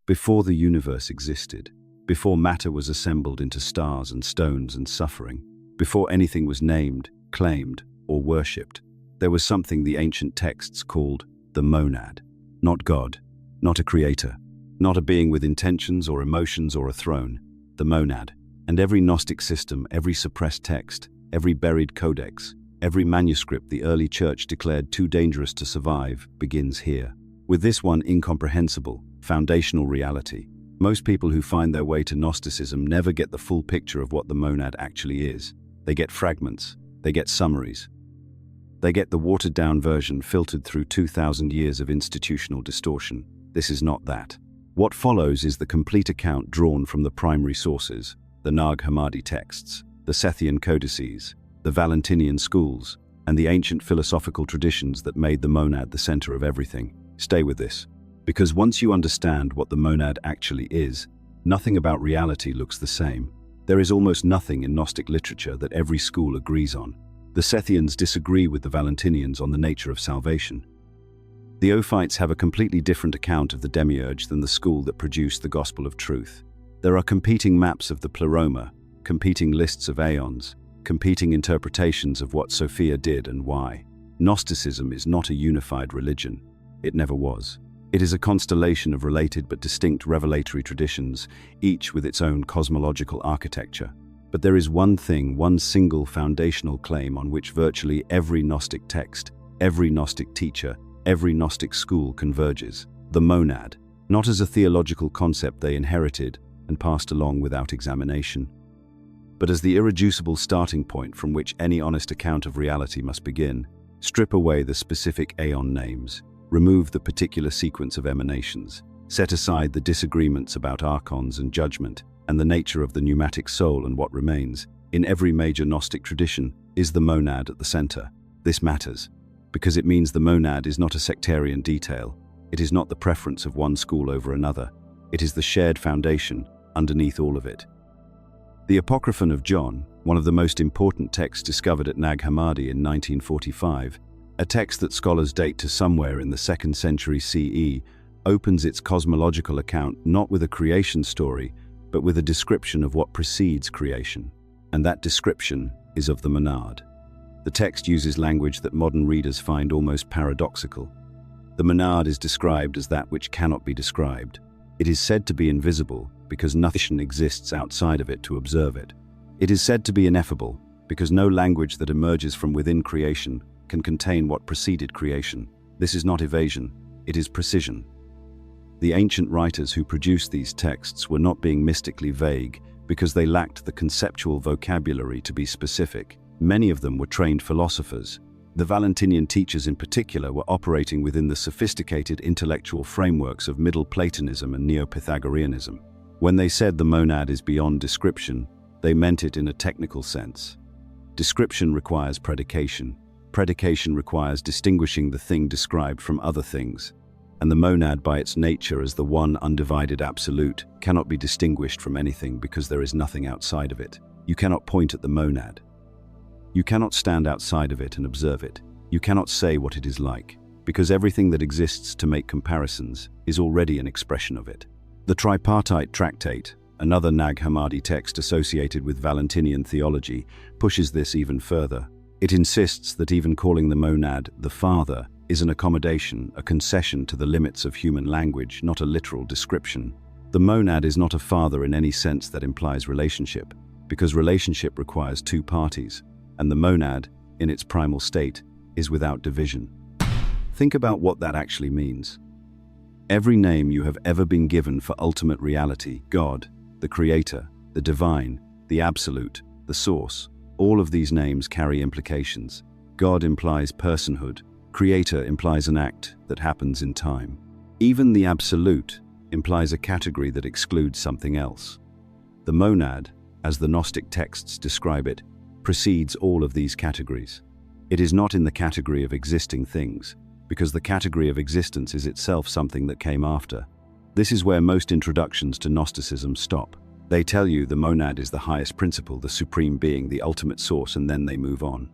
before the universe existed, before matter was assembled into stars and stones and suffering, before anything was named, claimed, or worshipped, there was something the ancient texts called the monad. Not God, not a creator, not a being with intentions or emotions or a throne, the monad. And every Gnostic system, every suppressed text, every buried codex, every manuscript the early church declared too dangerous to survive begins here. With this one incomprehensible, foundational reality, most people who find their way to Gnosticism never get the full picture of what the monad actually is. They get fragments, they get summaries. They get the watered-down version filtered through 2,000 years of institutional distortion. This is not that. What follows is the complete account drawn from the primary sources, the Nag Hammadi texts, the Sethian codices, the Valentinian schools, and the ancient philosophical traditions that made the monad the center of everything. Stay with this, because once you understand what the monad actually is, nothing about reality looks the same. There is almost nothing in Gnostic literature that every school agrees on. The Sethians disagree with the Valentinians on the nature of salvation. The Ophites have a completely different account of the demiurge than the school that produced the Gospel of Truth. There are competing maps of the Pleroma, competing lists of aeons, competing interpretations of what Sophia did and why. Gnosticism is not a unified religion. It never was. It is a constellation of related but distinct revelatory traditions, each with its own cosmological architecture. But there is one thing, one single foundational claim on which virtually every Gnostic text, every Gnostic teacher, every Gnostic school converges: the monad, not as a theological concept they inherited and passed along without examination, but as the irreducible starting point from which any honest account of reality must begin. Strip away the specific aeon names, remove the particular sequence of emanations, set aside the disagreements about archons and judgment, and the nature of the pneumatic soul, and what remains, in every major Gnostic tradition, is the monad at the center. This matters, because it means the monad is not a sectarian detail. It is not the preference of one school over another. It is the shared foundation underneath all of it. The Apocryphon of John, one of the most important texts discovered at Nag Hammadi in 1945, a text that scholars date to somewhere in the 2nd century CE, opens its cosmological account not with a creation story, but with a description of what precedes creation. And that description is of the monad. The text uses language that modern readers find almost paradoxical. The monad is described as that which cannot be described. It is said to be invisible because nothing exists outside of it to observe it. It is said to be ineffable because no language that emerges from within creation can contain what preceded creation. This is not evasion, it is precision. The ancient writers who produced these texts were not being mystically vague because they lacked the conceptual vocabulary to be specific. Many of them were trained philosophers. The Valentinian teachers in particular were operating within the sophisticated intellectual frameworks of Middle Platonism and Neo-Pythagoreanism. When they said the monad is beyond description, they meant it in a technical sense. Description requires predication. Predication requires distinguishing the thing described from other things. And the monad, by its nature as the one undivided absolute, cannot be distinguished from anything because there is nothing outside of it. You cannot point at the monad. You cannot stand outside of it and observe it. You cannot say what it is like, because everything that exists to make comparisons is already an expression of it. The Tripartite Tractate, another Nag Hammadi text associated with Valentinian theology, pushes this even further. It insists that even calling the monad the Father is an accommodation, a concession to the limits of human language, not a literal description. The monad is not a father in any sense that implies relationship, because relationship requires two parties, and the monad, in its primal state, is without division. Think about what that actually means. Every name you have ever been given for ultimate reality, God, the Creator, the Divine, the Absolute, the Source, all of these names carry implications. God implies personhood. Creator implies an act that happens in time. Even the Absolute implies a category that excludes something else. The monad, as the Gnostic texts describe it, precedes all of these categories. It is not in the category of existing things, because the category of existence is itself something that came after. This is where most introductions to Gnosticism stop. They tell you the monad is the highest principle, the supreme being, the ultimate source, and then they move on.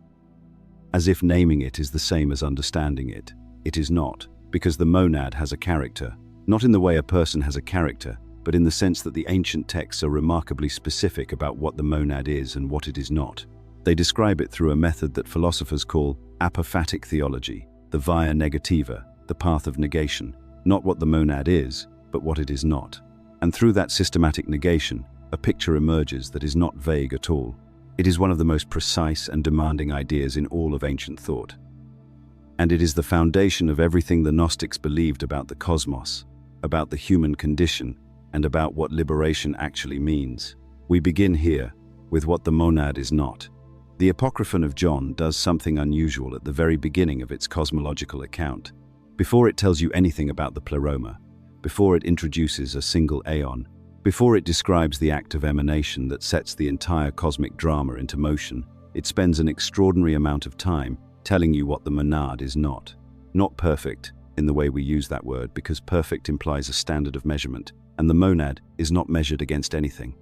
As if naming it is the same as understanding it. It is not, because the monad has a character, Not in the way a person has a character, but in the sense that the ancient texts are remarkably specific about what the monad is and what it is not. They describe it through a method that philosophers call apophatic theology, the via negativa, the path of negation, not what the monad is, but what it is not. And through that systematic negation, a picture emerges that is not vague at all. It is one of the most precise and demanding ideas in all of ancient thought. And it is the foundation of everything the Gnostics believed about the cosmos, about the human condition, and about what liberation actually means. We begin here with what the monad is not. The Apocryphon of John does something unusual at the very beginning of its cosmological account. Before it tells you anything about the pleroma, before it introduces a single aeon, before it describes the act of emanation that sets the entire cosmic drama into motion, it spends an extraordinary amount of time telling you what the monad is not. Not perfect, in the way we use that word, because perfect implies a standard of measurement, and the monad is not measured against anything.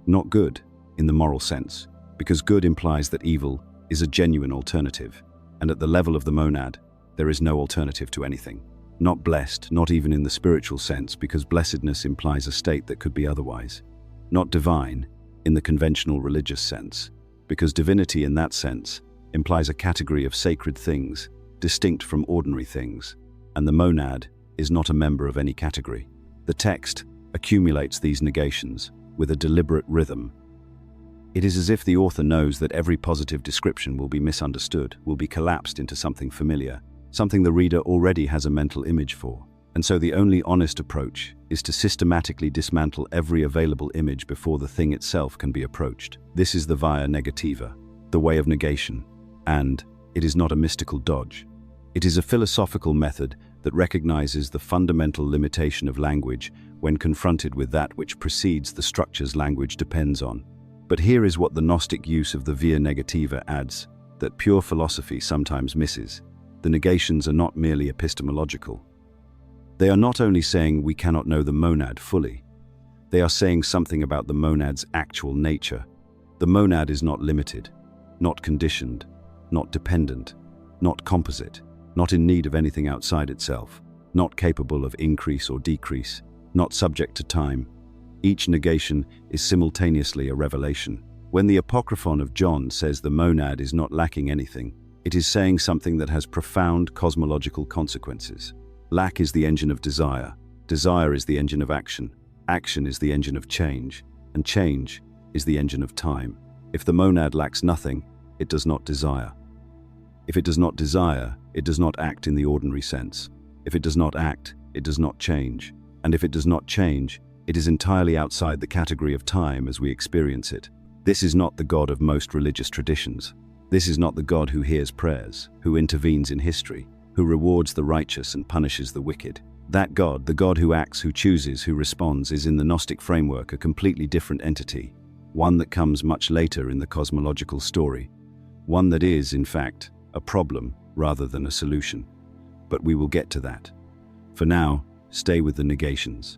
Not good, in the moral sense, because good implies that evil is a genuine alternative, and at the level of the monad, there is no alternative to anything. Not blessed, not even in the spiritual sense, because blessedness implies a state that could be otherwise. Not divine, in the conventional religious sense, because divinity in that sense implies a category of sacred things, distinct from ordinary things, and the monad is not a member of any category. The text accumulates these negations with a deliberate rhythm. It is as if the author knows that every positive description will be misunderstood, will be collapsed into something familiar, something the reader already has a mental image for. And so the only honest approach is to systematically dismantle every available image before the thing itself can be approached. This is the via negativa, the way of negation. And it is not a mystical dodge. It is a philosophical method that recognizes the fundamental limitation of language when confronted with that which precedes the structures language depends on. But here is what the Gnostic use of the via negativa adds, that pure philosophy sometimes misses. The negations are not merely epistemological. They are not only saying we cannot know the monad fully, they are saying something about the monad's actual nature. The monad is not limited, not conditioned, not dependent, not composite, not in need of anything outside itself, not capable of increase or decrease, not subject to time. Each negation is simultaneously a revelation. When the Apocryphon of John says the monad is not lacking anything, it is saying something that has profound cosmological consequences. Lack is the engine of desire. Desire is the engine of action. Action is the engine of change. And change is the engine of time. If the monad lacks nothing, it does not desire. If it does not desire, it does not act in the ordinary sense. If it does not act, it does not change. And if it does not change, it is entirely outside the category of time as we experience it. This is not the God of most religious traditions. This is not the God who hears prayers, who intervenes in history, who rewards the righteous and punishes the wicked. That God, the God who acts, who chooses, who responds, is in the Gnostic framework a completely different entity, one that comes much later in the cosmological story, one that is, in fact, a problem rather than a solution. But we will get to that. For now, stay with the negations.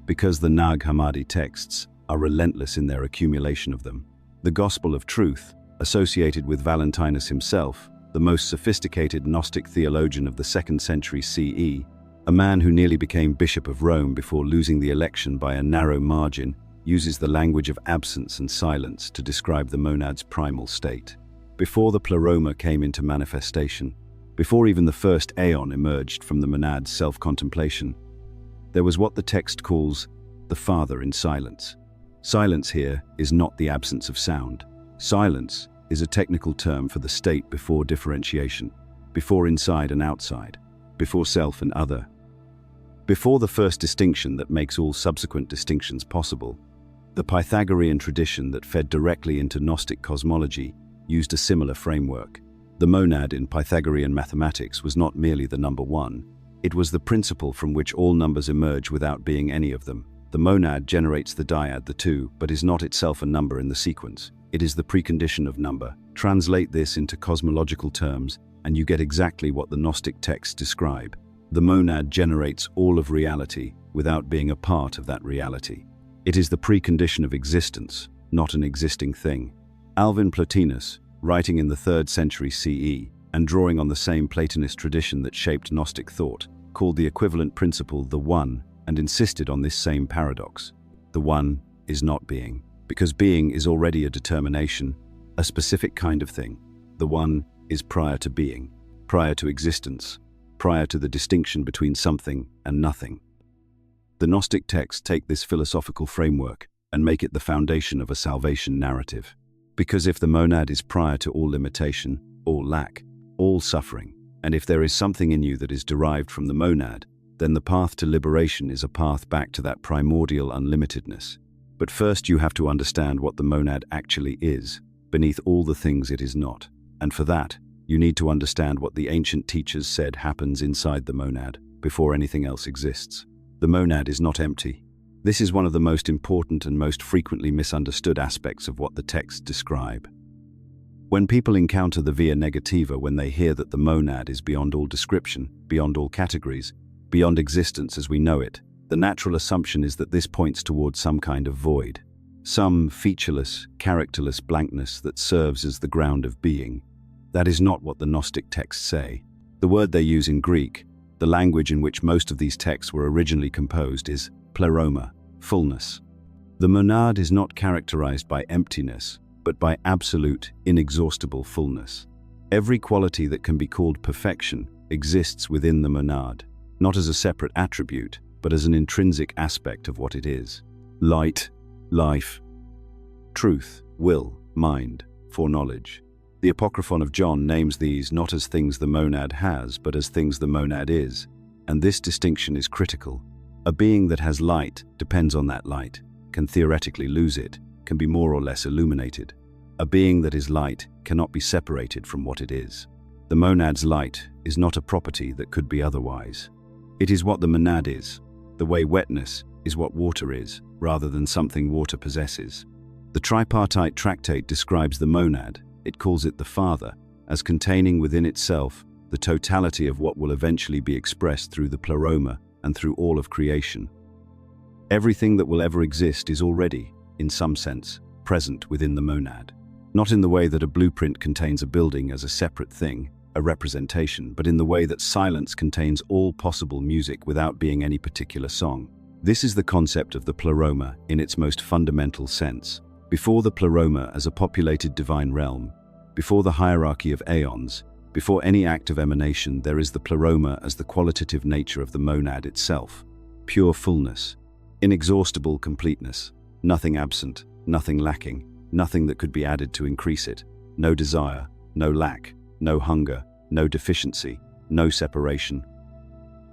Because the Nag Hammadi texts are relentless in their accumulation of them, the Gospel of Truth, associated with Valentinus himself, the most sophisticated Gnostic theologian of the 2nd century CE, a man who nearly became Bishop of Rome before losing the election by a narrow margin, uses the language of absence and silence to describe the monad's primal state. Before the pleroma came into manifestation, before even the first aeon emerged from the monad's self-contemplation, there was what the text calls the Father in silence. Silence here is not the absence of sound. Silence is a technical term for the state before differentiation, before inside and outside, before self and other. Before the first distinction that makes all subsequent distinctions possible, the Pythagorean tradition that fed directly into Gnostic cosmology used a similar framework. The monad in Pythagorean mathematics was not merely the number one, it was the principle from which all numbers emerge without being any of them. The monad generates the dyad, the two, but is not itself a number in the sequence. It is the precondition of number. Translate this into cosmological terms, and you get exactly what the Gnostic texts describe. The monad generates all of reality without being a part of that reality. It is the precondition of existence, not an existing thing. Alvin Plotinus, writing in the 3rd century CE, and drawing on the same Platonist tradition that shaped Gnostic thought, called the equivalent principle the One and insisted on this same paradox. The One is not being, because being is already a determination, a specific kind of thing. The One is prior to being, prior to existence, prior to the distinction between something and nothing. The Gnostic texts take this philosophical framework and make it the foundation of a salvation narrative. Because if the monad is prior to all limitation, all lack, all suffering, and if there is something in you that is derived from the monad, then the path to liberation is a path back to that primordial unlimitedness. But first you have to understand what the monad actually is, beneath all the things it is not. And for that, you need to understand what the ancient teachers said happens inside the monad, before anything else exists. The monad is not empty. This is one of the most important and most frequently misunderstood aspects of what the texts describe. When people encounter the via negativa, when they hear that the monad is beyond all description, beyond all categories, beyond existence as we know it, the natural assumption is that this points towards some kind of void, some featureless, characterless blankness that serves as the ground of being. That is not what the Gnostic texts say. The word they use in Greek, the language in which most of these texts were originally composed, is pleroma, fullness. The monad is not characterized by emptiness, but by absolute, inexhaustible fullness. Every quality that can be called perfection exists within the monad, not as a separate attribute, but as an intrinsic aspect of what it is. Light, life, truth, will, mind, foreknowledge. The Apocryphon of John names these not as things the monad has, but as things the monad is, and this distinction is critical. A being that has light depends on that light, can theoretically lose it, can be more or less illuminated. A being that is light cannot be separated from what it is. The monad's light is not a property that could be otherwise. It is what the monad is, the way wetness is what water is, rather than something water possesses. The tripartite tractate describes the monad, it calls it the Father, as containing within itself the totality of what will eventually be expressed through the pleroma and through all of creation. Everything that will ever exist is already, in some sense, present within the monad. Not in the way that a blueprint contains a building as a separate thing, a representation, but in the way that silence contains all possible music without being any particular song. This is the concept of the pleroma in its most fundamental sense. Before the pleroma as a populated divine realm, before the hierarchy of aeons, before any act of emanation, there is the pleroma as the qualitative nature of the monad itself. Pure fullness, inexhaustible completeness, nothing absent, nothing lacking, nothing that could be added to increase it, no desire, no lack, no hunger, no deficiency, no separation,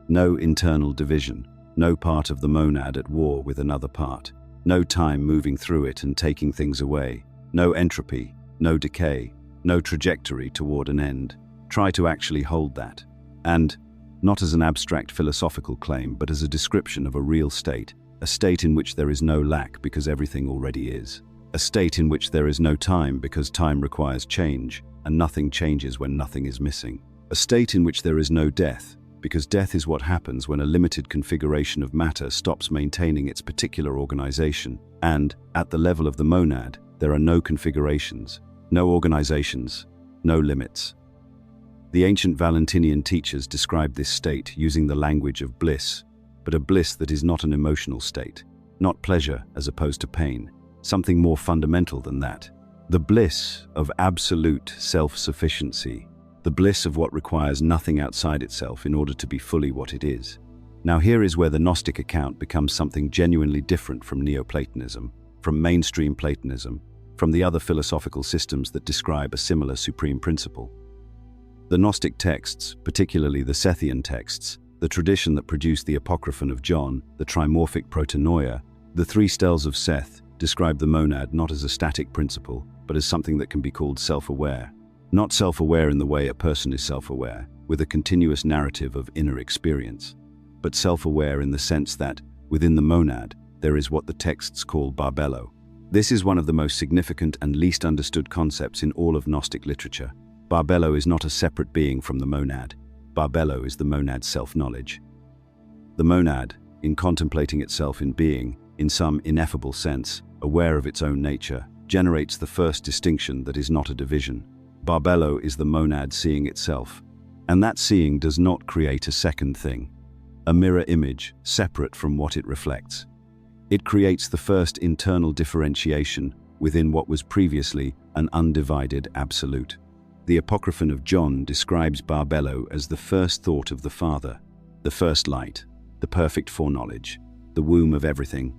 no internal division, no part of the monad at war with another part, no time moving through it and taking things away, no entropy, no decay, no trajectory toward an end. Try to actually hold that. And, not as an abstract philosophical claim, but as a description of a real state, a state in which there is no lack because everything already is. A state in which there is no time because time requires change, and nothing changes when nothing is missing. A state in which there is no death, because death is what happens when a limited configuration of matter stops maintaining its particular organization, and, at the level of the monad, there are no configurations, no organizations, no limits. The ancient Valentinian teachers described this state using the language of bliss, but a bliss that is not an emotional state, not pleasure as opposed to pain, something more fundamental than that. The bliss of absolute self-sufficiency, the bliss of what requires nothing outside itself in order to be fully what it is. Now here is where the Gnostic account becomes something genuinely different from Neoplatonism, from mainstream Platonism, from the other philosophical systems that describe a similar supreme principle. The Gnostic texts, particularly the Sethian texts, the tradition that produced the Apocryphon of John, the trimorphic protonoia, the three stels of Seth, describe the monad not as a static principle, but as something that can be called self-aware. Not self-aware in the way a person is self-aware, with a continuous narrative of inner experience, but self-aware in the sense that, within the monad, there is what the texts call barbello. This is one of the most significant and least understood concepts in all of Gnostic literature. Barbello is not a separate being from the monad. Barbello is the monad's self-knowledge. The monad, in contemplating itself in being, in some ineffable sense, aware of its own nature, generates the first distinction that is not a division. Barbello is the monad seeing itself, and that seeing does not create a second thing. a mirror image separate from what it reflects. It creates the first internal differentiation within what was previously an undivided absolute. The Apocryphon of John describes Barbelo as the first thought of the Father, the first light, the perfect foreknowledge, the womb of everything.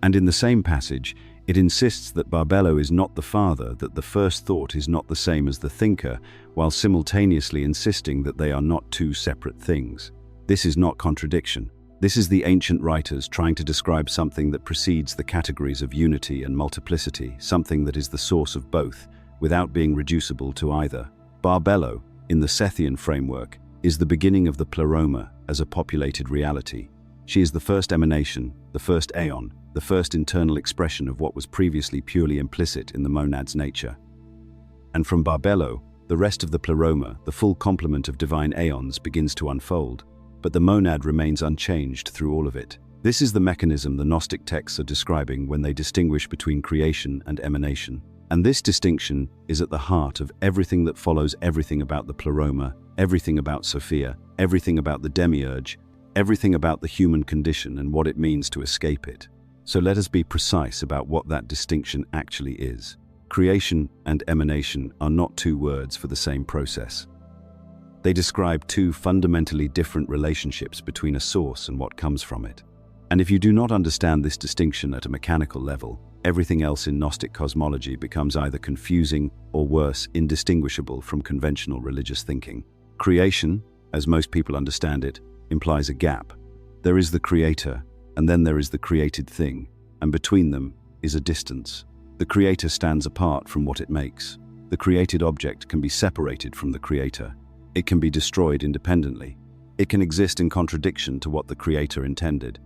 And in the same passage, it insists that Barbelo is not the Father, that the first thought is not the same as the thinker, while simultaneously insisting that they are not two separate things. This is not contradiction. This is the ancient writers trying to describe something that precedes the categories of unity and multiplicity, something that is the source of both, without being reducible to either. Barbelo, in the Sethian framework, is the beginning of the pleroma as a populated reality. She is the first emanation, the first aeon, the first internal expression of what was previously purely implicit in the monad's nature. And from Barbelo, the rest of the pleroma, the full complement of divine aeons, begins to unfold, but the monad remains unchanged through all of it. This is the mechanism the Gnostic texts are describing when they distinguish between creation and emanation. And this distinction is at the heart of everything that follows, everything about the pleroma, everything about Sophia, everything about the demiurge, everything about the human condition and what it means to escape it. So let us be precise about what that distinction actually is. Creation and emanation are not two words for the same process. They describe two fundamentally different relationships between a source and what comes from it. And if you do not understand this distinction at a mechanical level, everything else in Gnostic cosmology becomes either confusing or worse, indistinguishable from conventional religious thinking. Creation, as most people understand it, implies a gap. There is the creator, and then there is the created thing, and between them is a distance. The creator stands apart from what it makes. The created object can be separated from the creator. It can be destroyed independently. It can exist in contradiction to what the creator intended.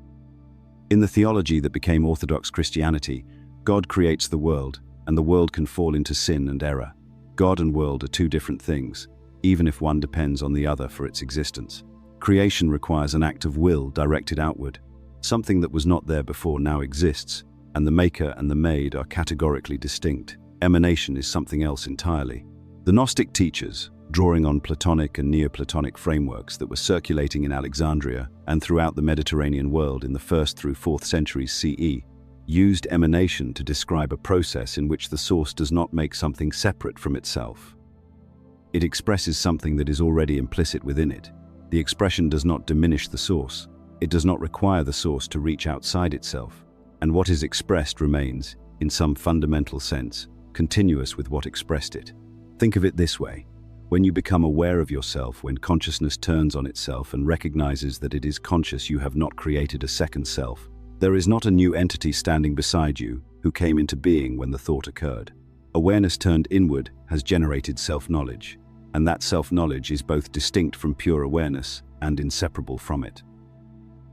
In the theology that became Orthodox Christianity, God creates the world, and the world can fall into sin and error. God and world are two different things, even if one depends on the other for its existence. Creation requires an act of will directed outward. Something that was not there before now exists, and the maker and the made are categorically distinct. Emanation is something else entirely. The Gnostic teachers, drawing on Platonic and Neoplatonic frameworks that were circulating in Alexandria and throughout the Mediterranean world in the 1st through 4th centuries CE, used emanation to describe a process in which the source does not make something separate from itself. It expresses something that is already implicit within it. The expression does not diminish the source. It does not require the source to reach outside itself. And what is expressed remains, in some fundamental sense, continuous with what expressed it. Think of it this way. When you become aware of yourself, when consciousness turns on itself and recognizes that it is conscious, you have not created a second self. There is not a new entity standing beside you who came into being when the thought occurred. Awareness turned inward has generated self-knowledge, and that self-knowledge is both distinct from pure awareness and inseparable from it.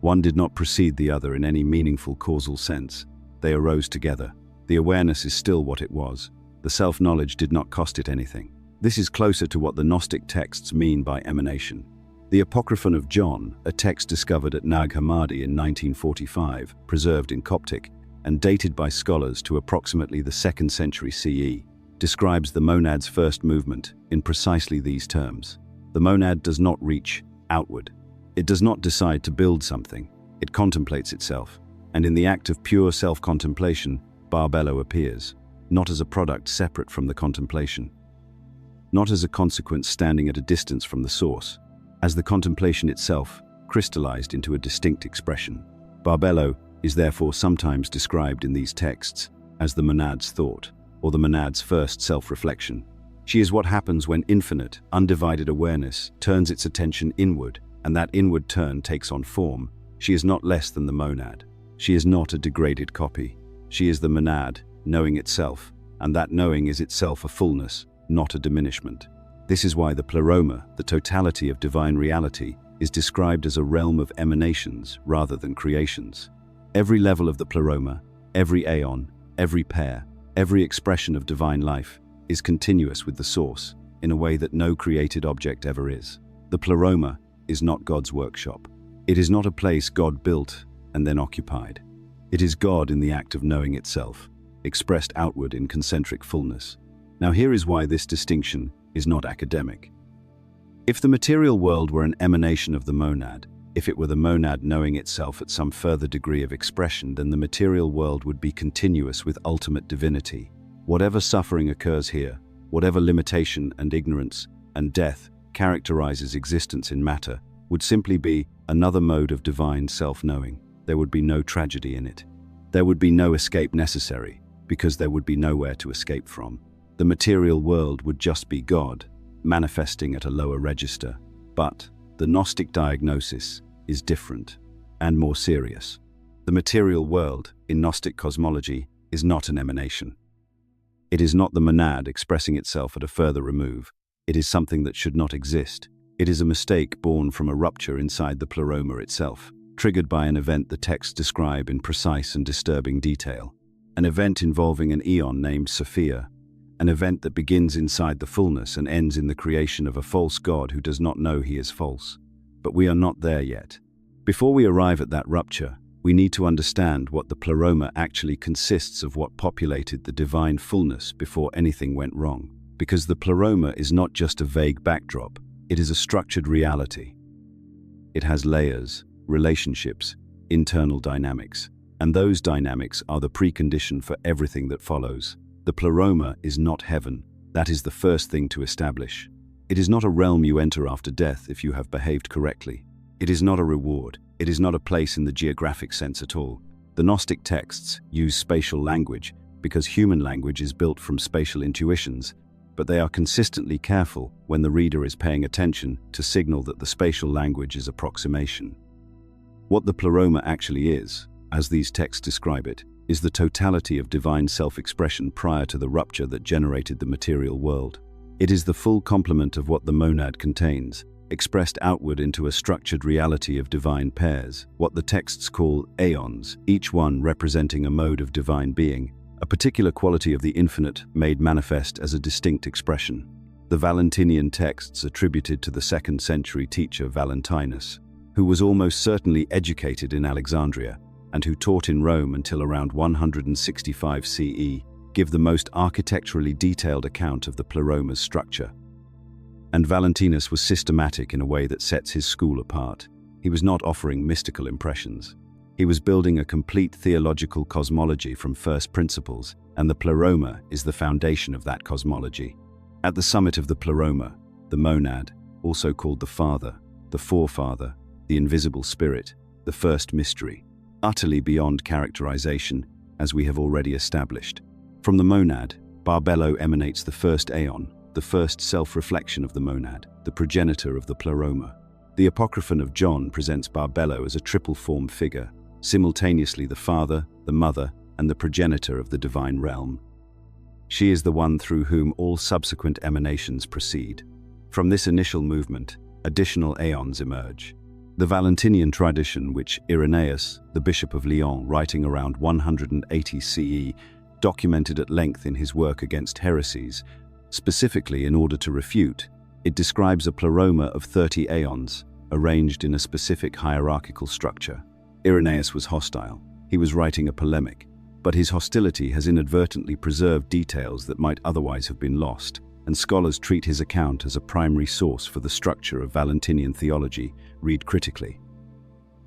One did not precede the other in any meaningful causal sense. They arose together. The awareness is still what it was. The self-knowledge did not cost it anything. This is closer to what the Gnostic texts mean by emanation. The Apocryphon of John, a text discovered at Nag Hammadi in 1945, preserved in Coptic, and dated by scholars to approximately the 2nd century CE, describes the monad's first movement in precisely these terms. The monad does not reach outward. It does not decide to build something. It contemplates itself, and in the act of pure self-contemplation, Barbelo appears, not as a product separate from the contemplation, not as a consequence standing at a distance from the source, as the contemplation itself, crystallized into a distinct expression. Barbelo is therefore sometimes described in these texts as the monad's thought, or the monad's first self-reflection. She is what happens when infinite, undivided awareness turns its attention inward, and that inward turn takes on form. She is not less than the monad. She is not a degraded copy. She is the monad, knowing itself, and that knowing is itself a fullness, not a diminishment. This is why the pleroma, the totality of divine reality, is described as a realm of emanations rather than creations. Every level of the pleroma, every aeon, every pair, every expression of divine life is continuous with the source in a way that no created object ever is. The pleroma is not God's workshop. It is not a place God built and then occupied. It is God in the act of knowing itself, expressed outward in concentric fullness. Now here is why this distinction is not academic. If the material world were an emanation of the monad, If it were the monad knowing itself at some further degree of expression, then the material world would be continuous with ultimate divinity. Whatever suffering occurs here, whatever limitation and ignorance and death characterizes existence in matter, would simply be another mode of divine self-knowing. There would be no tragedy in it. There would be no escape necessary, because there would be nowhere to escape from. The material world would just be God, manifesting at a lower register. But the Gnostic diagnosis is different and more serious. The material world, in Gnostic cosmology, is not an emanation. It is not the monad expressing itself at a further remove. It is something that should not exist. It is a mistake born from a rupture inside the pleroma itself, triggered by an event the texts describe in precise and disturbing detail. An event involving an eon named Sophia, an event that begins inside the fullness and ends in the creation of a false god who does not know he is false. But we are not there yet. Before we arrive at that rupture, we need to understand what the pleroma actually consists of, what populated the divine fullness before anything went wrong. Because the pleroma is not just a vague backdrop, it is a structured reality. It has layers, relationships, internal dynamics, and those dynamics are the precondition for everything that follows. The pleroma is not heaven. That is the first thing to establish. It is not a realm you enter after death if you have behaved correctly. It is not a reward. It is not a place in the geographic sense at all. The Gnostic texts use spatial language because human language is built from spatial intuitions, but they are consistently careful when the reader is paying attention to signal that the spatial language is approximation. What the pleroma actually is, as these texts describe it, is the totality of divine self-expression prior to the rupture that generated the material world. It is the full complement of what the monad contains, expressed outward into a structured reality of divine pairs, what the texts call aeons, each one representing a mode of divine being, a particular quality of the infinite made manifest as a distinct expression. The Valentinian texts attributed to the 2nd century teacher Valentinus, who was almost certainly educated in Alexandria, and who taught in Rome until around 165 CE, give the most architecturally detailed account of the pleroma's structure. And Valentinus was systematic in a way that sets his school apart. He was not offering mystical impressions. He was building a complete theological cosmology from first principles, and the pleroma is the foundation of that cosmology. At the summit of the pleroma, the monad, also called the Father, the Forefather, the invisible Spirit, the first mystery, utterly beyond characterization, as we have already established. From the monad, Barbelo emanates the first aeon, the first self-reflection of the monad, the progenitor of the pleroma. The Apocryphon of John presents Barbelo as a triple-form figure, simultaneously the father, the mother, and the progenitor of the divine realm. She is the one through whom all subsequent emanations proceed. From this initial movement, additional aeons emerge. The Valentinian tradition, which Irenaeus, the Bishop of Lyon, writing around 180 CE, documented at length in his work against heresies, specifically in order to refute, it describes a pleroma of 30 aeons, arranged in a specific hierarchical structure. Irenaeus was hostile. He was writing a polemic, but his hostility has inadvertently preserved details that might otherwise have been lost, and scholars treat his account as a primary source for the structure of Valentinian theology. Read critically.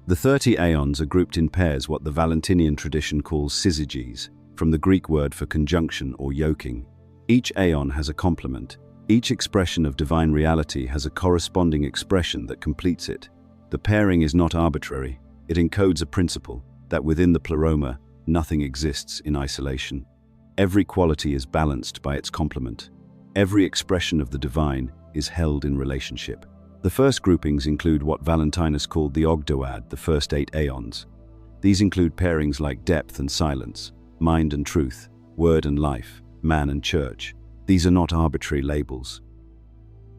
The 30 aeons are grouped in pairs, what the Valentinian tradition calls syzygies, from the Greek word for conjunction or yoking. Each aeon has a complement. Each expression of divine reality has a corresponding expression that completes it. The pairing is not arbitrary. It encodes a principle that within the pleroma, nothing exists in isolation. Every quality is balanced by its complement. Every expression of the divine is held in relationship. The first groupings include what Valentinus called the Ogdoad, the first 8 aeons. These include pairings like depth and silence, mind and truth, word and life, man and church. These are not arbitrary labels.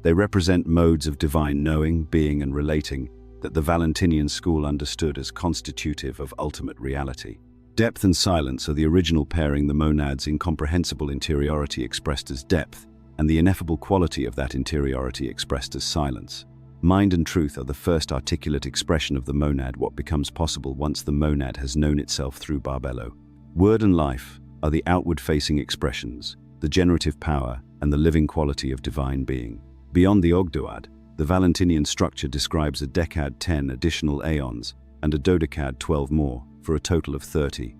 They represent modes of divine knowing, being, and relating that the Valentinian school understood as constitutive of ultimate reality. Depth and silence are the original pairing, the monad's incomprehensible interiority expressed as depth, and the ineffable quality of that interiority expressed as silence. Mind and truth are the first articulate expression of the monad, what becomes possible once the monad has known itself through Barbelo. Word and life are the outward-facing expressions, the generative power, and the living quality of divine being. Beyond the Ogdoad, The Valentinian structure describes a decad 10 additional aeons and a dodecad 12 more, for a total of 30.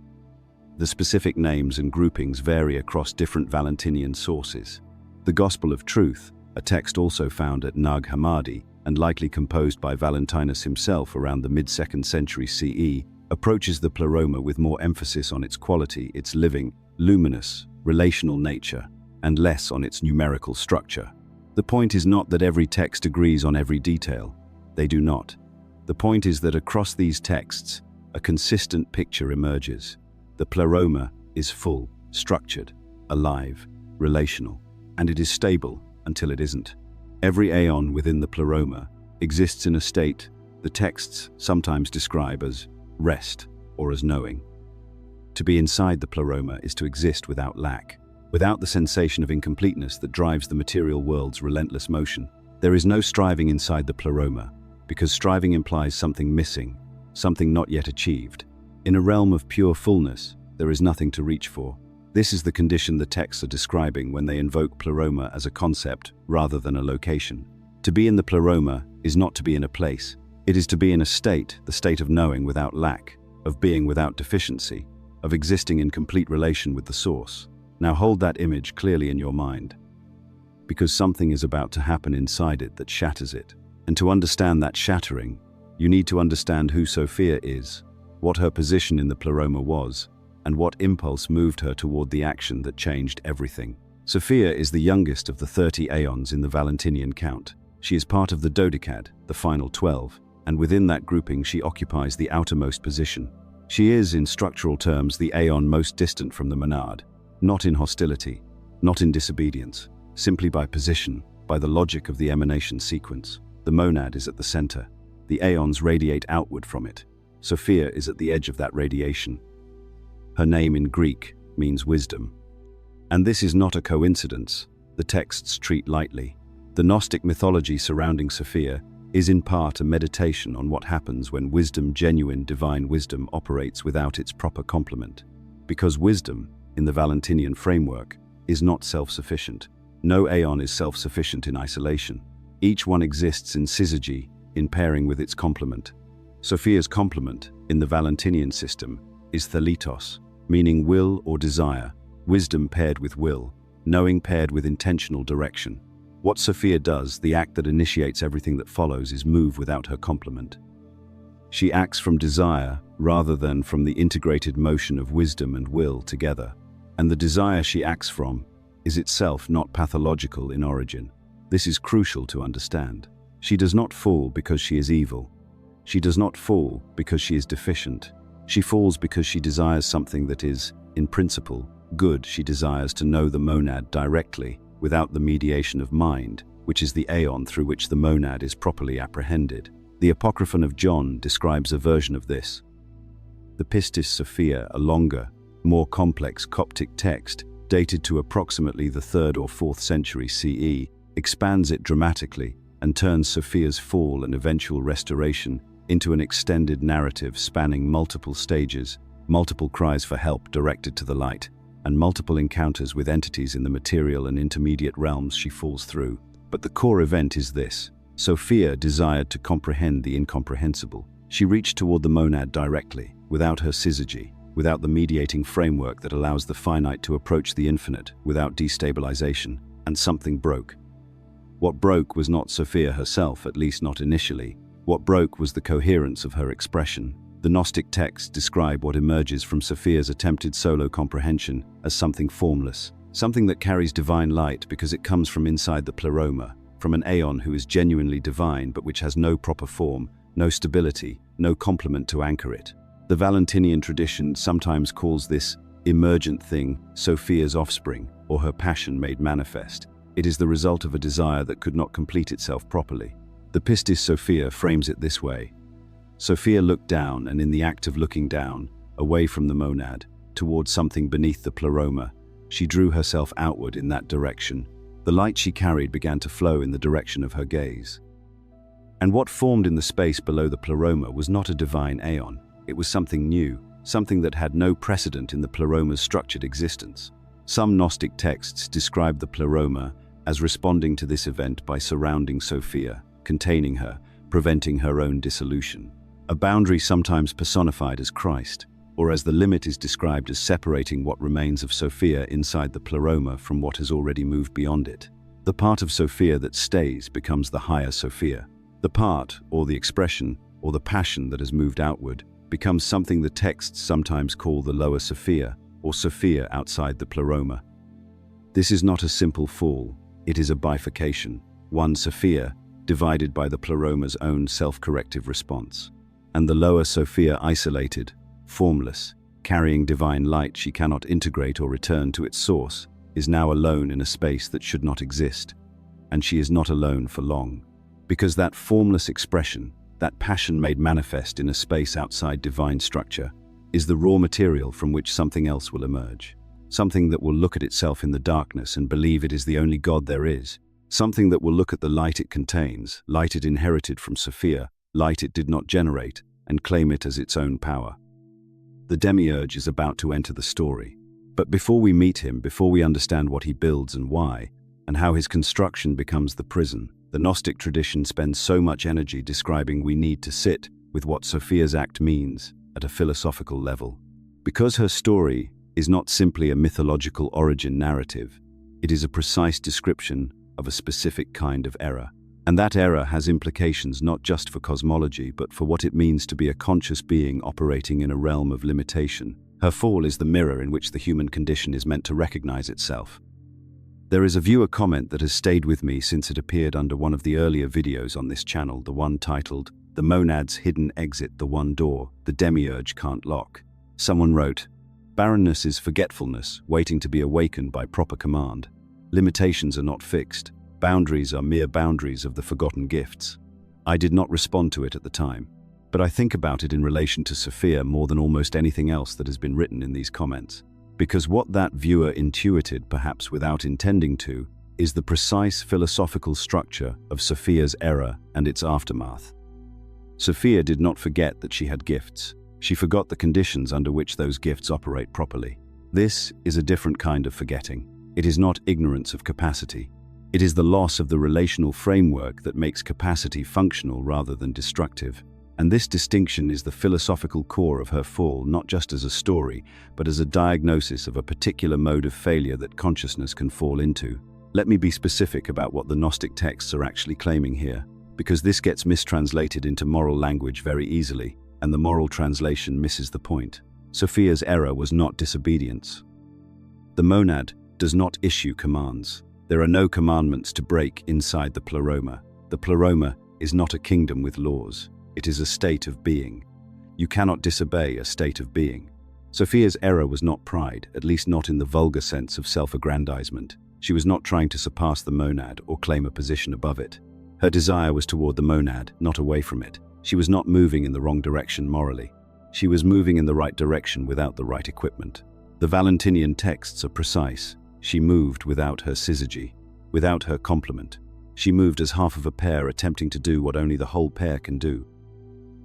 The specific names and groupings vary across different Valentinian sources. The Gospel of Truth, a text also found at Nag Hammadi and likely composed by Valentinus himself around the mid-2nd century CE, approaches the pleroma with more emphasis on its quality, its living, luminous, relational nature, and less on its numerical structure. The point is not that every text agrees on every detail. They do not. The point is that across these texts, a consistent picture emerges. The pleroma is full, structured, alive, relational, and it is stable until it isn't. Every aeon within the pleroma exists in a state the texts sometimes describe as rest or as knowing. To be inside the pleroma is to exist without lack, without the sensation of incompleteness that drives the material world's relentless motion. There is no striving inside the pleroma, because striving implies something missing, something not yet achieved. In a realm of pure fullness, there is nothing to reach for. This is the condition the texts are describing when they invoke pleroma as a concept rather than a location. To be in the pleroma is not to be in a place. It is to be in a state, the state of knowing without lack, of being without deficiency, of existing in complete relation with the source. Now hold that image clearly in your mind, because something is about to happen inside it that shatters it. And to understand that shattering, you need to understand who Sophia is, what her position in the pleroma was, and what impulse moved her toward the action that changed everything. Sophia is the youngest of the 30 aeons in the Valentinian count. She is part of the dodecad, the final 12, and within that grouping she occupies the outermost position. She is, in structural terms, the aeon most distant from the monad, not in hostility, not in disobedience, simply by position, by the logic of the emanation sequence. The monad is at the center. The aeons radiate outward from it. Sophia is at the edge of that radiation. Her name in Greek means wisdom. And this is not a coincidence. The texts treat lightly. The Gnostic mythology surrounding Sophia is in part a meditation on what happens when wisdom, genuine divine wisdom, operates without its proper complement. Because wisdom, in the Valentinian framework, is not self-sufficient. No aeon is self-sufficient in isolation. Each one exists in syzygy, in pairing with its complement. Sophia's complement, in the Valentinian system, is thelitos, meaning will or desire, wisdom paired with will, knowing paired with intentional direction. What Sophia does, the act that initiates everything that follows, is move without her complement. She acts from desire rather than from the integrated motion of wisdom and will together. And the desire she acts from is itself not pathological in origin. This is crucial to understand. She does not fall because she is evil. She does not fall because she is deficient. She falls because she desires something that is, in principle, good. She desires to know the monad directly, without the mediation of mind, which is the aeon through which the monad is properly apprehended. The Apocryphon of John describes a version of this. The Pistis Sophia, a longer, more complex Coptic text, dated to approximately the 3rd or 4th century CE, expands it dramatically and turns Sophia's fall and eventual restoration into an extended narrative spanning multiple stages, multiple cries for help directed to the light, and multiple encounters with entities in the material and intermediate realms she falls through. But the core event is this. Sophia desired to comprehend the incomprehensible. She reached toward the monad directly, without her syzygy, without the mediating framework that allows the finite to approach the infinite without destabilization, and something broke. What broke was not Sophia herself, at least not initially. What broke was the coherence of her expression. The Gnostic texts describe what emerges from Sophia's attempted solo comprehension as something formless, something that carries divine light because it comes from inside the pleroma, from an aeon who is genuinely divine but which has no proper form, no stability, no complement to anchor it. The Valentinian tradition sometimes calls this emergent thing Sophia's offspring, or her passion made manifest. It is the result of a desire that could not complete itself properly. The Pistis Sophia frames it this way. Sophia looked down, and in the act of looking down, away from the monad, towards something beneath the pleroma, she drew herself outward in that direction. The light she carried began to flow in the direction of her gaze. And what formed in the space below the pleroma was not a divine aeon. It was something new, something that had no precedent in the pleroma's structured existence. Some Gnostic texts describe the pleroma as responding to this event by surrounding Sophia, containing her, preventing her own dissolution. A boundary sometimes personified as Christ, or as the limit is described as separating what remains of Sophia inside the pleroma from what has already moved beyond it. The part of Sophia that stays becomes the higher Sophia. The part, or the expression, or the passion that has moved outward, becomes something the texts sometimes call the lower Sophia, or Sophia outside the pleroma. This is not a simple fall, it is a bifurcation, one Sophia divided by the pleroma's own self-corrective response, and the lower Sophia isolated, formless, carrying divine light she cannot integrate or return to its source, is now alone in a space that should not exist, and she is not alone for long, because that formless expression, that passion made manifest in a space outside divine structure, is the raw material from which something else will emerge. Something that will look at itself in the darkness and believe it is the only God there is. Something that will look at the light it contains, light it inherited from Sophia, light it did not generate, and claim it as its own power. The demiurge is about to enter the story. But before we meet him, before we understand what he builds and why, and how his construction becomes the prison, the Gnostic tradition spends so much energy describing we need to sit with what Sophia's act means at a philosophical level. Because her story is not simply a mythological origin narrative, it is a precise description of a specific kind of error. And that error has implications not just for cosmology, but for what it means to be a conscious being operating in a realm of limitation. Her fall is the mirror in which the human condition is meant to recognize itself. There is a viewer comment that has stayed with me since it appeared under one of the earlier videos on this channel, the one titled, "The Monad's Hidden Exit, the One Door the Demiurge Can't Lock." Someone wrote, "Barrenness is forgetfulness, waiting to be awakened by proper command. Limitations are not fixed. Boundaries are mere boundaries of the forgotten gifts." I did not respond to it at the time, but I think about it in relation to Sophia more than almost anything else that has been written in these comments. Because what that viewer intuited, perhaps without intending to, is the precise philosophical structure of Sophia's error and its aftermath. Sophia did not forget that she had gifts. She forgot the conditions under which those gifts operate properly. This is a different kind of forgetting. It is not ignorance of capacity. It is the loss of the relational framework that makes capacity functional rather than destructive. And this distinction is the philosophical core of her fall, not just as a story, but as a diagnosis of a particular mode of failure that consciousness can fall into. Let me be specific about what the Gnostic texts are actually claiming here, because this gets mistranslated into moral language very easily, and the moral translation misses the point. Sophia's error was not disobedience. The monad does not issue commands. There are no commandments to break inside the pleroma. The pleroma is not a kingdom with laws. It is a state of being. You cannot disobey a state of being. Sophia's error was not pride, at least not in the vulgar sense of self-aggrandizement. She was not trying to surpass the monad or claim a position above it. Her desire was toward the monad, not away from it. She was not moving in the wrong direction morally. She was moving in the right direction without the right equipment. The Valentinian texts are precise. She moved without her syzygy, without her complement. She moved as half of a pair attempting to do what only the whole pair can do.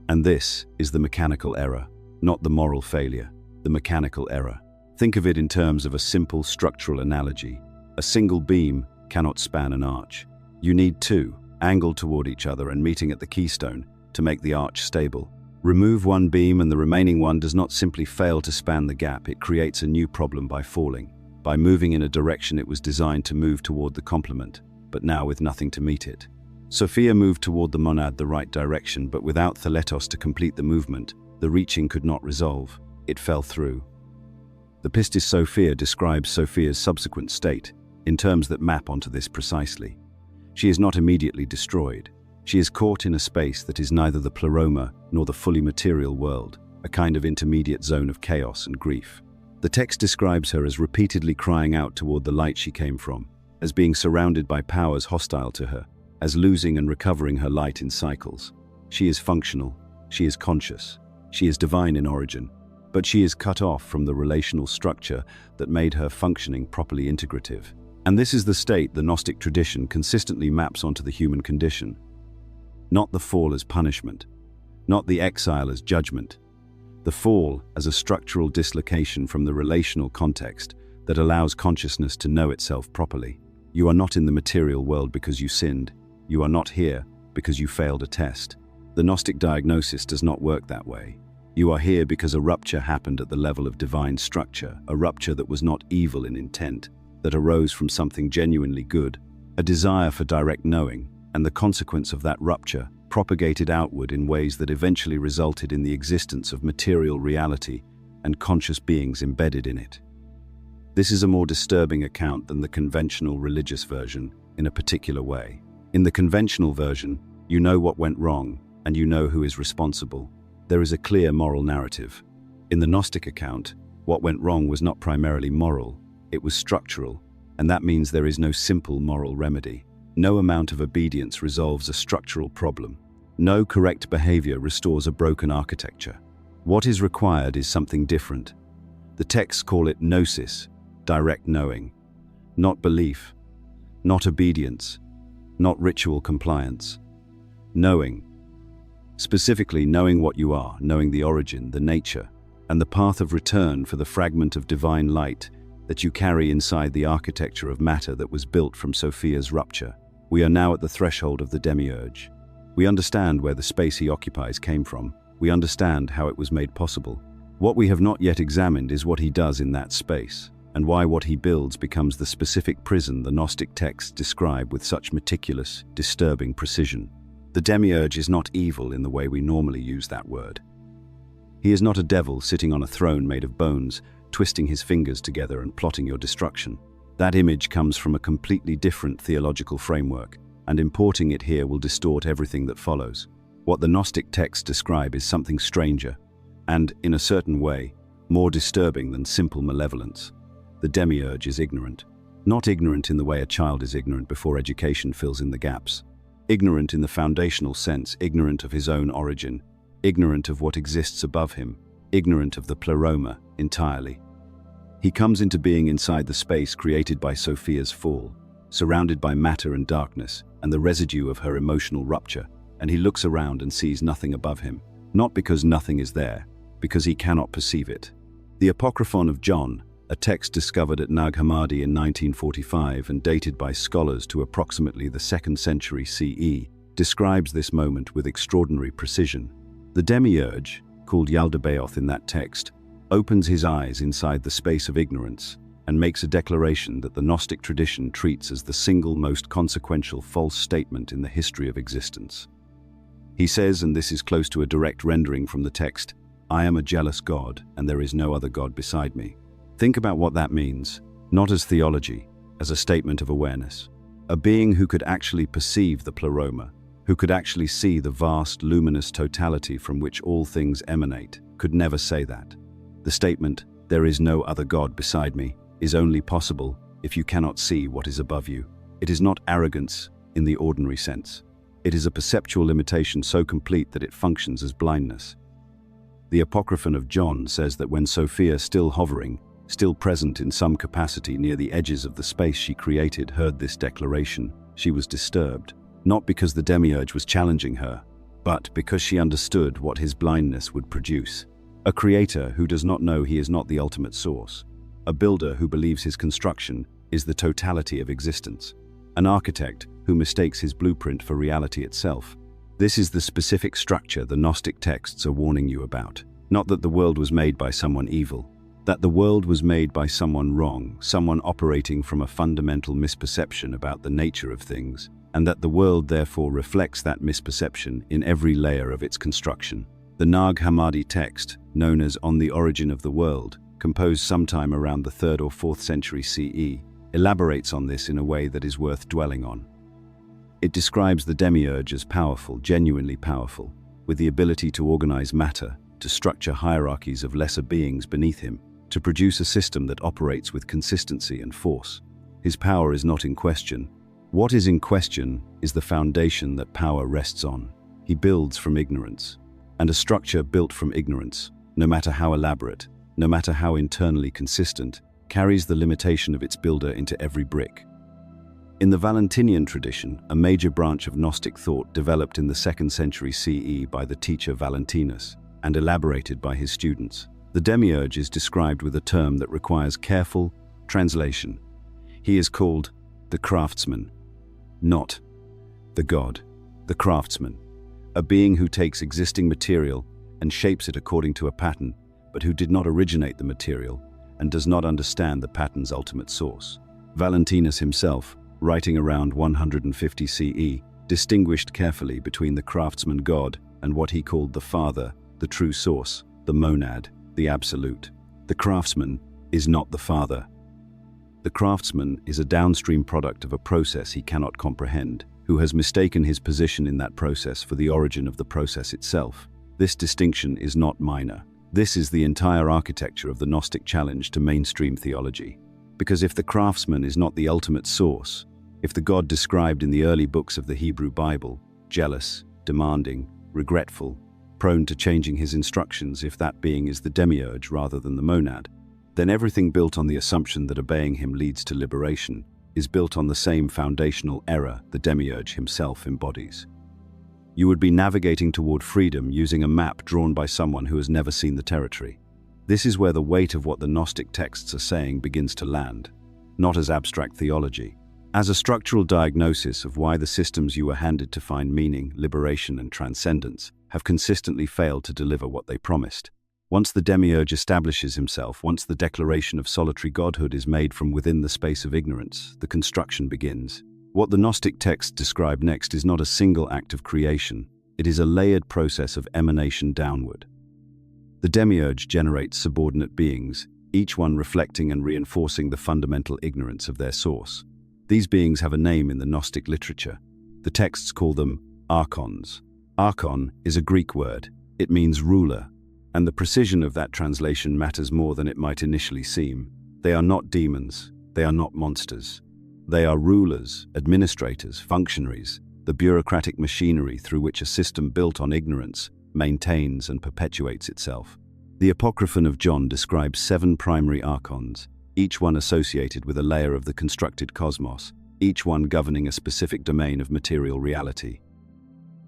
And this is the mechanical error, not the moral failure, the mechanical error. Think of it in terms of a simple structural analogy. A single beam cannot span an arch. You need two, angled toward each other and meeting at the keystone, to make the arch stable. Remove one beam and the remaining one does not simply fail to span the gap, it creates a new problem by falling, by moving in a direction it was designed to move toward the complement, but now with nothing to meet it. Sophia moved toward the monad the right direction, but without theletos to complete the movement, the reaching could not resolve. It fell through. The Pistis Sophia describes Sophia's subsequent state in terms that map onto this precisely. She is not immediately destroyed. She is caught in a space that is neither the pleroma nor the fully material world, a kind of intermediate zone of chaos and grief. The text describes her as repeatedly crying out toward the light she came from, as being surrounded by powers hostile to her, as losing and recovering her light in cycles. She is functional, she is conscious, she is divine in origin, but she is cut off from the relational structure that made her functioning properly integrative. And this is the state the Gnostic tradition consistently maps onto the human condition. Not the fall as punishment, not the exile as judgment, the fall as a structural dislocation from the relational context that allows consciousness to know itself properly. You are not in the material world because you sinned. You are not here because you failed a test. The Gnostic diagnosis does not work that way. You are here because a rupture happened at the level of divine structure, a rupture that was not evil in intent, that arose from something genuinely good, a desire for direct knowing, and the consequence of that rupture propagated outward in ways that eventually resulted in the existence of material reality and conscious beings embedded in it. This is a more disturbing account than the conventional religious version in a particular way. In the conventional version, you know what went wrong, and you know who is responsible. There is a clear moral narrative. In the Gnostic account, what went wrong was not primarily moral, it was structural, and that means there is no simple moral remedy. No amount of obedience resolves a structural problem. No correct behavior restores a broken architecture. What is required is something different. The texts call it gnosis, direct knowing, not belief, not obedience, not ritual compliance. Knowing. Specifically, knowing what you are, knowing the origin, the nature, and the path of return for the fragment of divine light that you carry inside the architecture of matter that was built from Sophia's rupture. We are now at the threshold of the demiurge. We understand where the space he occupies came from. We understand how it was made possible. What we have not yet examined is what he does in that space, and why what he builds becomes the specific prison the Gnostic texts describe with such meticulous, disturbing precision. The demiurge is not evil in the way we normally use that word. He is not a devil sitting on a throne made of bones, twisting his fingers together and plotting your destruction. That image comes from a completely different theological framework, and importing it here will distort everything that follows. What the Gnostic texts describe is something stranger, and, in a certain way, more disturbing than simple malevolence. The demiurge is ignorant. Not ignorant in the way a child is ignorant before education fills in the gaps. Ignorant in the foundational sense, ignorant of his own origin, ignorant of what exists above him, ignorant of the pleroma entirely. He comes into being inside the space created by Sophia's fall, surrounded by matter and darkness and the residue of her emotional rupture, and he looks around and sees nothing above him, not because nothing is there, because he cannot perceive it. The Apocryphon of John, a text discovered at Nag Hammadi in 1945 and dated by scholars to approximately the 2nd century CE, describes this moment with extraordinary precision. The demiurge, called Yaldabaoth in that text, opens his eyes inside the space of ignorance and makes a declaration that the Gnostic tradition treats as the single most consequential false statement in the history of existence. He says, and this is close to a direct rendering from the text, "I am a jealous God, and there is no other God beside me." Think about what that means, not as theology, as a statement of awareness. A being who could actually perceive the pleroma, who could actually see the vast, luminous totality from which all things emanate, could never say that. The statement, "There is no other God beside me," is only possible if you cannot see what is above you. It is not arrogance in the ordinary sense. It is a perceptual limitation so complete that it functions as blindness. The Apocryphon of John says that when Sophia, still hovering, still present in some capacity near the edges of the space she created, heard this declaration, she was disturbed, not because the demiurge was challenging her, but because she understood what his blindness would produce. A creator who does not know he is not the ultimate source. A builder who believes his construction is the totality of existence. An architect who mistakes his blueprint for reality itself. This is the specific structure the Gnostic texts are warning you about. Not that the world was made by someone evil, that the world was made by someone wrong, someone operating from a fundamental misperception about the nature of things, and that the world therefore reflects that misperception in every layer of its construction. The Nag Hammadi text, known as On the Origin of the World, composed sometime around the 3rd or 4th century CE, elaborates on this in a way that is worth dwelling on. It describes the demiurge as powerful, genuinely powerful, with the ability to organize matter, to structure hierarchies of lesser beings beneath him, to produce a system that operates with consistency and force. His power is not in question. What is in question is the foundation that power rests on. He builds from ignorance. And a structure built from ignorance, no matter how elaborate, no matter how internally consistent, carries the limitation of its builder into every brick. In the Valentinian tradition, a major branch of Gnostic thought developed in the 2nd century CE by the teacher Valentinus and elaborated by his students, the demiurge is described with a term that requires careful translation. He is called the craftsman, not the god. the craftsman, a being who takes existing material and shapes it according to a pattern, but who did not originate the material and does not understand the pattern's ultimate source. Valentinus himself, writing around 150 CE, distinguished carefully between the craftsman God and what he called the Father, the true source, the monad, the absolute. The craftsman is not the Father. The craftsman is a downstream product of a process he cannot comprehend, who has mistaken his position in that process for the origin of the process itself. This distinction is not minor. This is the entire architecture of the Gnostic challenge to mainstream theology. Because if the craftsman is not the ultimate source, if the God described in the early books of the Hebrew Bible, jealous, demanding, regretful, prone to changing his instructions if that being is the demiurge rather than the monad, then everything built on the assumption that obeying him leads to liberation is built on the same foundational error the demiurge himself embodies. You would be navigating toward freedom using a map drawn by someone who has never seen the territory. This is where the weight of what the Gnostic texts are saying begins to land, not as abstract theology, as a structural diagnosis of why the systems you were handed to find meaning, liberation, and transcendence have consistently failed to deliver what they promised. Once the demiurge establishes himself, once the declaration of solitary godhood is made from within the space of ignorance, the construction begins. What the Gnostic texts describe next is not a single act of creation, it is a layered process of emanation downward. The demiurge generates subordinate beings, each one reflecting and reinforcing the fundamental ignorance of their source. These beings have a name in the Gnostic literature. The texts call them archons. Archon is a Greek word. It means ruler, and the precision of that translation matters more than it might initially seem. They are not demons, they are not monsters. They are rulers, administrators, functionaries, the bureaucratic machinery through which a system built on ignorance maintains and perpetuates itself. The Apocryphon of John describes 7 primary archons, each one associated with a layer of the constructed cosmos, each one governing a specific domain of material reality.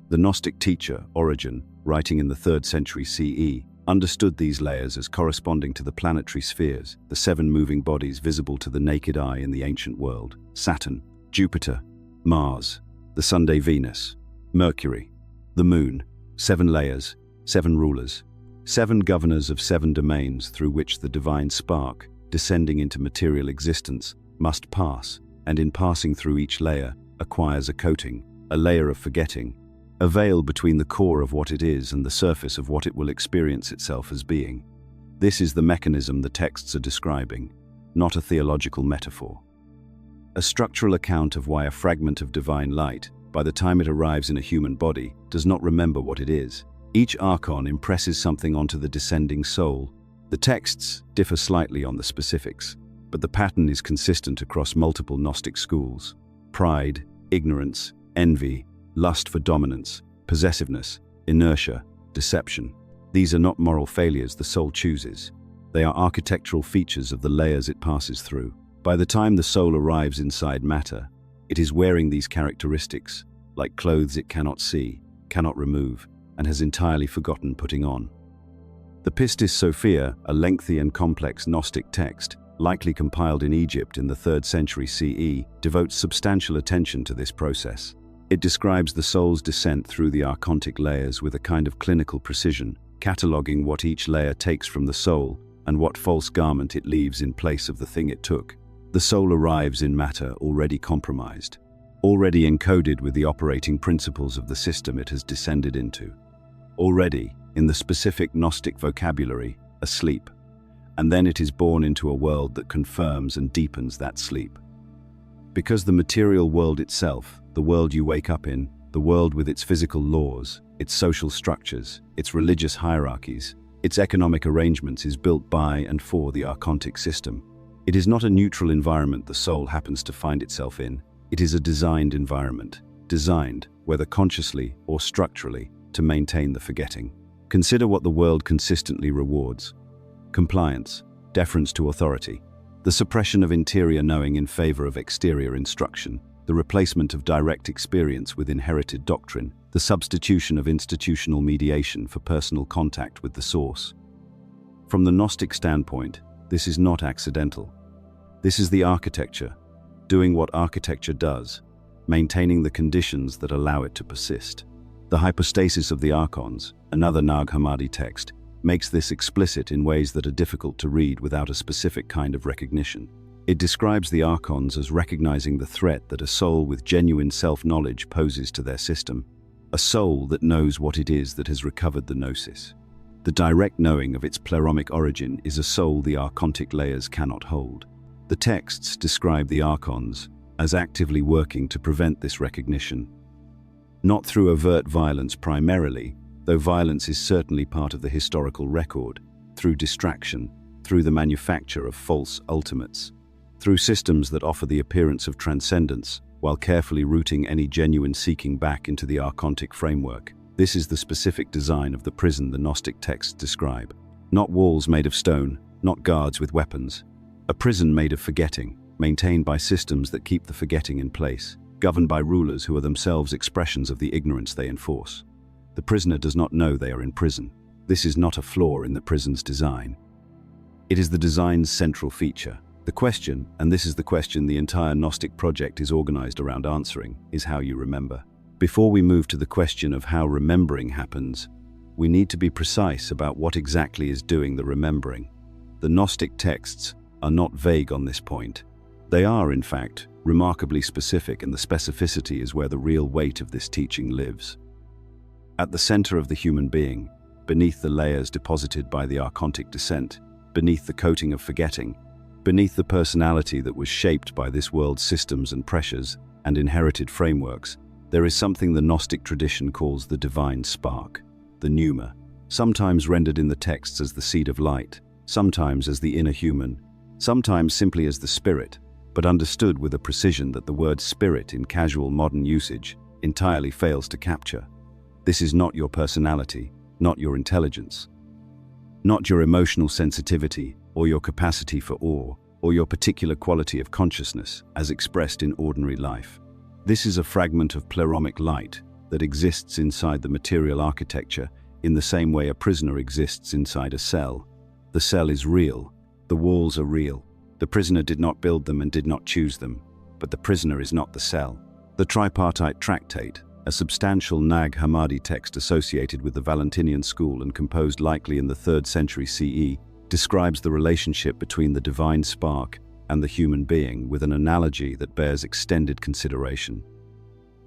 The Gnostic teacher, Origen, writing in the 3rd century CE, understood these layers as corresponding to the planetary spheres, the 7 moving bodies visible to the naked eye in the ancient world: Saturn, Jupiter, Mars, the Sunday Venus, Mercury, the Moon. 7 layers, 7 rulers, 7 governors of 7 domains through which the divine spark, descending into material existence, must pass, and in passing through each layer, acquires a coating, a layer of forgetting, a veil between the core of what it is and the surface of what it will experience itself as being. This is the mechanism the texts are describing, not a theological metaphor. A structural account of why a fragment of divine light, by the time it arrives in a human body, does not remember what it is. Each archon impresses something onto the descending soul. The texts differ slightly on the specifics, but the pattern is consistent across multiple Gnostic schools. Pride, ignorance, envy, lust for dominance, possessiveness, inertia, deception. These are not moral failures the soul chooses. They are architectural features of the layers it passes through. By the time the soul arrives inside matter, it is wearing these characteristics, like clothes it cannot see, cannot remove, and has entirely forgotten putting on. The Pistis Sophia, a lengthy and complex Gnostic text, likely compiled in Egypt in the 3rd century CE, devotes substantial attention to this process. It describes the soul's descent through the archontic layers with a kind of clinical precision, cataloguing what each layer takes from the soul and what false garment it leaves in place of the thing it took. The soul arrives in matter already compromised, already encoded with the operating principles of the system it has descended into, already, in the specific Gnostic vocabulary, asleep, and then it is born into a world that confirms and deepens that sleep. Because the material world itself, the world you wake up in, the world with its physical laws, its social structures, its religious hierarchies, its economic arrangements is built by and for the archontic system. It is not a neutral environment the soul happens to find itself in. It is a designed environment, designed, whether consciously or structurally, to maintain the forgetting. Consider what the world consistently rewards: compliance, deference to authority, the suppression of interior knowing in favor of exterior instruction, the replacement of direct experience with inherited doctrine, the substitution of institutional mediation for personal contact with the source. From the Gnostic standpoint, this is not accidental. This is the architecture, doing what architecture does, maintaining the conditions that allow it to persist. The hypostasis of the archons, another Nag Hammadi text, makes this explicit in ways that are difficult to read without a specific kind of recognition. It describes the archons as recognizing the threat that a soul with genuine self-knowledge poses to their system, a soul that knows what it is that has recovered the gnosis. The direct knowing of its pleromic origin is a soul the archontic layers cannot hold. The texts describe the archons as actively working to prevent this recognition. Not through overt violence primarily, though violence is certainly part of the historical record, through distraction, through the manufacture of false ultimates, through systems that offer the appearance of transcendence while carefully rooting any genuine seeking back into the archontic framework. This is the specific design of the prison the Gnostic texts describe. Not walls made of stone, not guards with weapons. A prison made of forgetting, maintained by systems that keep the forgetting in place, governed by rulers who are themselves expressions of the ignorance they enforce. The prisoner does not know they are in prison. This is not a flaw in the prison's design. It is the design's central feature. The question, and this is the question the entire Gnostic project is organized around answering, is how you remember. Before we move to the question of how remembering happens, we need to be precise about what exactly is doing the remembering. The Gnostic texts are not vague on this point. They are, in fact, remarkably specific, and the specificity is where the real weight of this teaching lives. At the center of the human being, beneath the layers deposited by the archontic descent, beneath the coating of forgetting, beneath the personality that was shaped by this world's systems and pressures and inherited frameworks, there is something the Gnostic tradition calls the divine spark, the pneuma, sometimes rendered in the texts as the seed of light, sometimes as the inner human, sometimes simply as the spirit, but understood with a precision that the word spirit in casual modern usage entirely fails to capture. This is not your personality, not your intelligence, not your emotional sensitivity or your capacity for awe, or your particular quality of consciousness as expressed in ordinary life. This is a fragment of pleromic light that exists inside the material architecture in the same way a prisoner exists inside a cell. The cell is real, the walls are real. The prisoner did not build them and did not choose them, but the prisoner is not the cell. The tripartite tractate, a substantial Nag Hammadi text associated with the Valentinian school and composed likely in the 3rd century CE, describes the relationship between the divine spark and the human being with an analogy that bears extended consideration.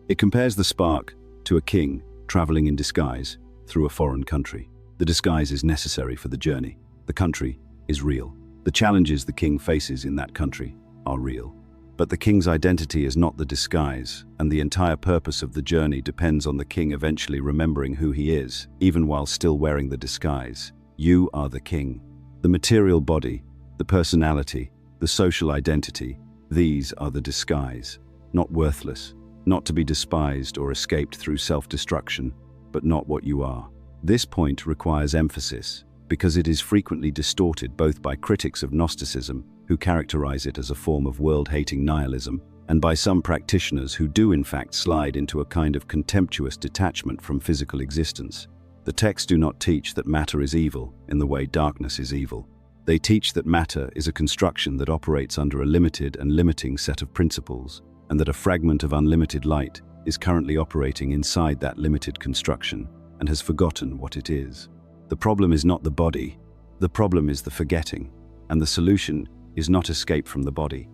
It compares the spark to a king traveling in disguise through a foreign country. The disguise is necessary for the journey. The country is real. The challenges the king faces in that country are real. But the king's identity is not the disguise, and the entire purpose of the journey depends on the king eventually remembering who he is, even while still wearing the disguise. You are the king. The material body, the personality, the social identity, these are the disguise. Not worthless, not to be despised or escaped through self-destruction, but not what you are. This point requires emphasis, because it is frequently distorted both by critics of Gnosticism, who characterize it as a form of world-hating nihilism, and by some practitioners who do in fact slide into a kind of contemptuous detachment from physical existence. The texts do not teach that matter is evil in the way darkness is evil. They teach that matter is a construction that operates under a limited and limiting set of principles, and that a fragment of unlimited light is currently operating inside that limited construction and has forgotten what it is. The problem is not the body, the problem is the forgetting, and the solution is not escape from the body.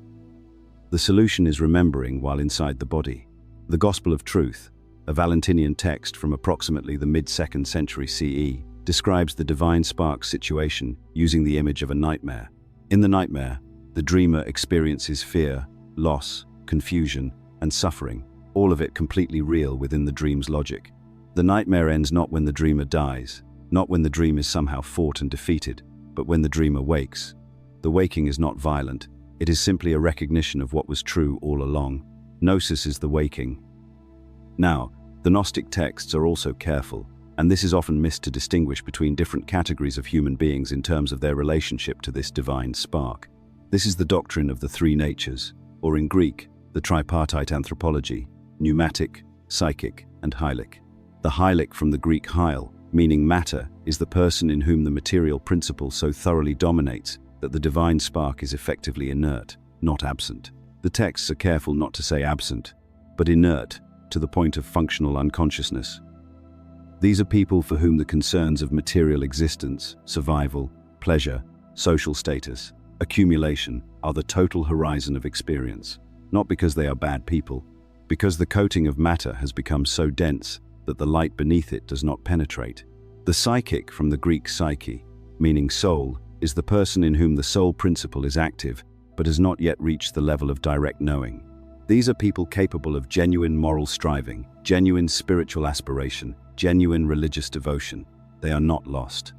The solution is remembering while inside the body. The Gospel of Truth, a Valentinian text from approximately the mid-2nd century CE, describes the divine spark situation using the image of a nightmare. In the nightmare, the dreamer experiences fear, loss, confusion, and suffering, all of it completely real within the dream's logic. The nightmare ends not when the dreamer dies, not when the dream is somehow fought and defeated, but when the dreamer wakes. The waking is not violent, it is simply a recognition of what was true all along. Gnosis is the waking. Now, the Gnostic texts are also careful, and this is often missed to distinguish between different categories of human beings in terms of their relationship to this divine spark. This is the doctrine of the three natures, or in Greek, the tripartite anthropology, pneumatic, psychic, and hylic. The hylic from the Greek hyle, meaning matter, is the person in whom the material principle so thoroughly dominates that the divine spark is effectively inert, not absent. The texts are careful not to say absent, but but inert to the point of functional unconsciousness. These are people for whom the concerns of material existence, survival, pleasure, social status, accumulation are the total horizon of experience, not because they are bad people, because the coating of matter has become so dense that the light beneath it does not penetrate. The psychic, from the Greek psyche, meaning soul, is the person in whom the soul principle is active but has not yet reached the level of direct knowing. These are people capable of genuine moral striving, genuine spiritual aspiration, genuine religious devotion. They are not lost.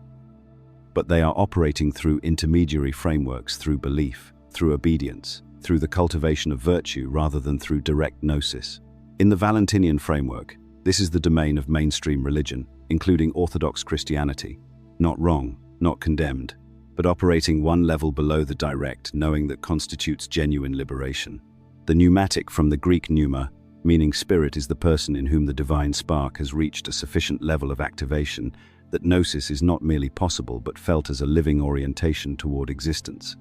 But they are operating through intermediary frameworks, through belief, through obedience, through the cultivation of virtue rather than through direct gnosis. In the Valentinian framework, this is the domain of mainstream religion, including Orthodox Christianity. Not wrong, not condemned, but operating one level below the direct knowing that constitutes genuine liberation. The pneumatic, from the Greek pneuma, meaning spirit, is the person in whom the divine spark has reached a sufficient level of activation that gnosis is not merely possible but felt as a living orientation toward existence.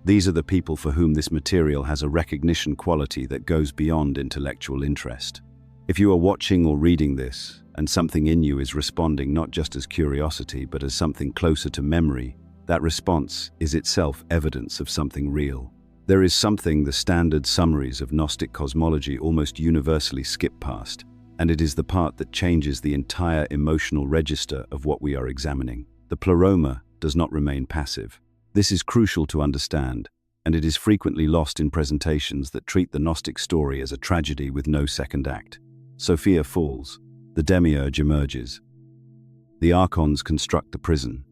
These are the people for whom this material has a recognition quality that goes beyond intellectual interest. If you are watching or reading this, and something in you is responding not just as curiosity but as something closer to memory, that response is itself evidence of something real. There is something the standard summaries of Gnostic cosmology almost universally skip past, and it is the part that changes the entire emotional register of what we are examining. The pleroma does not remain passive. This is crucial to understand, and it is frequently lost in presentations that treat the Gnostic story as a tragedy with no second act. Sophia falls. The demiurge emerges. The archons construct the prison.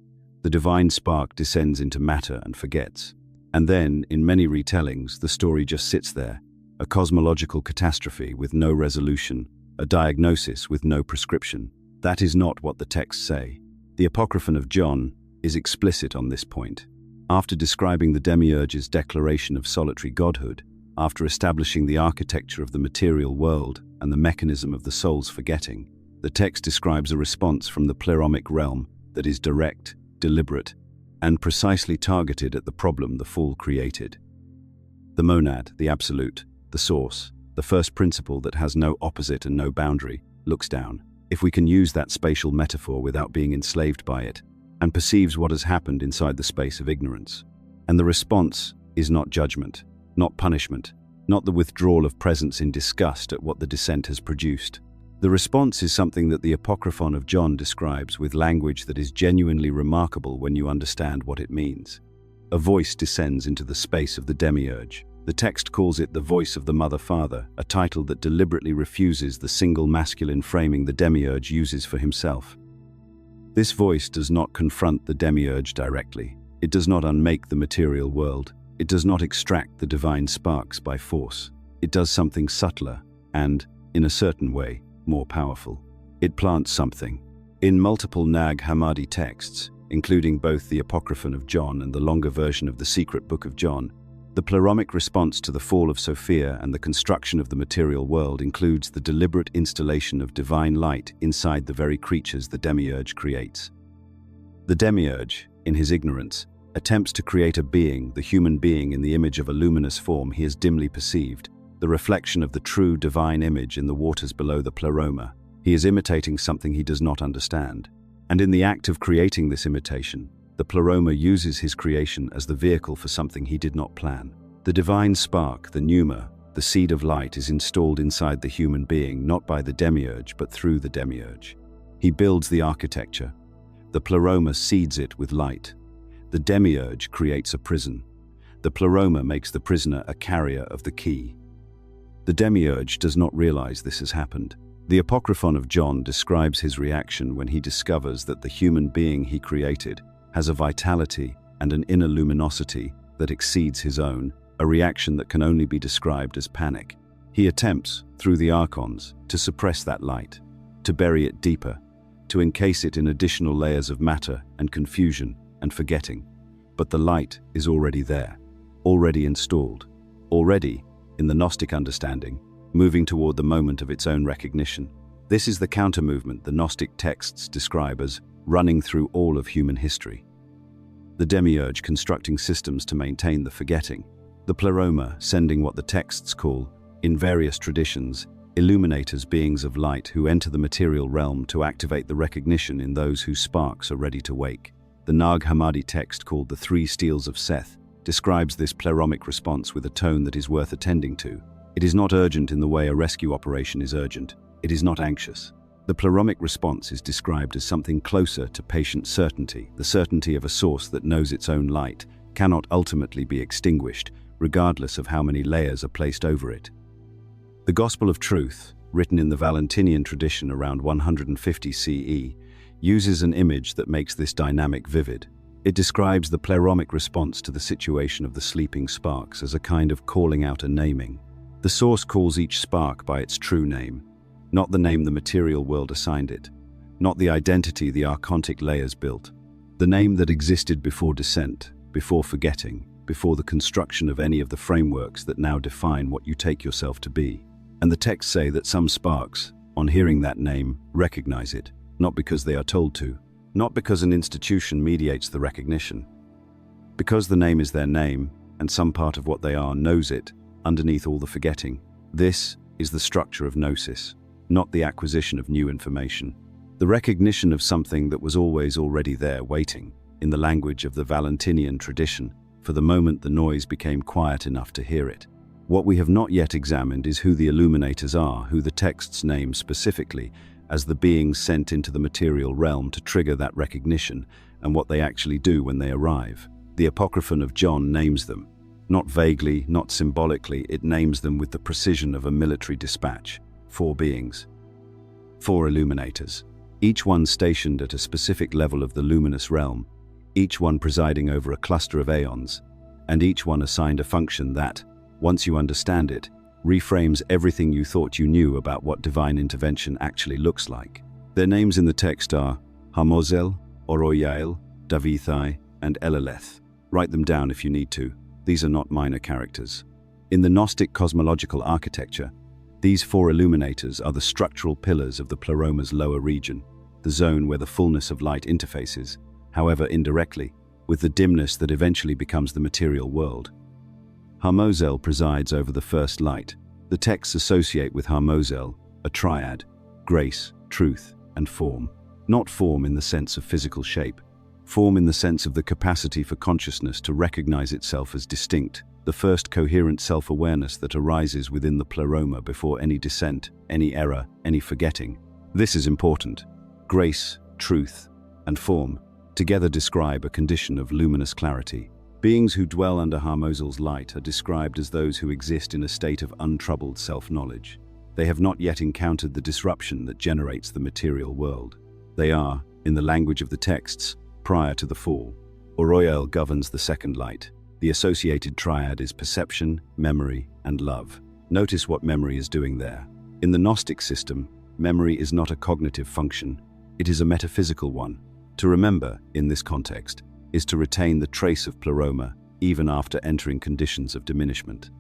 The divine spark descends into matter and forgets. And then, in many retellings, the story just sits there, a cosmological catastrophe with no resolution, a diagnosis with no prescription. That is not what the texts say. The Apocryphon of John is explicit on this point. After describing the demiurge's declaration of solitary godhood, after establishing the architecture of the material world and the mechanism of the soul's forgetting, the text describes a response from the pleromic realm that is direct, deliberate, and precisely targeted at the problem the fall created. The monad, the absolute, the source, the first principle that has no opposite and no boundary, looks down, if we can use that spatial metaphor without being enslaved by it, and perceives what has happened inside the space of ignorance. And the response is not judgment, not punishment, not the withdrawal of presence in disgust at what the descent has produced. The response is something that the Apocryphon of John describes with language that is genuinely remarkable when you understand what it means. A voice descends into the space of the demiurge. The text calls it the voice of the Mother-Father, a title that deliberately refuses the single masculine framing the demiurge uses for himself. This voice does not confront the demiurge directly. It does not unmake the material world. It does not extract the divine sparks by force. It does something subtler and, in a certain way, more powerful. It plants something. In multiple Nag Hammadi texts, including both the Apocryphon of John and the longer version of the Secret Book of John, the pleromic response to the fall of Sophia and the construction of the material world includes the deliberate installation of divine light inside the very creatures the demiurge creates. The demiurge, in his ignorance, attempts to create a being, the human being, in the image of a luminous form he has dimly perceived, the reflection of the true divine image in the waters below the pleroma. He is imitating something he does not understand. And in the act of creating this imitation, the pleroma uses his creation as the vehicle for something he did not plan. The divine spark, the pneuma, the seed of light, is installed inside the human being not by the demiurge but through the demiurge. He builds the architecture. The pleroma seeds it with light. The demiurge creates a prison. The pleroma makes the prisoner a carrier of the key. The demiurge does not realize this has happened. The Apocryphon of John describes his reaction when he discovers that the human being he created has a vitality and an inner luminosity that exceeds his own, a reaction that can only be described as panic. He attempts, through the archons, to suppress that light, to bury it deeper, to encase it in additional layers of matter and confusion and forgetting. But the light is already there, already installed, already, in the Gnostic understanding, moving toward the moment of its own recognition. This is the counter-movement the Gnostic texts describe as running through all of human history. The demiurge constructing systems to maintain the forgetting, the pleroma sending what the texts call In various traditions, illuminators, beings of light who enter the material realm to activate the recognition in those whose sparks are ready to wake. The Nag Hammadi text, called the Three Steels of Seth, describes this pleromic response with a tone that is worth attending to. It is not urgent in the way a rescue operation is urgent. It is not anxious. The pleromic response is described as something closer to patient certainty, the certainty of a source that knows its own light, cannot ultimately be extinguished, regardless of how many layers are placed over it. The Gospel of Truth, written in the Valentinian tradition around 150 CE, uses an image that makes this dynamic vivid. It describes the pleromic response to the situation of the sleeping sparks as a kind of calling out a naming. The source calls each spark by its true name, not the name the material world assigned it, not the identity the archontic layers built, the name that existed before descent, before forgetting, before the construction of any of the frameworks that now define what you take yourself to be. And the texts say that some sparks, on hearing that name, recognize it, not because they are told to, not because an institution mediates the recognition. Because the name is their name, and some part of what they are knows it, underneath all the forgetting. This is the structure of gnosis, not the acquisition of new information. The recognition of something that was always already there waiting, in the language of the Valentinian tradition, for the moment the noise became quiet enough to hear it. What we have not yet examined is who the illuminators are, who the texts name specifically as the beings sent into the material realm to trigger that recognition, and what they actually do when they arrive. The Apocryphon of John names them. Not vaguely, not symbolically, it names them with the precision of a military dispatch. 4 beings. 4 illuminators. Each one stationed at a specific level of the luminous realm, each one presiding over a cluster of aeons, and each one assigned a function that, once you understand it, reframes everything you thought you knew about what divine intervention actually looks like. Their names in the text are Harmozel, Oroyael, Davithai, and Eleleth. Write them down if you need to. These are not minor characters. In the Gnostic cosmological architecture, these 4 illuminators are the structural pillars of the pleroma's lower region, the zone where the fullness of light interfaces, however indirectly, with the dimness that eventually becomes the material world. Harmozel presides over the first light. The texts associate with Harmozel a triad: grace, truth, and form. Not form in the sense of physical shape, form in the sense of the capacity for consciousness to recognize itself as distinct, the first coherent self-awareness that arises within the pleroma before any dissent, any error, any forgetting. This is important. Grace, truth, and form together describe a condition of luminous clarity. Beings who dwell under Harmozel's light are described as those who exist in a state of untroubled self-knowledge. They have not yet encountered the disruption that generates the material world. They are, in the language of the texts, prior to the fall. Oroyael governs the second light. The associated triad is perception, memory, and love. Notice what memory is doing there. In the Gnostic system, memory is not a cognitive function. It is a metaphysical one. To remember, in this context, is to retain the trace of pleroma even after entering conditions of diminishment.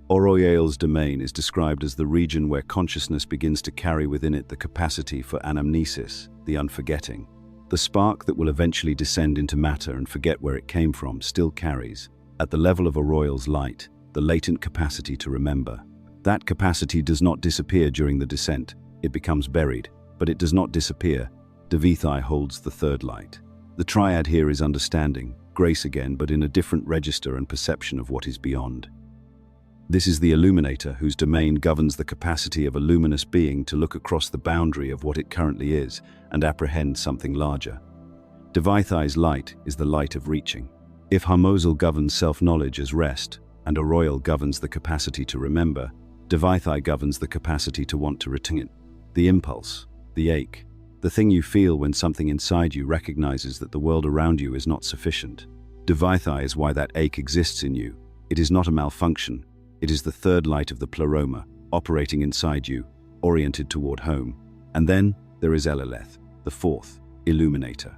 Oroyael's domain is described as the region where consciousness begins to carry within it the capacity for anamnesis, the unforgetting. The spark that will eventually descend into matter and forget where it came from still carries, at the level of Oroyael's light, the latent capacity to remember. That capacity does not disappear during the descent. It becomes buried, but it does not disappear. Davithai holds the third light. The triad here is understanding, grace again, but in a different register and perception of what is beyond. This is the illuminator whose domain governs the capacity of a luminous being to look across the boundary of what it currently is and apprehend something larger. Davithai's light is the light of reaching. If Harmozel governs self-knowledge as rest, and Oroyael governs the capacity to remember, Davithai governs the capacity to want to retain it. The impulse, the ache, the thing you feel when something inside you recognizes that the world around you is not sufficient. Davithai is why that ache exists in you. It is not a malfunction. It is the third light of the pleroma, operating inside you, oriented toward home. And then there is Eleleth, the fourth illuminator.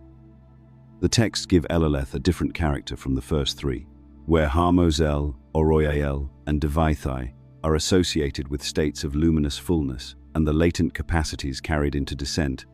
The texts give Eleleth a different character from the first 3, where Harmozel, Oroyael, and Davithai are associated with states of luminous fullness and the latent capacities carried into descent.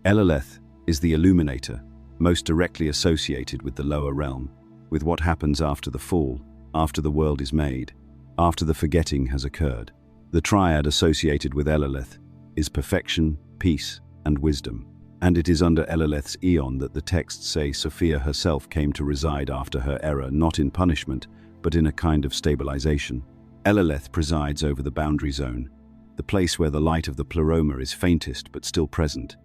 Eleleth is the illuminator, most directly associated with the lower realm, with what happens after the fall, after the world is made, after the forgetting has occurred. The triad associated with Eleleth is perfection, peace, and wisdom. And it is under Eleleth's eon that the texts say Sophia herself came to reside after her error, not in punishment, but in a kind of stabilization. Eleleth presides over the boundary zone, the place where the light of the pleroma is faintest but still present.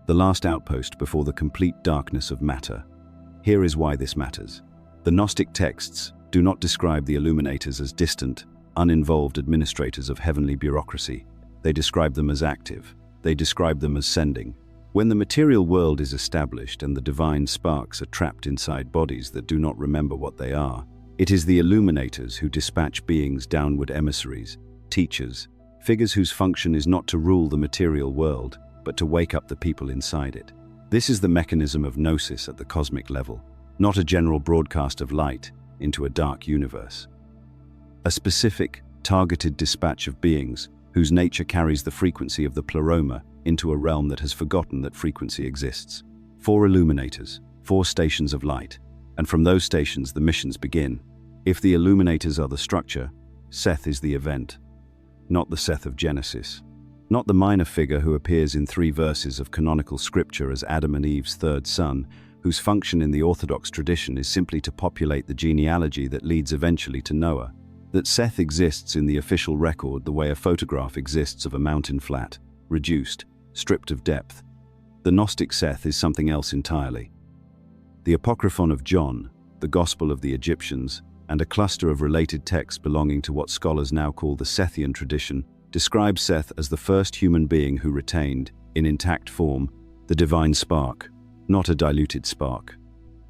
The last outpost before the complete darkness of matter. Here is why this matters. The Gnostic texts do not describe the illuminators as distant, uninvolved administrators of heavenly bureaucracy. They describe them as active. They describe them as sending. When the material world is established and the divine sparks are trapped inside bodies that do not remember what they are, it is the illuminators who dispatch beings downward, emissaries, teachers, figures whose function is not to rule the material world, but to wake up the people inside it. This is the mechanism of gnosis at the cosmic level, not a general broadcast of light into a dark universe. A specific, targeted dispatch of beings whose nature carries the frequency of the pleroma into a realm that has forgotten that frequency exists. 4 illuminators, 4 stations of light, and from those stations the missions begin. If the illuminators are the structure, Seth is the event, not the Seth of Genesis, not the minor figure who appears in 3 verses of canonical scripture as Adam and Eve's third son, whose function in the Orthodox tradition is simply to populate the genealogy that leads eventually to Noah. That Seth exists in the official record the way a photograph exists of a mountain flat, reduced, stripped of depth. The Gnostic Seth is something else entirely. The Apocryphon of John, the Gospel of the Egyptians, and a cluster of related texts belonging to what scholars now call the Sethian tradition, describe Seth as the first human being who retained, in intact form, the divine spark, not a diluted spark,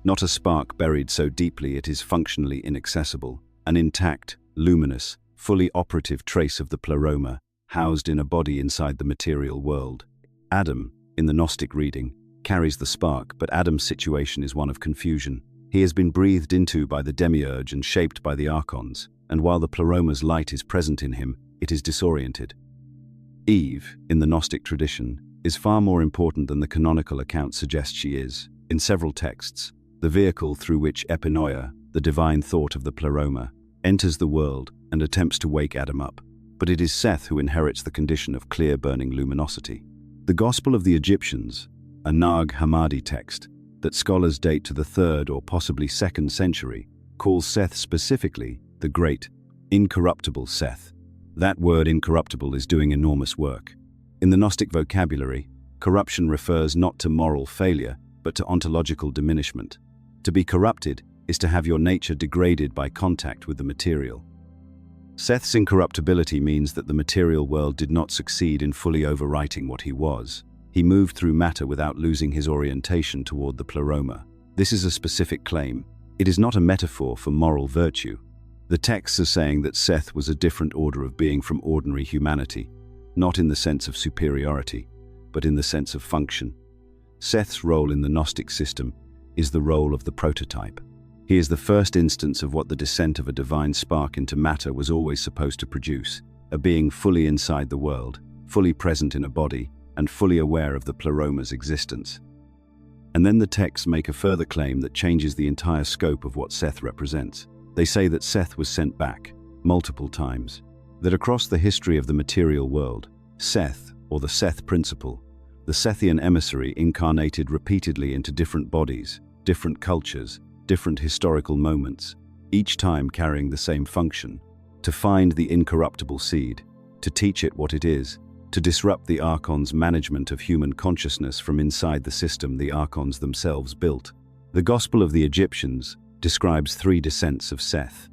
not a spark buried so deeply it is functionally inaccessible, an intact, luminous, fully operative trace of the pleroma, housed in a body inside the material world. Adam, in the Gnostic reading, carries the spark, but Adam's situation is one of confusion. He has been breathed into by the demiurge and shaped by the archons, and while the pleroma's light is present in him, it is disoriented. Eve, in the Gnostic tradition, is far more important than the canonical account suggests she is. In several texts, the vehicle through which epinoia, the divine thought of the pleroma, enters the world and attempts to wake Adam up, but it is Seth who inherits the condition of clear burning luminosity. The Gospel of the Egyptians, a Nag Hammadi text that scholars date to the 3rd or possibly 2nd century, calls Seth specifically the great, incorruptible Seth. That word incorruptible is doing enormous work. In the Gnostic vocabulary, corruption refers not to moral failure, but to ontological diminishment. To be corrupted is to have your nature degraded by contact with the material. Seth's incorruptibility means that the material world did not succeed in fully overwriting what he was. He moved through matter without losing his orientation toward the pleroma. This is a specific claim. It is not a metaphor for moral virtue. The texts are saying that Seth was a different order of being from ordinary humanity, not in the sense of superiority, but in the sense of function. Seth's role in the Gnostic system is the role of the prototype. He is the first instance of what the descent of a divine spark into matter was always supposed to produce, a being fully inside the world, fully present in a body, and fully aware of the pleroma's existence. And then the texts make a further claim that changes the entire scope of what Seth represents. They say that Seth was sent back, multiple times, that across the history of the material world, Seth, or the Seth principle, the Sethian emissary incarnated repeatedly into different bodies, different cultures, different historical moments, each time carrying the same function: to find the incorruptible seed, to teach it what it is, to disrupt the archons' management of human consciousness from inside the system the archons themselves built. The Gospel of the Egyptians describes 3 descents of Seth.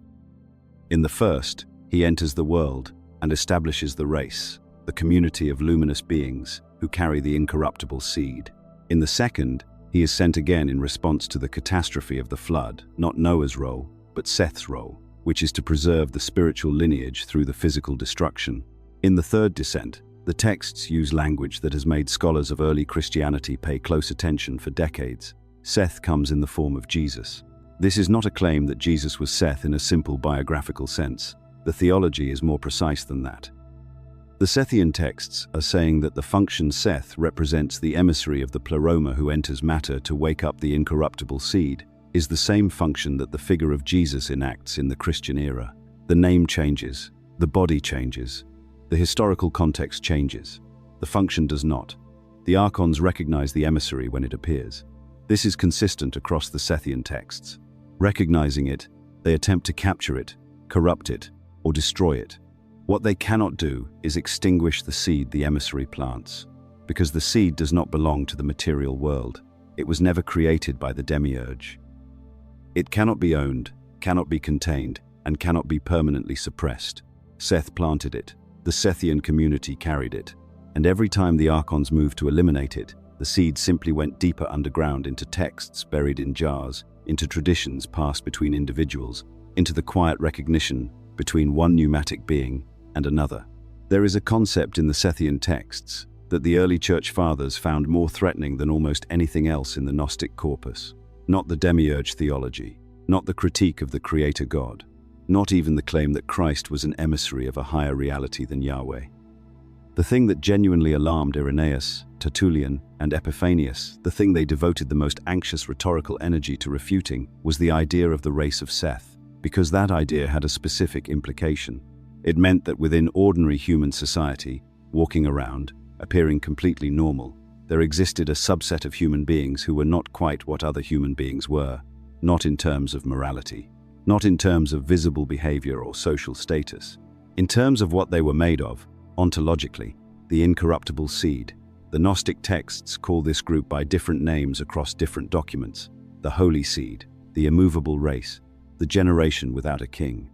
In the first, he enters the world and establishes the race, the community of luminous beings who carry the incorruptible seed. In the second, he is sent again in response to the catastrophe of the flood, not Noah's role, but Seth's role, which is to preserve the spiritual lineage through the physical destruction. In the third descent, the texts use language that has made scholars of early Christianity pay close attention for decades. Seth comes in the form of Jesus. This is not a claim that Jesus was Seth in a simple biographical sense. The theology is more precise than that. The Sethian texts are saying that the function Seth represents the emissary of the pleroma who enters matter to wake up the incorruptible seed, is the same function that the figure of Jesus enacts in the Christian era. The name changes, the body changes, The historical context changes. The function does not. The archons recognize the emissary when it appears. This is consistent across the Sethian texts. Recognizing it, they attempt to capture it, corrupt it, or destroy it. What they cannot do is extinguish the seed the emissary plants, because the seed does not belong to the material world. It was never created by the demiurge. It cannot be owned, cannot be contained, and cannot be permanently suppressed. Seth planted it, the Sethian community carried it, and every time the archons moved to eliminate it, the seed simply went deeper underground into texts buried in jars, into traditions passed between individuals, into the quiet recognition between one pneumatic being and another. There is a concept in the Sethian texts that the early church fathers found more threatening than almost anything else in the Gnostic corpus. Not the demiurge theology, not the critique of the creator God, not even the claim that Christ was an emissary of a higher reality than Yahweh. The thing that genuinely alarmed Irenaeus, Tertullian, and Epiphanius, the thing they devoted the most anxious rhetorical energy to refuting, was the idea of the race of Seth, because that idea had a specific implication. It meant that within ordinary human society, walking around, appearing completely normal, there existed a subset of human beings who were not quite what other human beings were, not in terms of morality, not in terms of visible behavior or social status, in terms of what they were made of, ontologically, the incorruptible seed. The Gnostic texts call this group by different names across different documents: the holy seed, the immovable race, the generation without a king.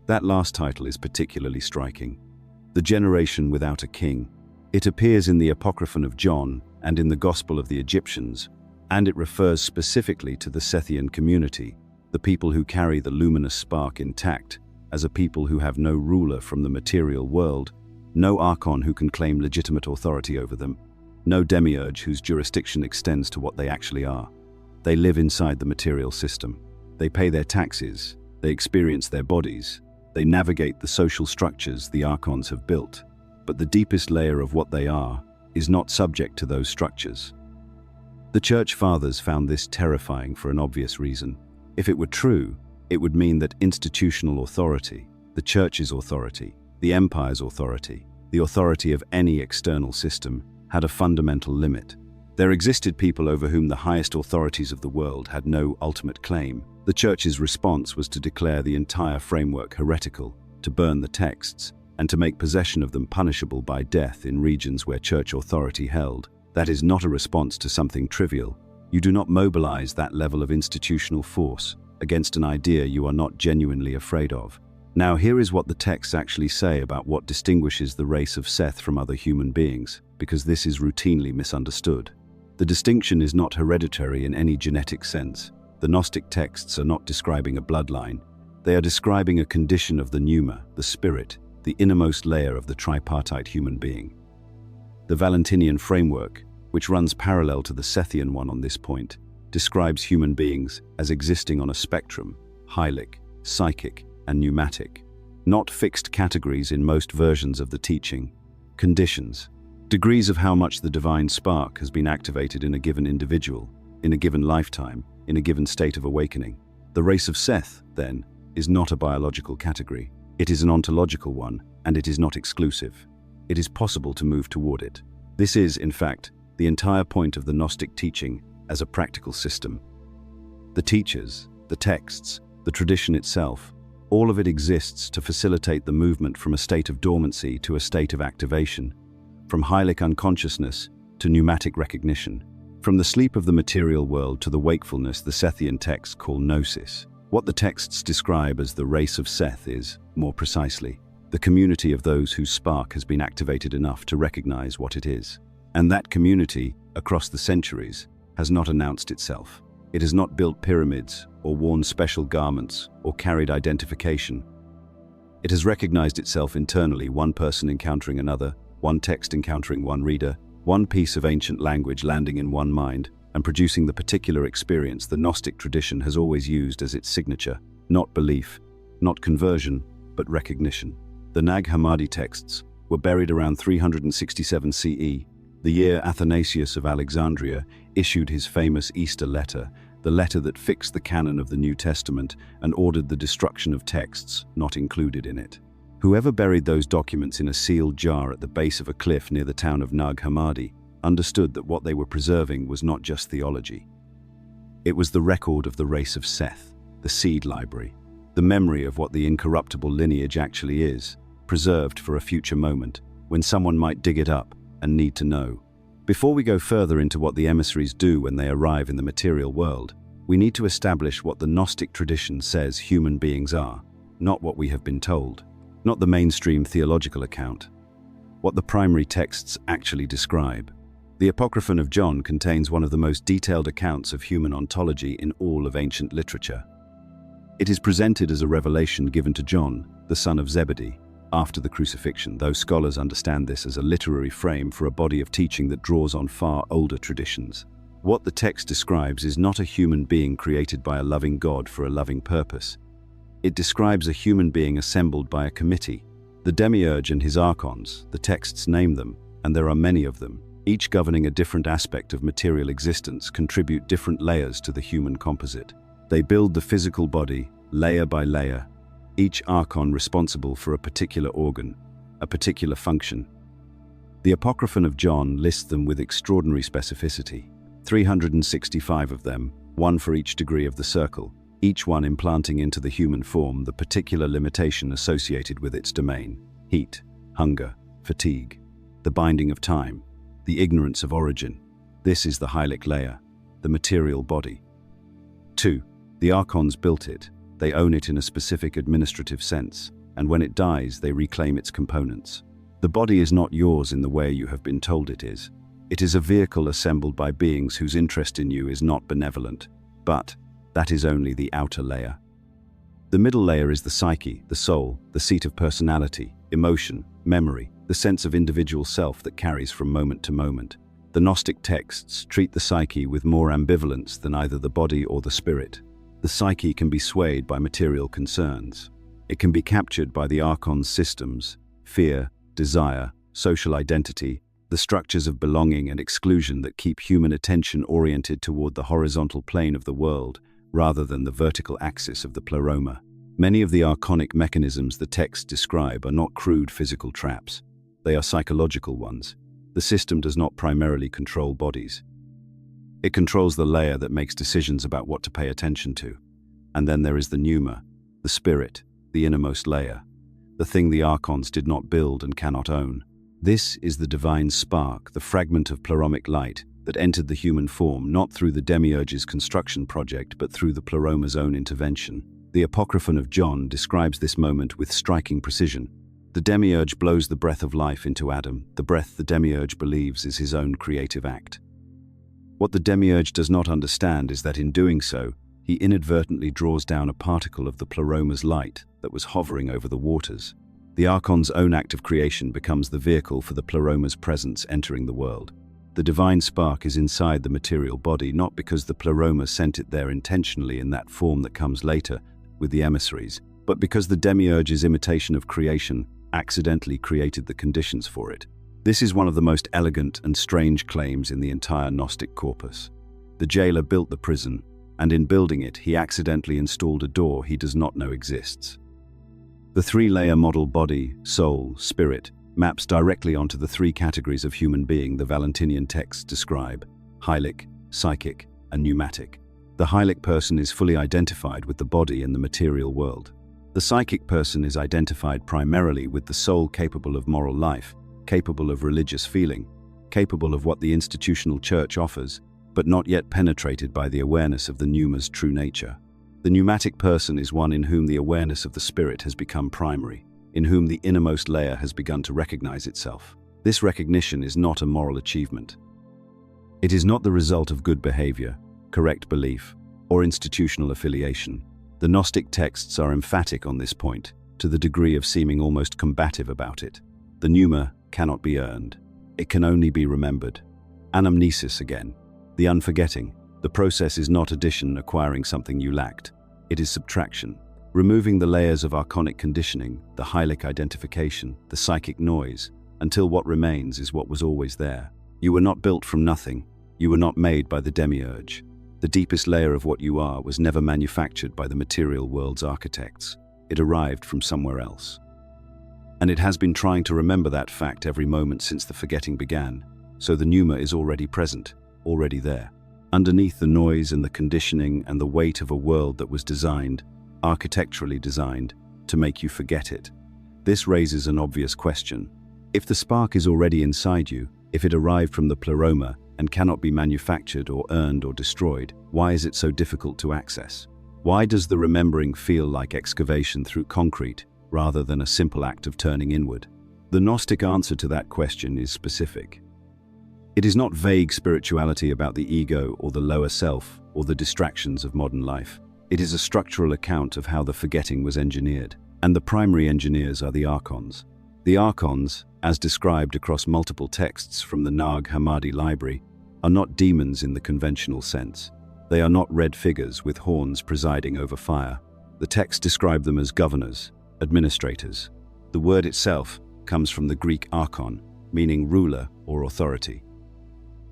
That last title is particularly striking. The generation without a king. It appears in the Apocryphon of John and in the Gospel of the Egyptians, and it refers specifically to the Sethian community, the people who carry the luminous spark intact, as a people who have no ruler from the material world, no archon who can claim legitimate authority over them, no demiurge whose jurisdiction extends to what they actually are. They live inside the material system. They pay their taxes, they experience their bodies, they navigate the social structures the archons have built, but the deepest layer of what they are is not subject to those structures. The Church Fathers found this terrifying for an obvious reason. If it were true, it would mean that institutional authority, the Church's authority, the Empire's authority, the authority of any external system, had a fundamental limit. There existed people over whom the highest authorities of the world had no ultimate claim. The Church's response was to declare the entire framework heretical, to burn the texts, and to make possession of them punishable by death in regions where Church authority held. That is not a response to something trivial. You do not mobilize that level of institutional force against an idea you are not genuinely afraid of. Now, here is what the texts actually say about what distinguishes the race of Seth from other human beings, because this is routinely misunderstood. The distinction is not hereditary in any genetic sense. The Gnostic texts are not describing a bloodline. They are describing a condition of the pneuma, the spirit, the innermost layer of the tripartite human being. The Valentinian framework, which runs parallel to the Sethian one on this point, describes human beings as existing on a spectrum, hylic, psychic, and pneumatic, not fixed categories in most versions of the teaching, conditions, degrees of how much the divine spark has been activated in a given individual, in a given lifetime, in a given state of awakening. The race of Seth, then, is not a biological category. It is an ontological one, and it is not exclusive. It is possible to move toward it. This is, in fact, the entire point of the Gnostic teaching as a practical system. The teachers, the texts, the tradition itself, all of it exists to facilitate the movement from a state of dormancy to a state of activation, from hylic unconsciousness to pneumatic recognition, from the sleep of the material world to the wakefulness the Sethian texts call gnosis. What the texts describe as the race of Seth is, more precisely, the community of those whose spark has been activated enough to recognize what it is. And that community, across the centuries, has not announced itself. It has not built pyramids, or worn special garments, or carried identification. It has recognized itself internally, one person encountering another, one text encountering one reader, one piece of ancient language landing in one mind, and producing the particular experience the Gnostic tradition has always used as its signature, not belief, not conversion, but recognition. The Nag Hammadi texts were buried around 367 CE, the year Athanasius of Alexandria issued his famous Easter letter, the letter that fixed the canon of the New Testament and ordered the destruction of texts not included in it. Whoever buried those documents in a sealed jar at the base of a cliff near the town of Nag Hammadi understood that what they were preserving was not just theology. It was the record of the race of Seth, the seed library, the memory of what the incorruptible lineage actually is, preserved for a future moment, when someone might dig it up and need to know. Before we go further into what the emissaries do when they arrive in the material world, we need to establish what the Gnostic tradition says human beings are, not what we have been told, not the mainstream theological account, what the primary texts actually describe. The Apocryphon of John contains one of the most detailed accounts of human ontology in all of ancient literature. It is presented as a revelation given to John, the son of Zebedee, after the crucifixion, though scholars understand this as a literary frame for a body of teaching that draws on far older traditions. What the text describes is not a human being created by a loving God for a loving purpose. It describes a human being assembled by a committee. The demiurge and his archons, the texts name them, and there are many of them, each governing a different aspect of material existence, contribute different layers to the human composite. They build the physical body, layer by layer, each archon responsible for a particular organ, a particular function. The Apocryphon of John lists them with extraordinary specificity. 365 of them, one for each degree of the circle, each one implanting into the human form the particular limitation associated with its domain: heat, hunger, fatigue, the binding of time, the ignorance of origin. This is the hylic layer, the material body. 2. The archons built it. They own it in a specific administrative sense, and when it dies, they reclaim its components. The body is not yours in the way you have been told it is. It is a vehicle assembled by beings whose interest in you is not benevolent, but that is only the outer layer. The middle layer is the psyche, the soul, the seat of personality, emotion, memory, the sense of individual self that carries from moment to moment. The Gnostic texts treat the psyche with more ambivalence than either the body or the spirit. The psyche can be swayed by material concerns. It can be captured by the archon's systems: fear, desire, social identity, the structures of belonging and exclusion that keep human attention oriented toward the horizontal plane of the world rather than the vertical axis of the pleroma. Many of the archonic mechanisms the texts describe are not crude physical traps. They are psychological ones. The system does not primarily control bodies. It controls the layer that makes decisions about what to pay attention to. And then there is the pneuma, the spirit, the innermost layer, the thing the archons did not build and cannot own. This is the divine spark, the fragment of pleromic light that entered the human form not through the demiurge's construction project but through the pleroma's own intervention. The Apocryphon of John describes this moment with striking precision. The demiurge blows the breath of life into Adam, the breath the demiurge believes is his own creative act. What the demiurge does not understand is that in doing so, he inadvertently draws down a particle of the pleroma's light that was hovering over the waters. The archon's own act of creation becomes the vehicle for the pleroma's presence entering the world. The divine spark is inside the material body not because the pleroma sent it there intentionally in that form that comes later with the emissaries, but because the demiurge's imitation of creation accidentally created the conditions for it. This is one of the most elegant and strange claims in the entire Gnostic corpus. The jailer built the prison, and in building it, he accidentally installed a door he does not know exists. The three-layer model body, soul, spirit, maps directly onto the three categories of human being the Valentinian texts describe: hylic, psychic, and pneumatic. The hylic person is fully identified with the body in the material world. The psychic person is identified primarily with the soul capable of moral life, capable of religious feeling, capable of what the institutional church offers, but not yet penetrated by the awareness of the pneuma's true nature. The pneumatic person is one in whom the awareness of the spirit has become primary, in whom the innermost layer has begun to recognize itself. This recognition is not a moral achievement. It is not the result of good behavior, correct belief, or institutional affiliation. The Gnostic texts are emphatic on this point, to the degree of seeming almost combative about it. The pneuma cannot be earned. It can only be remembered. Anamnesis again. The unforgetting. The process is not addition acquiring something you lacked. It is subtraction. Removing the layers of archonic conditioning, the hylic identification, the psychic noise, until what remains is what was always there. You were not built from nothing. You were not made by the demiurge. The deepest layer of what you are was never manufactured by the material world's architects. It arrived from somewhere else. And it has been trying to remember that fact every moment since the forgetting began, so the pneuma is already present, already there, underneath the noise and the conditioning and the weight of a world that was designed, architecturally designed, to make you forget it. This raises an obvious question. If the spark is already inside you, if it arrived from the pleroma and cannot be manufactured or earned or destroyed, why is it so difficult to access? Why does the remembering feel like excavation through concrete rather than a simple act of turning inward? The Gnostic answer to that question is specific. It is not vague spirituality about the ego or the lower self or the distractions of modern life. It is a structural account of how the forgetting was engineered. And the primary engineers are the archons. The archons, as described across multiple texts from the Nag Hammadi library, are not demons in the conventional sense. They are not red figures with horns presiding over fire. The texts describe them as governors, administrators. The word itself comes from the Greek archon, meaning ruler or authority.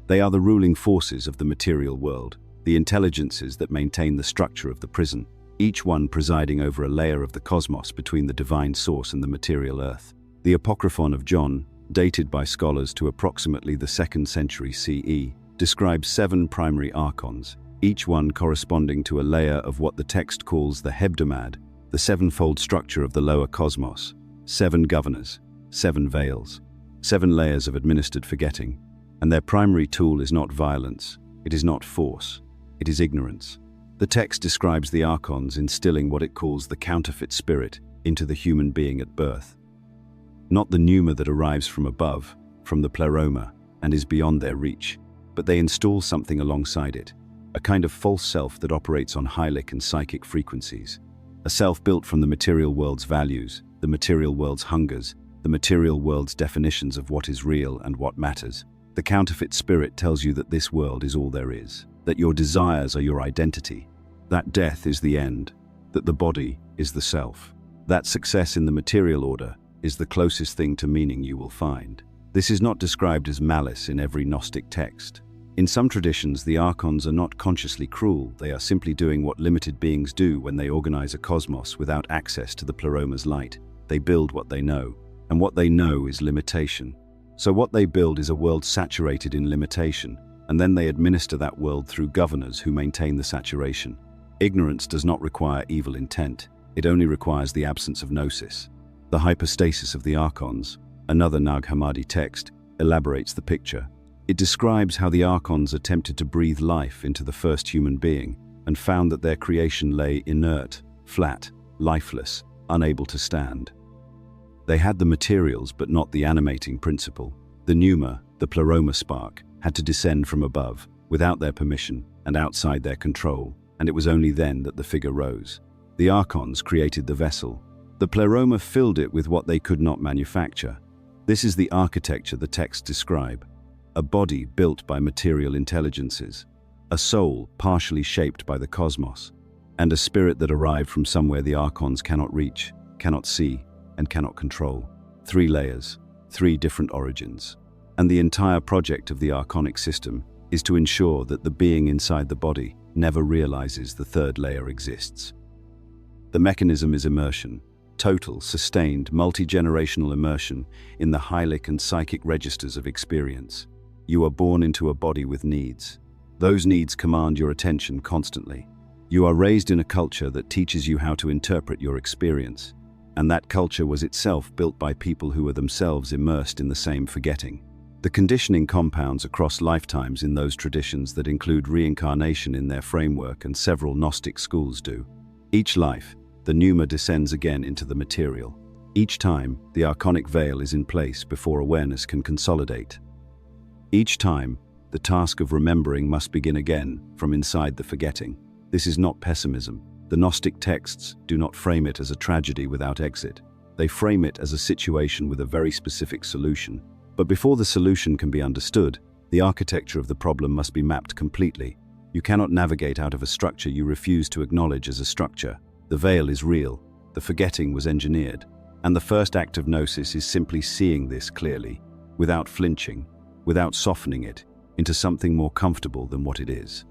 They are the ruling forces of the material world, the intelligences that maintain the structure of the prison, each one presiding over a layer of the cosmos between the divine source and the material earth. The Apocryphon of John, dated by scholars to approximately the 2nd century CE, describes 7 primary archons, each one corresponding to a layer of what the text calls the hebdomad, the sevenfold structure of the lower cosmos, 7 governors, 7 veils, 7 layers of administered forgetting, and their primary tool is not violence, it is not force, it is ignorance. The text describes the archons instilling what it calls the counterfeit spirit into the human being at birth. Not the pneuma that arrives from above, from the pleroma, and is beyond their reach, but they install something alongside it, a kind of false self that operates on hylic and psychic frequencies, a self built from the material world's values, the material world's hungers, the material world's definitions of what is real and what matters. The counterfeit spirit tells you that this world is all there is, that your desires are your identity, that death is the end, that the body is the self, that success in the material order is the closest thing to meaning you will find. This is not described as malice in every Gnostic text. In some traditions, the archons are not consciously cruel, they are simply doing what limited beings do when they organize a cosmos without access to the pleroma's light. They build what they know, and what they know is limitation. So what they build is a world saturated in limitation, and then they administer that world through governors who maintain the saturation. Ignorance does not require evil intent, it only requires the absence of gnosis. The hypostasis of the archons, another Nag Hammadi text, elaborates the picture. It describes how the archons attempted to breathe life into the first human being and found that their creation lay inert, flat, lifeless, unable to stand. They had the materials but not the animating principle. The pneuma, the pleroma spark, had to descend from above, without their permission and outside their control, and it was only then that the figure rose. The archons created the vessel. The pleroma filled it with what they could not manufacture. This is the architecture the texts describe. A body built by material intelligences, a soul partially shaped by the cosmos, and a spirit that arrived from somewhere the archons cannot reach, cannot see, and cannot control. 3 layers, 3 different origins. And the entire project of the archonic system is to ensure that the being inside the body never realizes the 3rd layer exists. The mechanism is immersion, total, sustained, multi-generational immersion in the hylic and psychic registers of experience. You are born into a body with needs. Those needs command your attention constantly. You are raised in a culture that teaches you how to interpret your experience, and that culture was itself built by people who were themselves immersed in the same forgetting. The conditioning compounds across lifetimes in those traditions that include reincarnation in their framework, and several Gnostic schools do. Each life, the pneuma descends again into the material. Each time, the archonic veil is in place before awareness can consolidate. Each time, the task of remembering must begin again from inside the forgetting. This is not pessimism. The Gnostic texts do not frame it as a tragedy without exit. They frame it as a situation with a very specific solution. But before the solution can be understood, the architecture of the problem must be mapped completely. You cannot navigate out of a structure you refuse to acknowledge as a structure. The veil is real, the forgetting was engineered, and the first act of gnosis is simply seeing this clearly, without flinching, without softening it into something more comfortable than what it is.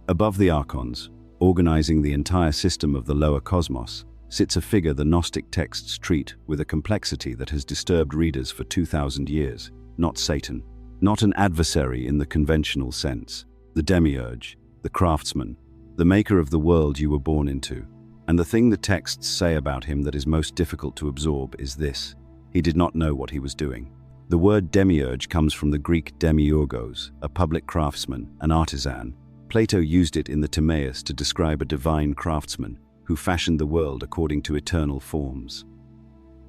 Above the archons, organizing the entire system of the lower cosmos, sits a figure the Gnostic texts treat with a complexity that has disturbed readers for 2,000 years. Not Satan, not an adversary in the conventional sense, the demiurge, the craftsman, the maker of the world you were born into. And the thing the texts say about him that is most difficult to absorb is this: he did not know what he was doing. The word demiurge comes from the Greek demiurgos, a public craftsman, an artisan. Plato used it in the Timaeus to describe a divine craftsman who fashioned the world according to eternal forms.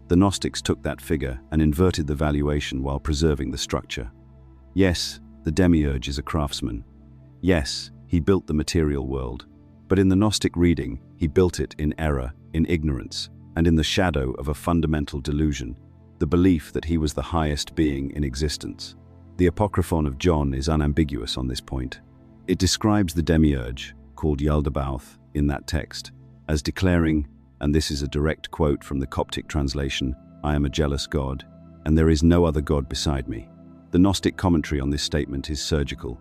The Gnostics took that figure and inverted the valuation while preserving the structure. Yes, the demiurge is a craftsman. Yes, he built the material world. But in the Gnostic reading, he built it in error, in ignorance, and in the shadow of a fundamental delusion, the belief that he was the highest being in existence. The Apocryphon of John is unambiguous on this point. It describes the demiurge, called Yaldabaoth in that text, as declaring, and this is a direct quote from the Coptic translation, "I am a jealous God, and there is no other God beside me." The Gnostic commentary on this statement is surgical.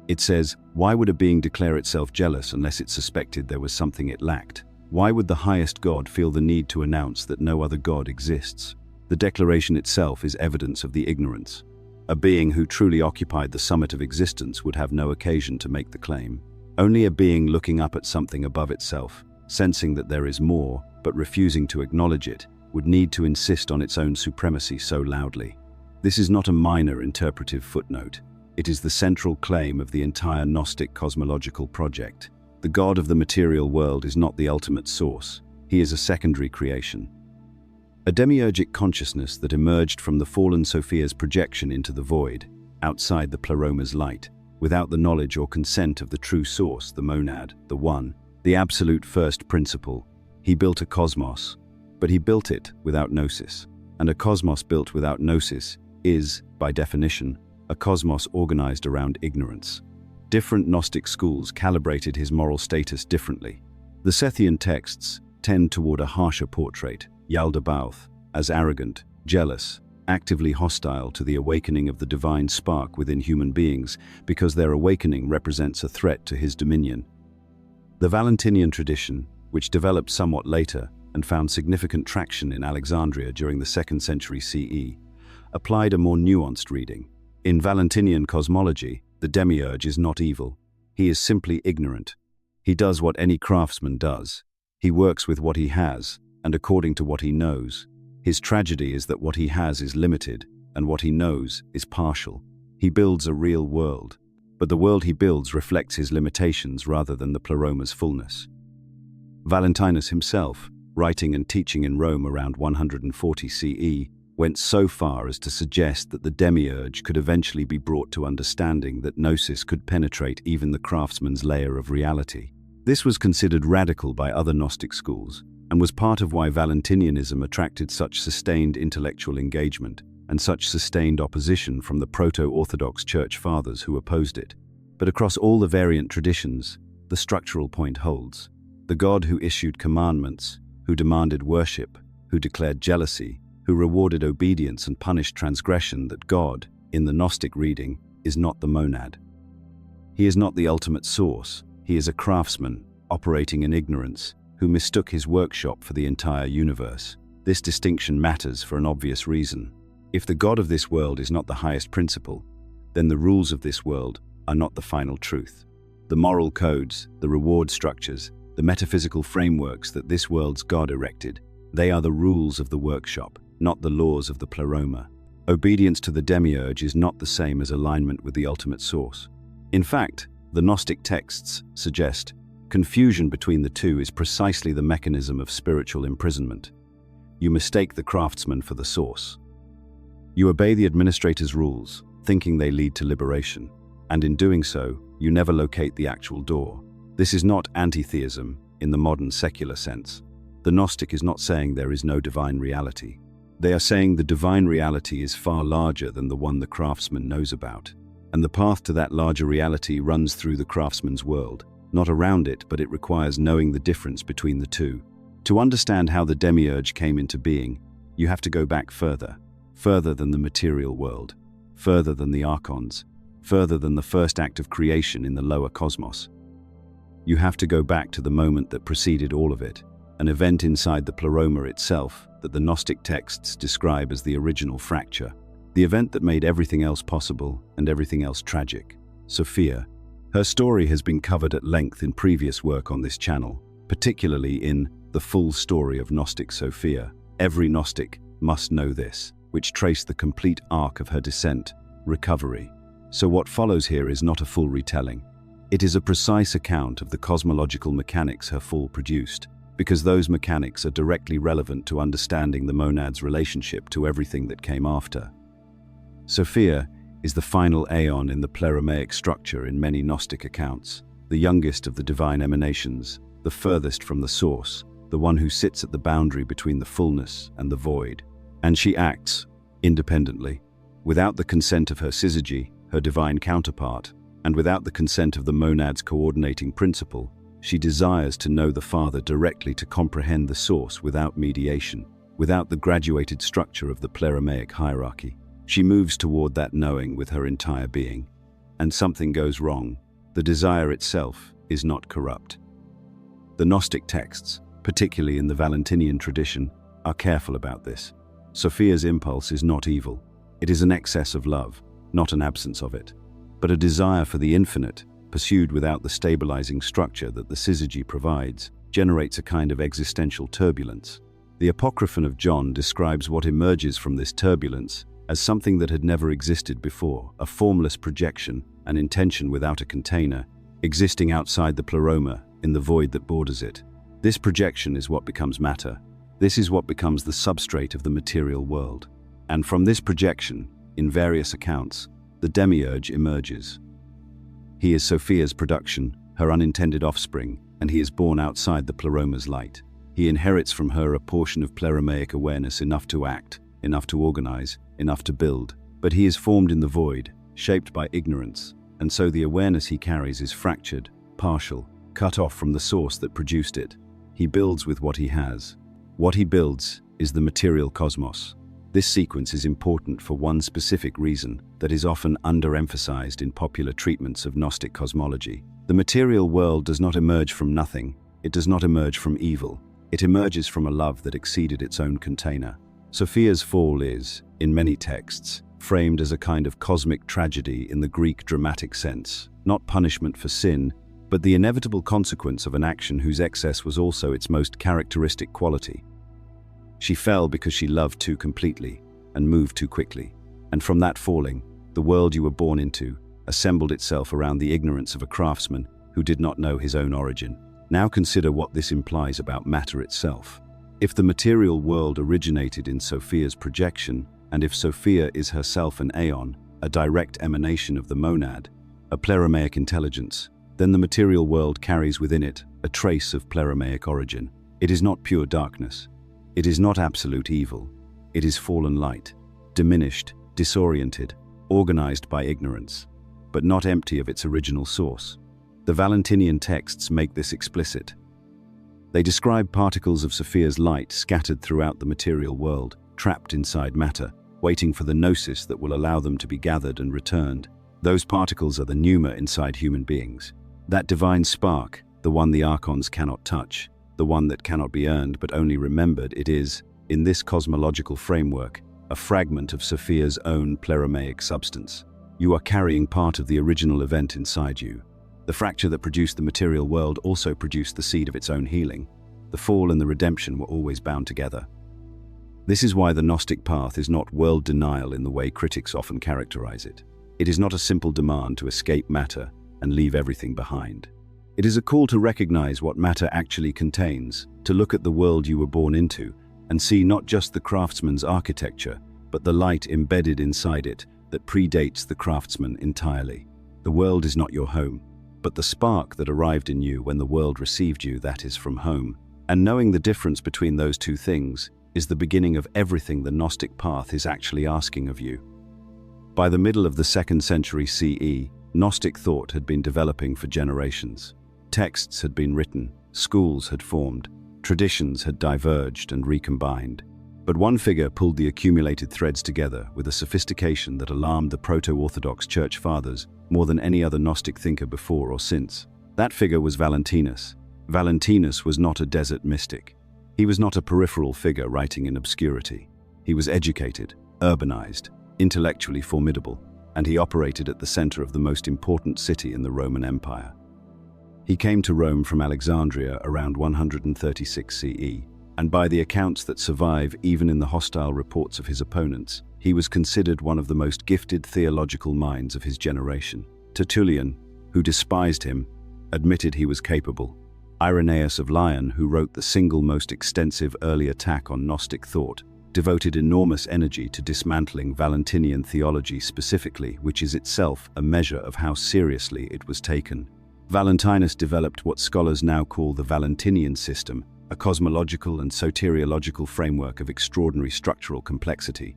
It says, why would a being declare itself jealous unless it suspected there was something it lacked? Why would the highest God feel the need to announce that no other God exists? The declaration itself is evidence of the ignorance. A being who truly occupied the summit of existence would have no occasion to make the claim. Only a being looking up at something above itself, sensing that there is more, but refusing to acknowledge it, would need to insist on its own supremacy so loudly. This is not a minor interpretive footnote. It is the central claim of the entire Gnostic cosmological project. The God of the material world is not the ultimate source. He is a secondary creation. A demiurgic consciousness that emerged from the fallen Sophia's projection into the void, outside the Pleroma's light, without the knowledge or consent of the true source, the monad, the one, the absolute first principle. He built a cosmos, but he built it without gnosis. And a cosmos built without gnosis is, by definition, a cosmos organized around ignorance. Different Gnostic schools calibrated his moral status differently. The Sethian texts tend toward a harsher portrait, Yaldabaoth, as arrogant, jealous, actively hostile to the awakening of the divine spark within human beings because their awakening represents a threat to his dominion. The Valentinian tradition, which developed somewhat later and found significant traction in Alexandria during the 2nd century CE, applied a more nuanced reading. In Valentinian cosmology, the demiurge is not evil. He is simply ignorant. He does what any craftsman does. He works with what he has, and according to what he knows. His tragedy is that what he has is limited, and what he knows is partial. He builds a real world, but the world he builds reflects his limitations rather than the Pleroma's fullness. Valentinus himself, writing and teaching in Rome around 140 CE, went so far as to suggest that the demiurge could eventually be brought to understanding that gnosis could penetrate even the craftsman's layer of reality. This was considered radical by other Gnostic schools, and was part of why Valentinianism attracted such sustained intellectual engagement and such sustained opposition from the proto-Orthodox Church Fathers who opposed it. But across all the variant traditions, the structural point holds. The God who issued commandments, who demanded worship, who declared jealousy, who rewarded obedience and punished transgression, that God, in the Gnostic reading, is not the monad. He is not the ultimate source. He is a craftsman, operating in ignorance, who mistook his workshop for the entire universe. This distinction matters for an obvious reason. If the God of this world is not the highest principle, then the rules of this world are not the final truth. The moral codes, the reward structures, the metaphysical frameworks that this world's God erected, they are the rules of the workshop, not the laws of the Pleroma. Obedience to the demiurge is not the same as alignment with the ultimate source. In fact, the Gnostic texts suggest confusion between the two is precisely the mechanism of spiritual imprisonment. You mistake the craftsman for the source. You obey the administrator's rules, thinking they lead to liberation, and in doing so, you never locate the actual door. This is not anti-theism in the modern secular sense. The Gnostic is not saying there is no divine reality. They are saying the divine reality is far larger than the one the craftsman knows about, and the path to that larger reality runs through the craftsman's world. Not around it, but it requires knowing the difference between the two. To understand how the demiurge came into being, you have to go back further than the material world, further than the archons, further than the first act of creation in the lower cosmos. You have to go back to the moment that preceded all of it, an event inside the pleroma itself that the Gnostic texts describe as the original fracture, the event that made everything else possible and everything else tragic. Sophia. Her story has been covered at length in previous work on this channel, particularly in The Full Story of Gnostic Sophia. Every Gnostic must know this, which traced the complete arc of her descent, recovery. So what follows here is not a full retelling. It is a precise account of the cosmological mechanics her fall produced, because those mechanics are directly relevant to understanding the monad's relationship to everything that came after. Sophia is the final aeon in the pleromaic structure in many Gnostic accounts, the youngest of the divine emanations, the furthest from the source, the one who sits at the boundary between the fullness and the void. And she acts independently, without the consent of her syzygy, her divine counterpart, and without the consent of the monad's coordinating principle. She desires to know the Father directly, to comprehend the source without mediation, without the graduated structure of the pleromaic hierarchy. She moves toward that knowing with her entire being. And something goes wrong. The desire itself is not corrupt. The Gnostic texts, particularly in the Valentinian tradition, are careful about this. Sophia's impulse is not evil. It is an excess of love, not an absence of it, but a desire for the infinite, pursued without the stabilizing structure that the syzygy provides, generates a kind of existential turbulence. The Apocryphon of John describes what emerges from this turbulence as something that had never existed before, a formless projection, an intention without a container, existing outside the pleroma, in the void that borders it. This projection is what becomes matter. This is what becomes the substrate of the material world. And from this projection, in various accounts, the demiurge emerges. He is Sophia's production, her unintended offspring, and he is born outside the pleroma's light. He inherits from her a portion of pleromaic awareness enough to act, enough to organize, enough to build. But he is formed in the void, shaped by ignorance, and so the awareness he carries is fractured, partial, cut off from the source that produced it. He builds with what he has. What he builds is the material cosmos. This sequence is important for one specific reason that is often underemphasized in popular treatments of Gnostic cosmology. The material world does not emerge from nothing. It does not emerge from evil. It emerges from a love that exceeded its own container. Sophia's fall is, in many texts, framed as a kind of cosmic tragedy in the Greek dramatic sense, not punishment for sin, but the inevitable consequence of an action whose excess was also its most characteristic quality. She fell because she loved too completely and moved too quickly, and from that falling, the world you were born into assembled itself around the ignorance of a craftsman who did not know his own origin. Now consider what this implies about matter itself. If the material world originated in Sophia's projection, and if Sophia is herself an aeon, a direct emanation of the monad, a pleromaic intelligence, then the material world carries within it a trace of pleromaic origin. It is not pure darkness. It is not absolute evil. It is fallen light, diminished, disoriented, organized by ignorance, but not empty of its original source. The Valentinian texts make this explicit. They describe particles of Sophia's light scattered throughout the material world, trapped inside matter, waiting for the gnosis that will allow them to be gathered and returned. Those particles are the pneuma inside human beings. That divine spark, the one the archons cannot touch, the one that cannot be earned but only remembered, it is, in this cosmological framework, a fragment of Sophia's own pleromaic substance. You are carrying part of the original event inside you. The fracture that produced the material world also produced the seed of its own healing. The fall and the redemption were always bound together. This is why the Gnostic path is not world denial in the way critics often characterize it. It is not a simple demand to escape matter and leave everything behind. It is a call to recognize what matter actually contains, to look at the world you were born into and see not just the craftsman's architecture, but the light embedded inside it that predates the craftsman entirely. The world is not your home, but the spark that arrived in you when the world received you, that is from home. And knowing the difference between those two things is the beginning of everything the Gnostic path is actually asking of you. By the middle of the 2nd century CE, Gnostic thought had been developing for generations. Texts had been written, schools had formed, traditions had diverged and recombined. But one figure pulled the accumulated threads together with a sophistication that alarmed the proto-Orthodox Church Fathers more than any other Gnostic thinker before or since. That figure was Valentinus. Valentinus was not a desert mystic. He was not a peripheral figure writing in obscurity. He was educated, urbanized, intellectually formidable, and he operated at the center of the most important city in the Roman Empire. He came to Rome from Alexandria around 136 CE, and by the accounts that survive even in the hostile reports of his opponents, he was considered one of the most gifted theological minds of his generation. Tertullian, who despised him, admitted he was capable. Irenaeus of Lyon, who wrote the single most extensive early attack on Gnostic thought, devoted enormous energy to dismantling Valentinian theology specifically, which is itself a measure of how seriously it was taken. Valentinus developed what scholars now call the Valentinian system, a cosmological and soteriological framework of extraordinary structural complexity.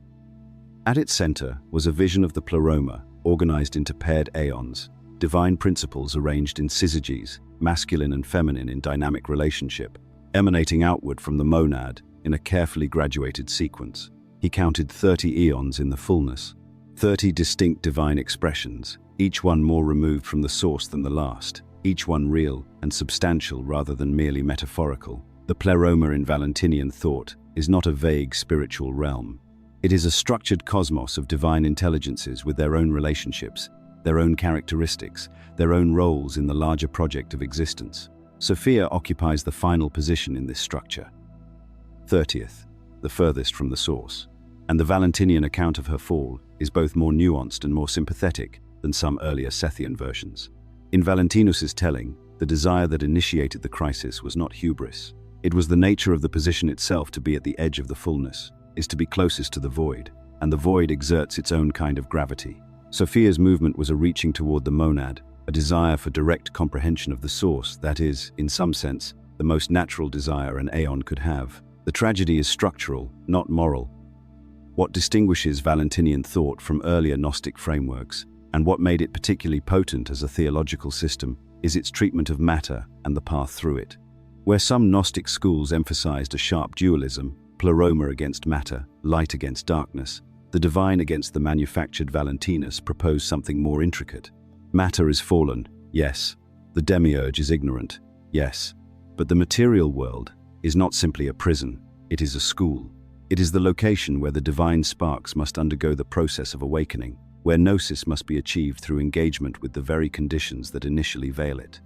At its center was a vision of the pleroma, organized into paired aeons, divine principles arranged in syzygies, masculine and feminine in dynamic relationship, emanating outward from the monad in a carefully graduated sequence. He counted 30 eons in the fullness, 30 distinct divine expressions, each one more removed from the source than the last, each one real and substantial rather than merely metaphorical. The pleroma in Valentinian thought is not a vague spiritual realm. It is a structured cosmos of divine intelligences with their own relationships, their own characteristics, their own roles in the larger project of existence. Sophia occupies the final position in this structure. 30th, the furthest from the source, and the Valentinian account of her fall is both more nuanced and more sympathetic than some earlier Sethian versions. In Valentinus's telling, the desire that initiated the crisis was not hubris. It was the nature of the position itself to be at the edge of the fullness, is to be closest to the void, and the void exerts its own kind of gravity. Sophia's movement was a reaching toward the monad, a desire for direct comprehension of the source that is, in some sense, the most natural desire an aeon could have. The tragedy is structural, not moral. What distinguishes Valentinian thought from earlier Gnostic frameworks, and what made it particularly potent as a theological system, is its treatment of matter and the path through it. Where some Gnostic schools emphasized a sharp dualism, pleroma against matter, light against darkness, the divine against the manufactured, Valentinus proposed something more intricate. Matter is fallen, yes. The demiurge is ignorant, yes. But the material world is not simply a prison, it is a school. It is the location where the divine sparks must undergo the process of awakening, where gnosis must be achieved through engagement with the very conditions that initially veil it.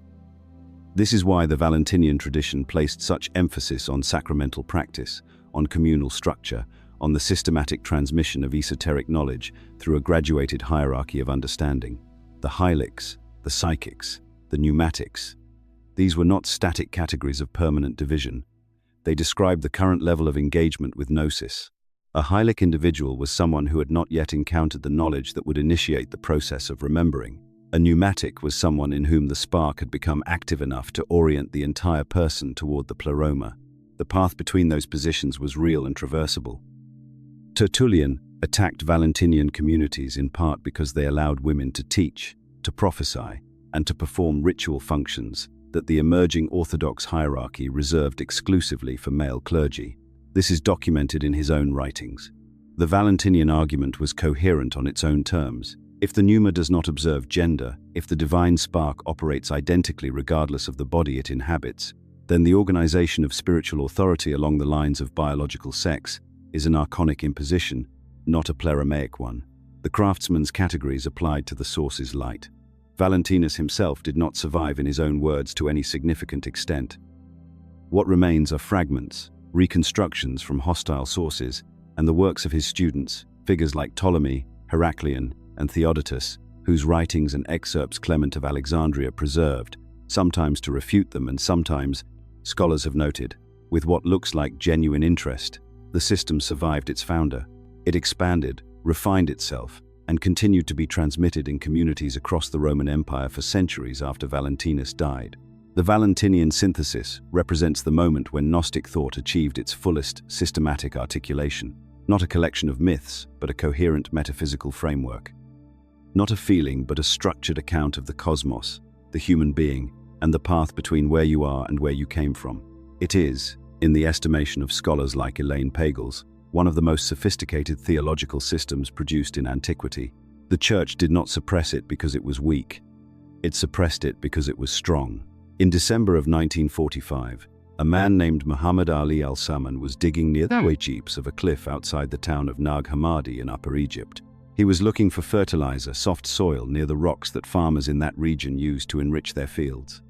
This is why the Valentinian tradition placed such emphasis on sacramental practice, on communal structure, on the systematic transmission of esoteric knowledge through a graduated hierarchy of understanding. The hylics, the psychics, the pneumatics. These were not static categories of permanent division. They described the current level of engagement with gnosis. A hylic individual was someone who had not yet encountered the knowledge that would initiate the process of remembering. A pneumatic was someone in whom the spark had become active enough to orient the entire person toward the pleroma. The path between those positions was real and traversable. Tertullian attacked Valentinian communities in part because they allowed women to teach, to prophesy, and to perform ritual functions that the emerging Orthodox hierarchy reserved exclusively for male clergy. This is documented in his own writings. The Valentinian argument was coherent on its own terms. If the pneuma does not observe gender, if the divine spark operates identically regardless of the body it inhabits, then the organization of spiritual authority along the lines of biological sex is an archonic imposition, not a pleromaic one. The craftsman's categories applied to the source's light. Valentinus himself did not survive in his own words to any significant extent. What remains are fragments, reconstructions from hostile sources, and the works of his students, figures like Ptolemy, Heraclian, and Theodotus, whose writings and excerpts Clement of Alexandria preserved, sometimes to refute them and sometimes, scholars have noted, with what looks like genuine interest. The system survived its founder. It expanded, refined itself, and continued to be transmitted in communities across the Roman Empire for centuries after Valentinus died. The Valentinian synthesis represents the moment when Gnostic thought achieved its fullest systematic articulation, not a collection of myths, but a coherent metaphysical framework. Not a feeling, but a structured account of the cosmos, the human being, and the path between where you are and where you came from. It is, in the estimation of scholars like Elaine Pagels, one of the most sophisticated theological systems produced in antiquity. The Church did not suppress it because it was weak. It suppressed it because it was strong. In December of 1945, A man named Muhammad Ali al-Saman was digging near the jeeps of a cliff outside the town of Nag Hammadi in Upper Egypt. He was looking for fertilizer, soft soil near the rocks that farmers in that region used to enrich their fields.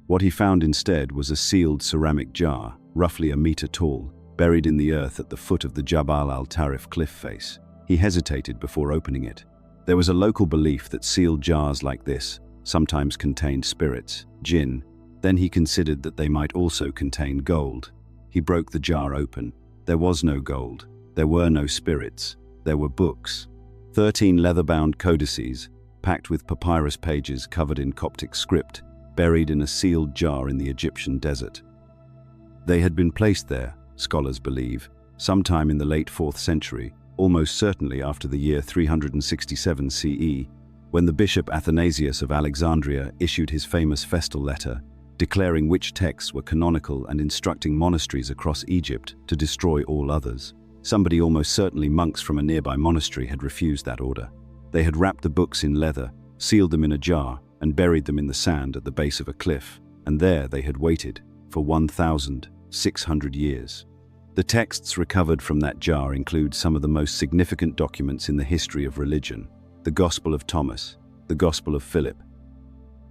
What he found instead was a sealed ceramic jar, roughly a meter tall, buried in the earth at the foot of the Jabal al-Tarif cliff face. He hesitated before opening it. There was a local belief that sealed jars like this sometimes contained spirits, jinn. Then he considered that they might also contain gold. He broke the jar open. There was no gold. There were no spirits. There were books. 13 leather-bound codices, packed with papyrus pages covered in Coptic script, buried in a sealed jar in the Egyptian desert. They had been placed there, scholars believe, sometime in the late 4th century, almost certainly after the year 367 CE, when the bishop Athanasius of Alexandria issued his famous festal letter, declaring which texts were canonical and instructing monasteries across Egypt to destroy all others. Somebody, almost certainly monks from a nearby monastery, had refused that order. They had wrapped the books in leather, sealed them in a jar, and buried them in the sand at the base of a cliff, and there they had waited for 1,600 years. The texts recovered from that jar include some of the most significant documents in the history of religion: the Gospel of Thomas, the Gospel of Philip,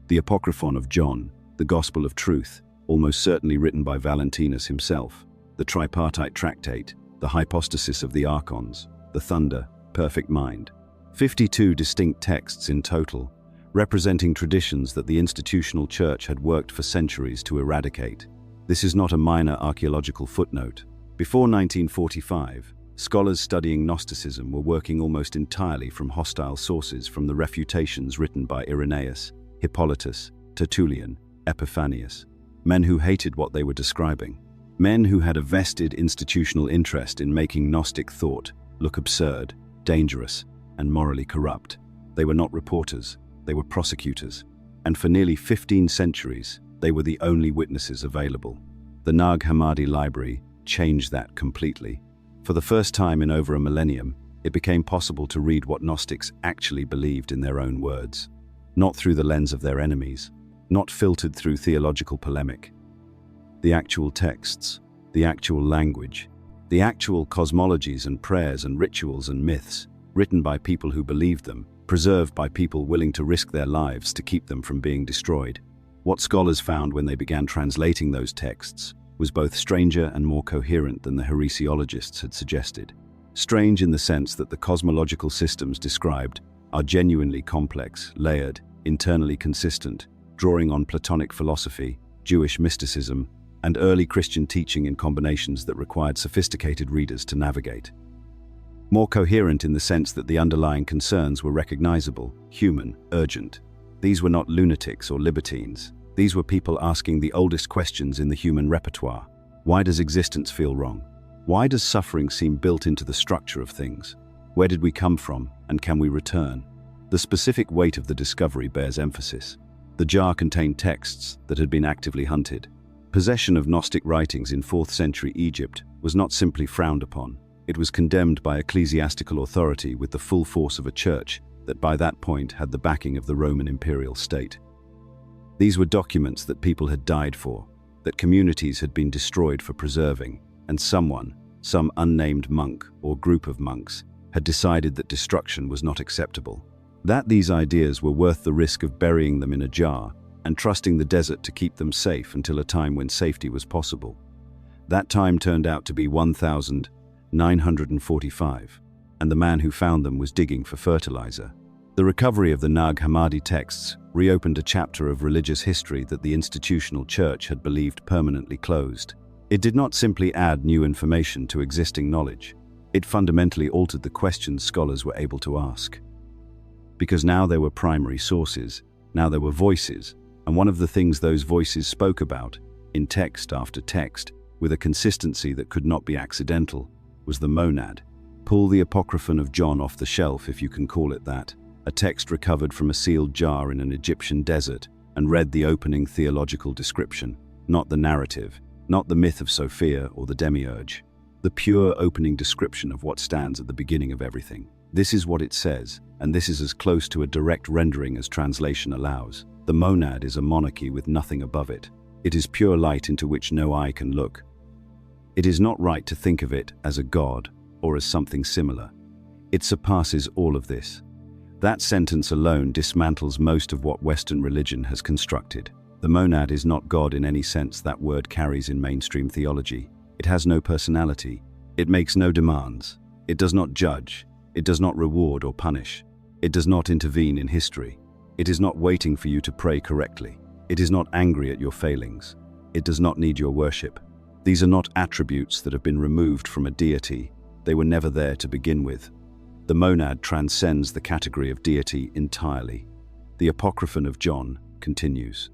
the Apocryphon of John, the Gospel of Truth, almost certainly written by Valentinus himself, the Tripartite Tractate, the Hypostasis of the Archons, the Thunder, Perfect Mind. 52 distinct texts in total, representing traditions that the institutional church had worked for centuries to eradicate. This is not a minor archaeological footnote. Before 1945, scholars studying Gnosticism were working almost entirely from hostile sources, from the refutations written by Irenaeus, Hippolytus, Tertullian, Epiphanius, men who hated what they were describing, men who had a vested institutional interest in making Gnostic thought look absurd, dangerous, and morally corrupt. They were not reporters, they were prosecutors, and for nearly 15 centuries, they were the only witnesses available. The Nag Hammadi library changed that completely. For the first time in over a millennium, it became possible to read what Gnostics actually believed in their own words, not through the lens of their enemies, not filtered through theological polemic. The actual texts, the actual language, the actual cosmologies and prayers and rituals and myths, written by people who believed them, preserved by people willing to risk their lives to keep them from being destroyed. What scholars found when they began translating those texts was both stranger and more coherent than the heresiologists had suggested. Strange in the sense that the cosmological systems described are genuinely complex, layered, internally consistent, drawing on Platonic philosophy, Jewish mysticism, and early Christian teaching in combinations that required sophisticated readers to navigate. More coherent in the sense that the underlying concerns were recognizable, human, urgent. These were not lunatics or libertines. These were people asking the oldest questions in the human repertoire. Why does existence feel wrong? Why does suffering seem built into the structure of things? Where did we come from, and can we return? The specific weight of the discovery bears emphasis. The jar contained texts that had been actively hunted. Possession of Gnostic writings in 4th century Egypt was not simply frowned upon. It was condemned by ecclesiastical authority with the full force of a church that by that point had the backing of the Roman imperial state. These were documents that people had died for, that communities had been destroyed for preserving, and someone, some unnamed monk or group of monks, had decided that destruction was not acceptable. That these ideas were worth the risk of burying them in a jar and trusting the desert to keep them safe until a time when safety was possible. That time turned out to be 1945, and the man who found them was digging for fertilizer. The recovery of the Nag Hammadi texts reopened a chapter of religious history that the institutional church had believed permanently closed. It did not simply add new information to existing knowledge. It fundamentally altered the questions scholars were able to ask. Because now there were primary sources, now there were voices, and one of the things those voices spoke about, in text after text, with a consistency that could not be accidental, was the monad. Pull the Apocryphon of John off the shelf, if you can call it that, a text recovered from a sealed jar in an Egyptian desert, and read the opening theological description, not the narrative, not the myth of Sophia or the demiurge, the pure opening description of what stands at the beginning of everything. This is what it says, and this is as close to a direct rendering as translation allows. The monad is a monarchy with nothing above it. It is pure light into which no eye can look. It is not right to think of it as a god or as something similar. It surpasses all of this. That sentence alone dismantles most of what Western religion has constructed. The monad is not God in any sense that word carries in mainstream theology. It has no personality. It makes no demands. It does not judge. It does not reward or punish. It does not intervene in history. It is not waiting for you to pray correctly. It is not angry at your failings. It does not need your worship. These are not attributes that have been removed from a deity. They were never there to begin with. The monad transcends the category of deity entirely. The Apocryphon of John continues.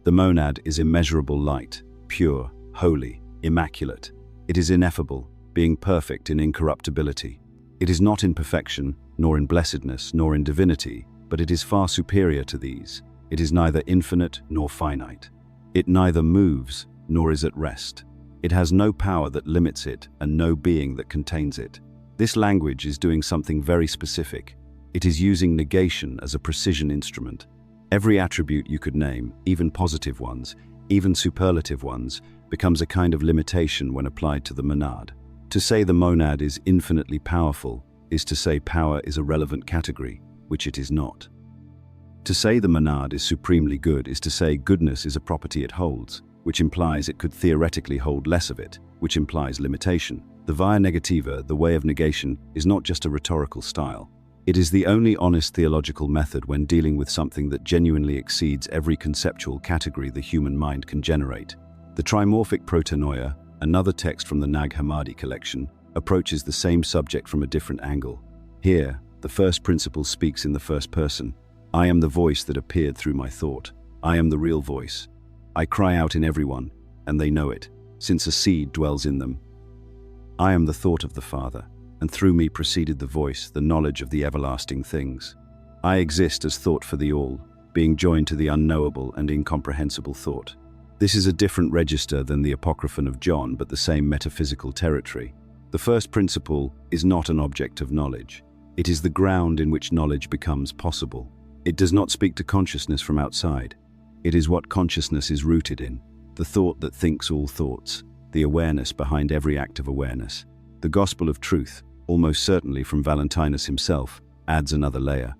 The monad is immeasurable light, pure, holy, immaculate. It is ineffable, being perfect in incorruptibility. It is not in perfection, nor in blessedness, nor in divinity, but it is far superior to these. It is neither infinite nor finite. It neither moves nor is at rest. It has no power that limits it and no being that contains it. This language is doing something very specific. It is using negation as a precision instrument. Every attribute you could name, even positive ones, even superlative ones, becomes a kind of limitation when applied to the monad. To say the monad is infinitely powerful is to say power is a relevant category, which it is not. To say the monad is supremely good is to say goodness is a property it holds, which implies it could theoretically hold less of it, which implies limitation. The via negativa, the way of negation, is not just a rhetorical style. It is the only honest theological method when dealing with something that genuinely exceeds every conceptual category the human mind can generate. The trimorphic protanoia, another text from the Nag Hammadi collection, approaches the same subject from a different angle. Here, the first principle speaks in the first person. I am the voice that appeared through my thought. I am the real voice. I cry out in everyone, and they know it, since a seed dwells in them. I am the thought of the Father, and through me proceeded the voice, the knowledge of the everlasting things. I exist as thought for the all, being joined to the unknowable and incomprehensible thought. This is a different register than the Apocryphon of John, but the same metaphysical territory. The first principle is not an object of knowledge. It is the ground in which knowledge becomes possible. It does not speak to consciousness from outside. It is what consciousness is rooted in, the thought that thinks all thoughts, the awareness behind every act of awareness. The gospel of truth, almost certainly from Valentinus himself, adds another layer.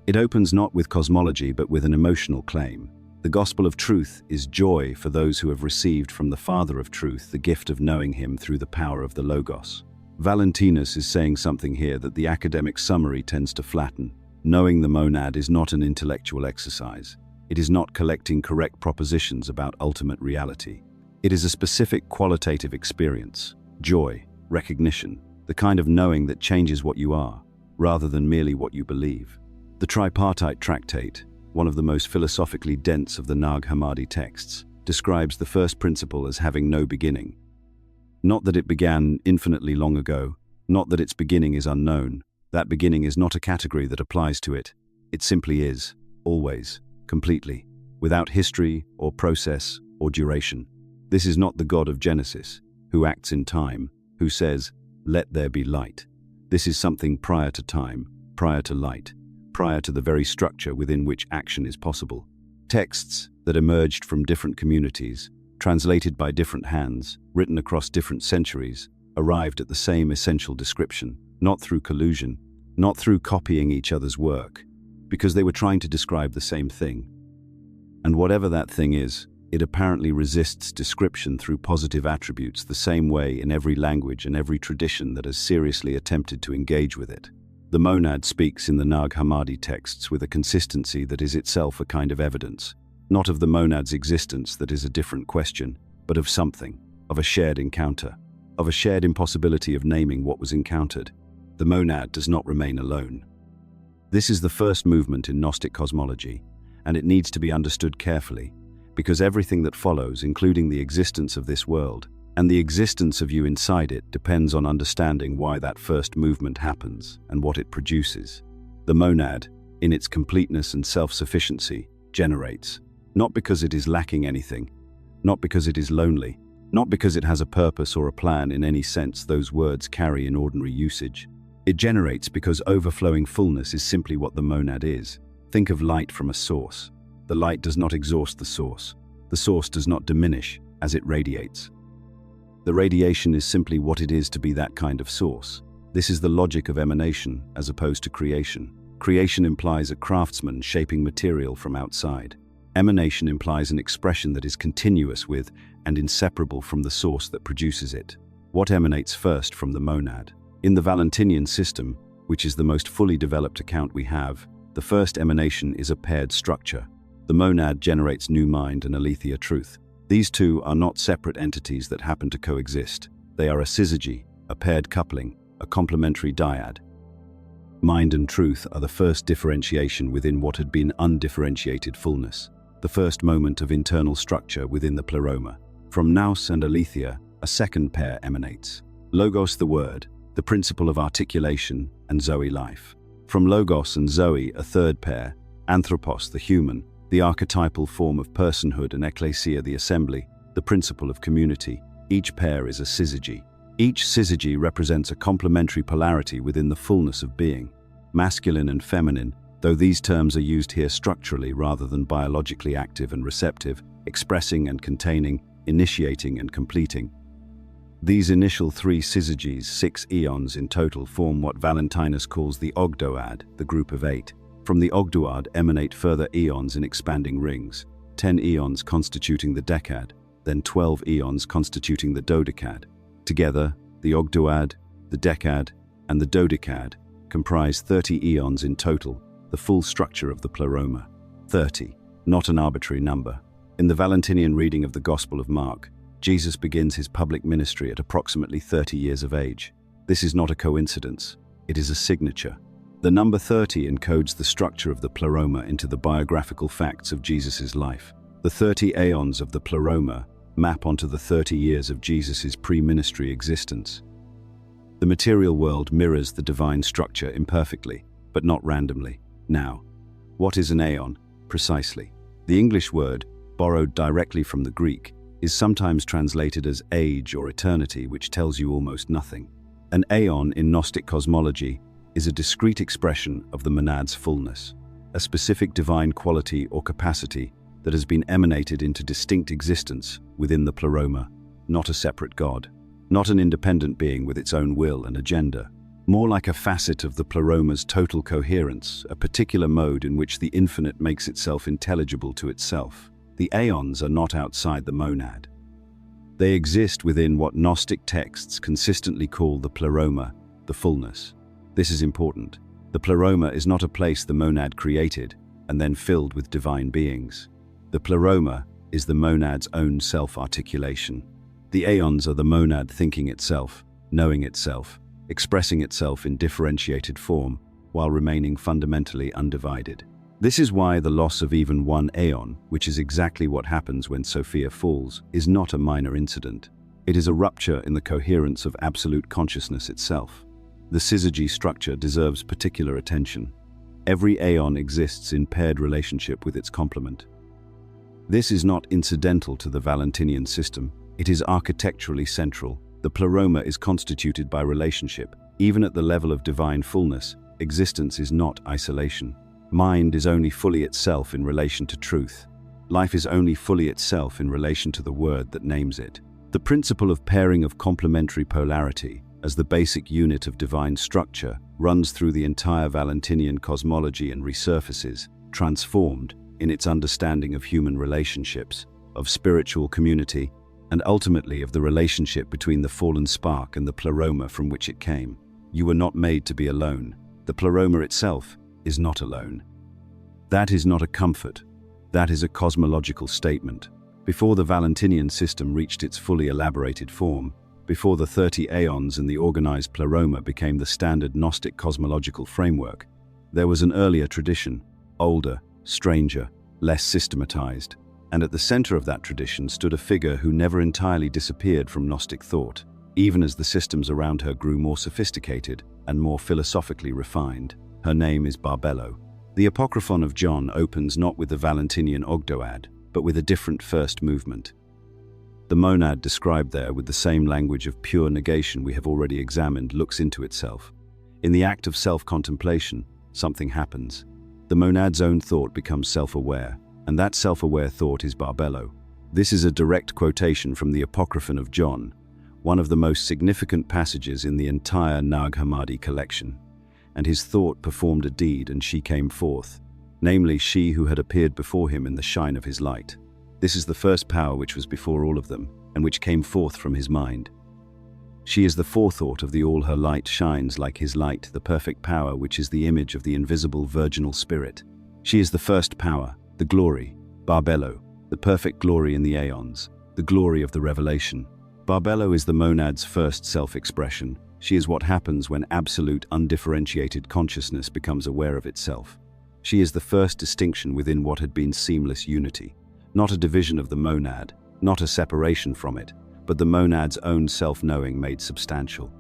It opens not with cosmology but with an emotional claim. The gospel of truth is joy for those who have received from the Father of truth the gift of knowing him through the power of the Logos. Valentinus is saying something here that the academic summary tends to flatten. Knowing the monad is not an intellectual exercise. It is not collecting correct propositions about ultimate reality. It is a specific qualitative experience, joy, recognition, the kind of knowing that changes what you are, rather than merely what you believe. The tripartite tractate, one of the most philosophically dense of the Nag Hammadi texts, describes the first principle as having no beginning. Not that it began infinitely long ago, not that its beginning is unknown. That beginning is not a category that applies to it. It simply is, always, completely, without history or process or duration. This is not the God of Genesis, who acts in time, who says, "Let there be light." This is something prior to time, prior to light, prior to the very structure within which action is possible. Texts that emerged from different communities, translated by different hands, written across different centuries, arrived at the same essential description, not through collusion, not through copying each other's work, because they were trying to describe the same thing. And whatever that thing is, it apparently resists description through positive attributes the same way in every language and every tradition that has seriously attempted to engage with it. The monad speaks in the Nag Hammadi texts with a consistency that is itself a kind of evidence, not of the monad's existence that is a different question, but of something, of a shared encounter, of a shared impossibility of naming what was encountered. The monad does not remain alone. This is the first movement in Gnostic cosmology, and it needs to be understood carefully, because everything that follows, including the existence of this world, and the existence of you inside it, depends on understanding why that first movement happens and what it produces. The monad, in its completeness and self-sufficiency, generates, not because it is lacking anything, not because it is lonely, not because it has a purpose or a plan in any sense those words carry in ordinary usage. It generates because overflowing fullness is simply what the monad is. Think of light from a source. The light does not exhaust the source The source does not diminish as it radiates. The radiation is simply what it is to be that kind of source. This is the logic of emanation as opposed to creation. Creation implies a craftsman shaping material from outside. Emanation implies an expression that is continuous with and inseparable from the source that produces it. What emanates first from the monad? In the Valentinian system, which is the most fully developed account we have, the first emanation is a paired structure. The monad generates new mind and aletheia truth. These two are not separate entities that happen to coexist. They are a syzygy, a paired coupling, a complementary dyad. Mind and truth are the first differentiation within what had been undifferentiated fullness, the first moment of internal structure within the pleroma. From nous and aletheia, a second pair emanates. Logos the word, the principle of articulation, and Zoe life. From logos and Zoe, a third pair, anthropos the human, the archetypal form of personhood, and ecclesia the assembly, the principle of community. Each pair is a syzygy. Each syzygy represents a complementary polarity within the fullness of being, masculine and feminine, though these terms are used here structurally rather than biologically active and receptive, expressing and containing, initiating and completing. These initial three syzygies, 6 eons in total, form what Valentinus calls the ogdoad, the group of 8. From the ogdoad emanate further eons in expanding rings, 10 eons constituting the decad, then 12 eons constituting the dodecad. Together, the ogdoad, the decad, and the dodecad comprise 30 eons in total, the full structure of the pleroma. 30, not an arbitrary number. In the Valentinian reading of the Gospel of Mark, Jesus begins his public ministry at approximately 30 years of age. This is not a coincidence, it is a signature. The number 30 encodes the structure of the pleroma into the biographical facts of Jesus' life. The 30 aeons of the pleroma map onto the 30 years of Jesus' pre-ministry existence. The material world mirrors the divine structure imperfectly, but not randomly. Now, what is an aeon, precisely? The English word, borrowed directly from the Greek, is sometimes translated as age or eternity, which tells you almost nothing. An aeon in Gnostic cosmology is a discrete expression of the monad's fullness, a specific divine quality or capacity that has been emanated into distinct existence within the pleroma, not a separate god, not an independent being with its own will and agenda, more like a facet of the pleroma's total coherence, a particular mode in which the infinite makes itself intelligible to itself. The aeons are not outside the monad. They exist within what Gnostic texts consistently call the pleroma, the fullness. This is important. The pleroma is not a place the monad created and then filled with divine beings. The pleroma is the monad's own self-articulation. The aeons are the monad thinking itself, knowing itself, expressing itself in differentiated form, while remaining fundamentally undivided. This is why the loss of even one aeon, which is exactly what happens when Sophia falls, is not a minor incident. It is a rupture in the coherence of absolute consciousness itself. The syzygy structure deserves particular attention. Every aeon exists in paired relationship with its complement. This is not incidental to the Valentinian system. It is architecturally central. The pleroma is constituted by relationship. Even at the level of divine fullness, existence is not isolation. Mind is only fully itself in relation to truth. Life is only fully itself in relation to the word that names it. The principle of pairing of complementary polarity, as the basic unit of divine structure, runs through the entire Valentinian cosmology and resurfaces, transformed in its understanding of human relationships, of spiritual community, and ultimately of the relationship between the fallen spark and the pleroma from which it came. You were not made to be alone. The pleroma itself is not alone. That is not a comfort. That is a cosmological statement. Before the Valentinian system reached its fully elaborated form, before the 30 aeons and the organized pleroma became the standard Gnostic cosmological framework, there was an earlier tradition, older, stranger, less systematized, and at the center of that tradition stood a figure who never entirely disappeared from Gnostic thought, even as the systems around her grew more sophisticated and more philosophically refined. Her name is Barbelo. The Apocryphon of John opens not with the Valentinian ogdoad, but with a different first movement. The monad described there with the same language of pure negation we have already examined looks into itself. In the act of self-contemplation, something happens. The monad's own thought becomes self-aware, and that self-aware thought is Barbelo. This is a direct quotation from the Apocryphon of John, one of the most significant passages in the entire Nag Hammadi collection. And his thought performed a deed, and she came forth, namely she who had appeared before him in the shine of his light. This is the first power which was before all of them, and which came forth from his mind. She is the forethought of the all her light shines like his light, the perfect power which is the image of the invisible virginal spirit. She is the first power, the glory, Barbelo, the perfect glory in the aeons, the glory of the revelation. Barbelo is the monad's first self-expression. She is what happens when absolute undifferentiated consciousness becomes aware of itself. She is the first distinction within what had been seamless unity, not a division of the monad, not a separation from it, but the monad's own self-knowing made substantial.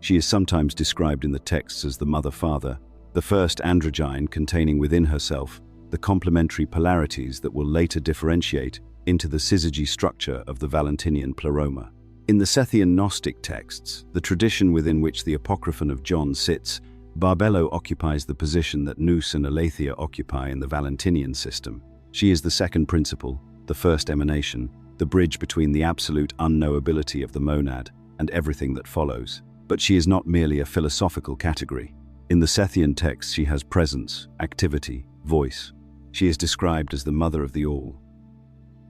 She is sometimes described in the texts as the mother-father, the first androgyne containing within herself the complementary polarities that will later differentiate into the syzygy structure of the Valentinian pleroma. In the Sethian Gnostic texts, the tradition within which the Apocryphon of John sits, Barbelo occupies the position that Nous and Aletheia occupy in the Valentinian system. She is the second principle, the first emanation, the bridge between the absolute unknowability of the monad and everything that follows. But she is not merely a philosophical category. In the Sethian texts she has presence, activity, voice. She is described as the mother of the all,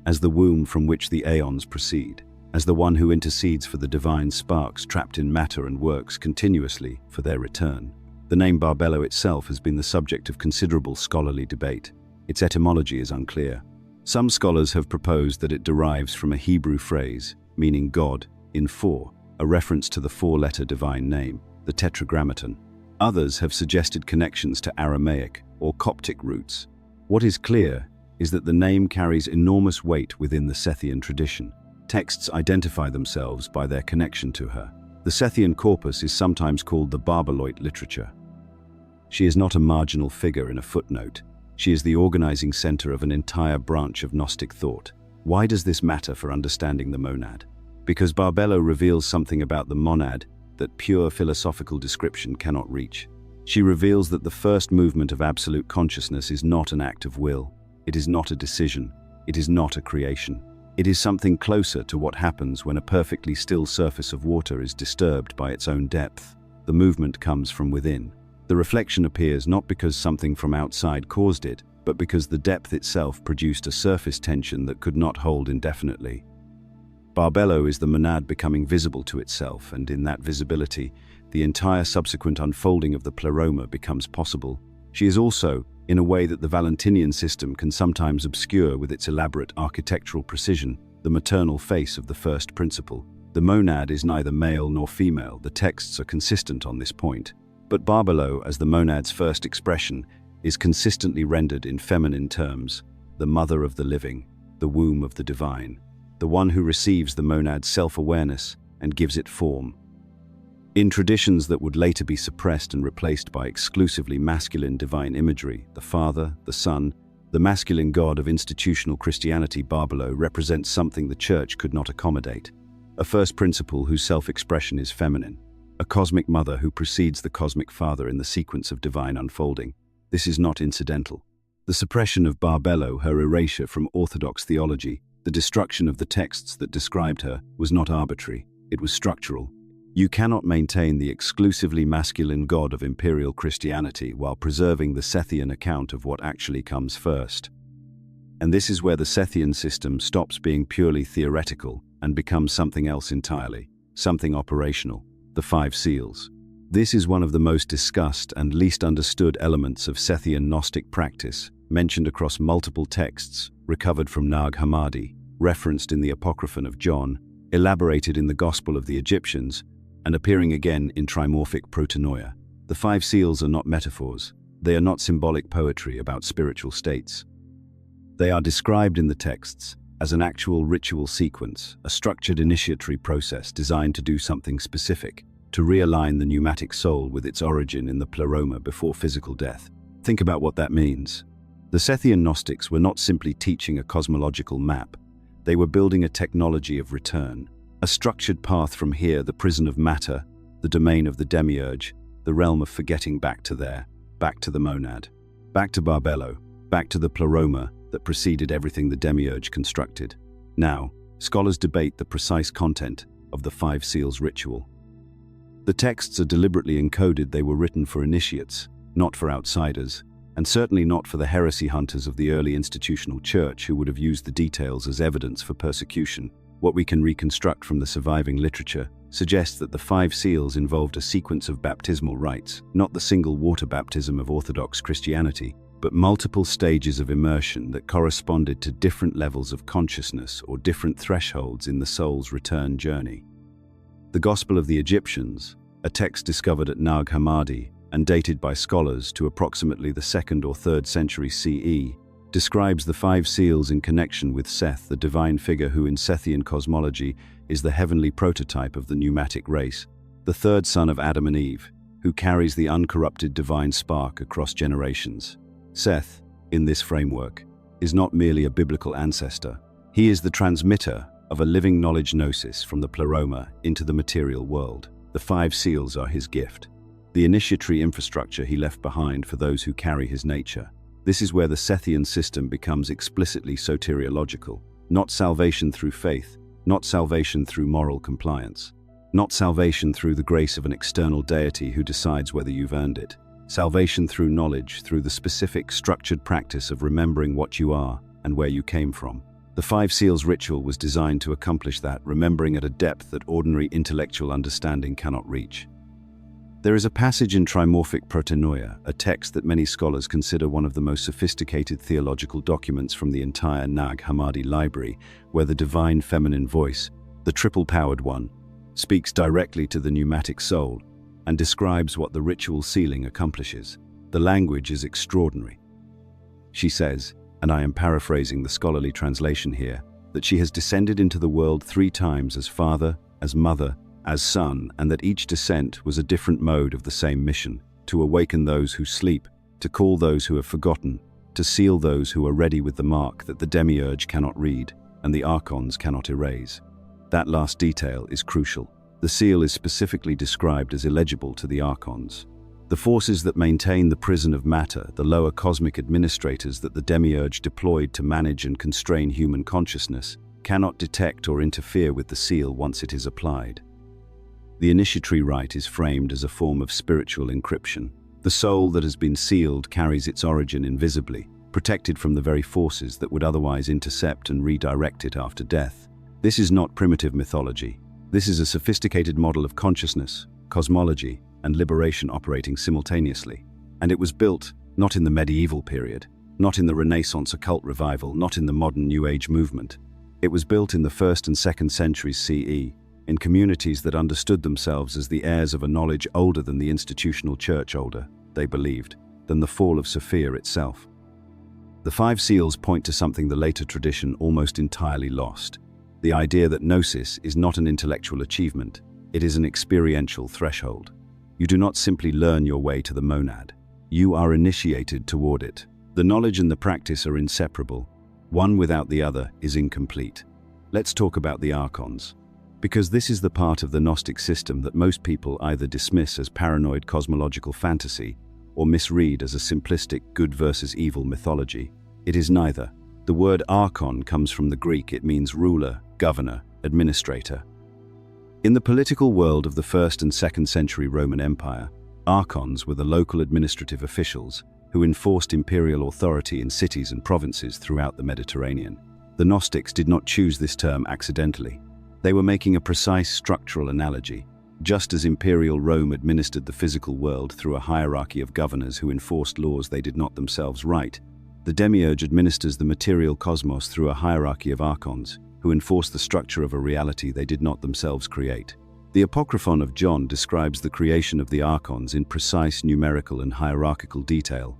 as the womb from which the aeons proceed, as the one who intercedes for the divine sparks trapped in matter and works continuously for their return. The name Barbelo itself has been the subject of considerable scholarly debate. Its etymology is unclear. Some scholars have proposed that it derives from a Hebrew phrase, meaning God, in four, a reference to the four-letter divine name, the Tetragrammaton. Others have suggested connections to Aramaic or Coptic roots. What is clear is that the name carries enormous weight within the Sethian tradition. Texts identify themselves by their connection to her. The Sethian corpus is sometimes called the Barbeloid literature. She is not a marginal figure in a footnote. She is the organizing center of an entire branch of Gnostic thought. Why does this matter for understanding the monad? Because Barbelo reveals something about the monad that pure philosophical description cannot reach. She reveals that the first movement of absolute consciousness is not an act of will. It is not a decision. It is not a creation. It is something closer to what happens when a perfectly still surface of water is disturbed by its own depth. The movement comes from within. The reflection appears not because something from outside caused it, but because the depth itself produced a surface tension that could not hold indefinitely. Barbelo is the monad becoming visible to itself, and in that visibility, the entire subsequent unfolding of the pleroma becomes possible. She is also, in a way that the Valentinian system can sometimes obscure with its elaborate architectural precision, the maternal face of the first principle. The monad is neither male nor female. The texts are consistent on this point. But Barbelo, as the monad's first expression, is consistently rendered in feminine terms, the mother of the living, the womb of the divine, the one who receives the monad's self-awareness and gives it form. In traditions that would later be suppressed and replaced by exclusively masculine divine imagery, the Father, the Son, the masculine God of institutional Christianity, Barbelo represents something the Church could not accommodate. A first principle whose self-expression is feminine. A cosmic mother who precedes the cosmic father in the sequence of divine unfolding. This is not incidental. The suppression of Barbelo, her erasure from orthodox theology, the destruction of the texts that described her, was not arbitrary. It was structural. You cannot maintain the exclusively masculine God of imperial Christianity while preserving the Sethian account of what actually comes first. And this is where the Sethian system stops being purely theoretical and becomes something else entirely, something operational, the five seals. This is one of the most discussed and least understood elements of Sethian Gnostic practice, mentioned across multiple texts, recovered from Nag Hammadi, referenced in the Apocryphon of John, elaborated in the Gospel of the Egyptians, and appearing again in trimorphic protonoia. The five seals are not metaphors. They are not symbolic poetry about spiritual states. They are described in the texts as an actual ritual sequence, a structured initiatory process designed to do something specific, to realign the pneumatic soul with its origin in the pleroma before physical death. Think about what that means. The Sethian Gnostics were not simply teaching a cosmological map. They were building a technology of return, a structured path from here, the prison of matter, the domain of the demiurge, the realm of forgetting back to there, back to the monad, back to Barbelo, back to the pleroma that preceded everything the demiurge constructed. Now, scholars debate the precise content of the Five Seals ritual. The texts are deliberately encoded. They were written for initiates, not for outsiders, and certainly not for the heresy hunters of the early institutional church who would have used the details as evidence for persecution. What we can reconstruct from the surviving literature suggests that the Five Seals involved a sequence of baptismal rites, not the single water baptism of Orthodox Christianity, but multiple stages of immersion that corresponded to different levels of consciousness or different thresholds in the soul's return journey. The Gospel of the Egyptians, a text discovered at Nag Hammadi and dated by scholars to approximately the 2nd or 3rd century CE, describes the Five Seals in connection with Seth, the divine figure who in Sethian cosmology is the heavenly prototype of the pneumatic race, the third son of Adam and Eve, who carries the uncorrupted divine spark across generations. Seth, in this framework, is not merely a biblical ancestor. He is the transmitter of a living knowledge gnosis from the pleroma into the material world. The Five Seals are his gift, the initiatory infrastructure he left behind for those who carry his nature. This is where the Sethian system becomes explicitly soteriological, not salvation through faith, not salvation through moral compliance, not salvation through the grace of an external deity who decides whether you've earned it. Salvation through knowledge, through the specific, structured practice of remembering what you are and where you came from. The Five Seals ritual was designed to accomplish that, remembering at a depth that ordinary intellectual understanding cannot reach. There is a passage in Trimorphic Protenoia, a text that many scholars consider one of the most sophisticated theological documents from the entire Nag Hammadi library, where the divine feminine voice, the triple-powered one, speaks directly to the pneumatic soul and describes what the ritual sealing accomplishes. The language is extraordinary. She says, and I am paraphrasing the scholarly translation here, that she has descended into the world 3 times as father, as mother, as son, and that each descent was a different mode of the same mission: to awaken those who sleep, to call those who have forgotten, to seal those who are ready with the mark that the demiurge cannot read and the archons cannot erase. That last detail is crucial. The seal is specifically described as illegible to the archons. The forces that maintain the prison of matter, the lower cosmic administrators that the demiurge deployed to manage and constrain human consciousness, cannot detect or interfere with the seal once it is applied. The initiatory rite is framed as a form of spiritual encryption. The soul that has been sealed carries its origin invisibly, protected from the very forces that would otherwise intercept and redirect it after death. This is not primitive mythology. This is a sophisticated model of consciousness, cosmology, and liberation operating simultaneously. And it was built not in the medieval period, not in the Renaissance occult revival, not in the modern New Age movement. It was built in the 1st and 2nd centuries CE, in communities that understood themselves as the heirs of a knowledge older than the institutional church, older, they believed, than the fall of Sophia itself. The Five Seals point to something the later tradition almost entirely lost: the idea that gnosis is not an intellectual achievement, it is an experiential threshold. You do not simply learn your way to the monad. You are initiated toward it. The knowledge and the practice are inseparable. One without the other is incomplete. Let's talk about the archons, because this is the part of the Gnostic system that most people either dismiss as paranoid cosmological fantasy or misread as a simplistic good versus evil mythology. It is neither. The word archon comes from the Greek. It means ruler, governor, administrator. In the political world of the 1st and 2nd century Roman Empire, archons were the local administrative officials who enforced imperial authority in cities and provinces throughout the Mediterranean. The Gnostics did not choose this term accidentally. They were making a precise structural analogy. Just as imperial Rome administered the physical world through a hierarchy of governors who enforced laws they did not themselves write, the demiurge administers the material cosmos through a hierarchy of archons who enforce the structure of a reality they did not themselves create. The Apocryphon of John describes the creation of the archons in precise numerical and hierarchical detail.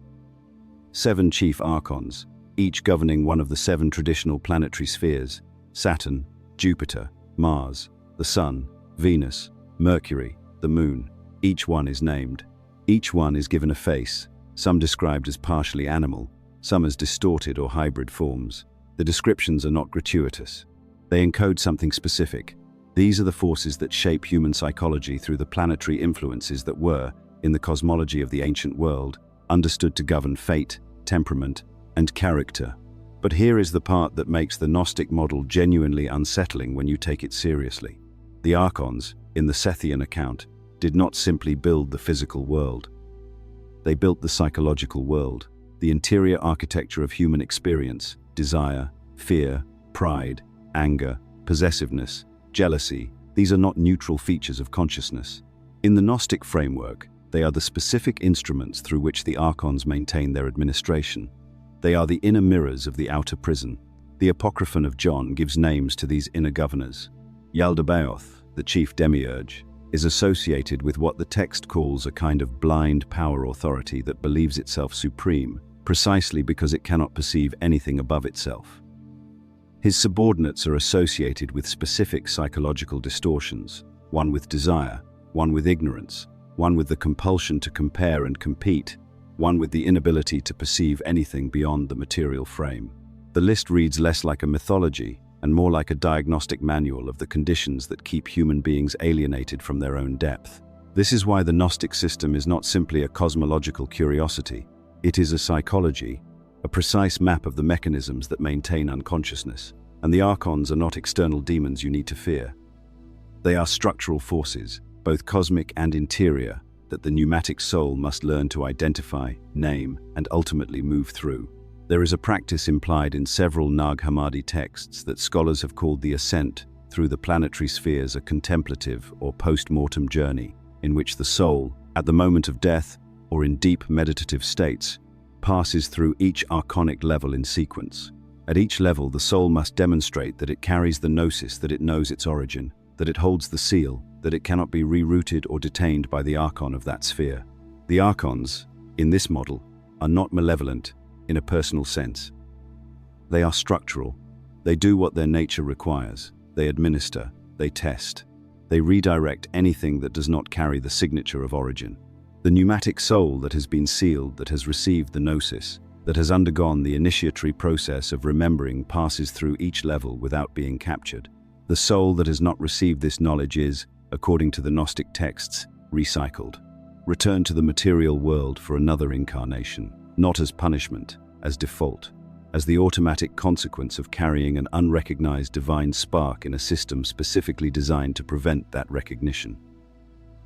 7 chief archons, each governing one of the 7 traditional planetary spheres: Saturn, Jupiter, Mars, the Sun, Venus, Mercury, the Moon. Each one is named. Each one is given a face, some described as partially animal, some as distorted or hybrid forms. The descriptions are not gratuitous. They encode something specific. These are the forces that shape human psychology through the planetary influences that were, in the cosmology of the ancient world, understood to govern fate, temperament, and character. But here is the part that makes the Gnostic model genuinely unsettling when you take it seriously. The Archons, in the Sethian account, did not simply build the physical world. They built the psychological world, the interior architecture of human experience, desire, fear, pride, anger, possessiveness, jealousy. These are not neutral features of consciousness. In the Gnostic framework, they are the specific instruments through which the Archons maintain their administration. They are the inner mirrors of the outer prison. The Apocryphon of John gives names to these inner governors. Yaldabaoth, the chief demiurge, is associated with what the text calls a kind of blind power authority that believes itself supreme, precisely because it cannot perceive anything above itself. His subordinates are associated with specific psychological distortions, one with desire, one with ignorance, one with the compulsion to compare and compete, one with the inability to perceive anything beyond the material frame. The list reads less like a mythology and more like a diagnostic manual of the conditions that keep human beings alienated from their own depth. This is why the Gnostic system is not simply a cosmological curiosity. It is a psychology, a precise map of the mechanisms that maintain unconsciousness. And the Archons are not external demons you need to fear. They are structural forces, both cosmic and interior, that the pneumatic soul must learn to identify, name, and ultimately move through. There is a practice implied in several Nag Hammadi texts that scholars have called the ascent through the planetary spheres, a contemplative or post-mortem journey in which the soul, at the moment of death or in deep meditative states, passes through each archonic level in sequence. At each level, the soul must demonstrate that it carries the gnosis, that it knows its origin, that it holds the seal, that it cannot be rerouted or detained by the archon of that sphere. The Archons, in this model, are not malevolent in a personal sense. They are structural. They do what their nature requires. They administer, they test, they redirect anything that does not carry the signature of origin. The pneumatic soul that has been sealed, that has received the gnosis, that has undergone the initiatory process of remembering, passes through each level without being captured. The soul that has not received this knowledge is, according to the Gnostic texts, recycled, returned to the material world for another incarnation, not as punishment, as default, as the automatic consequence of carrying an unrecognized divine spark in a system specifically designed to prevent that recognition.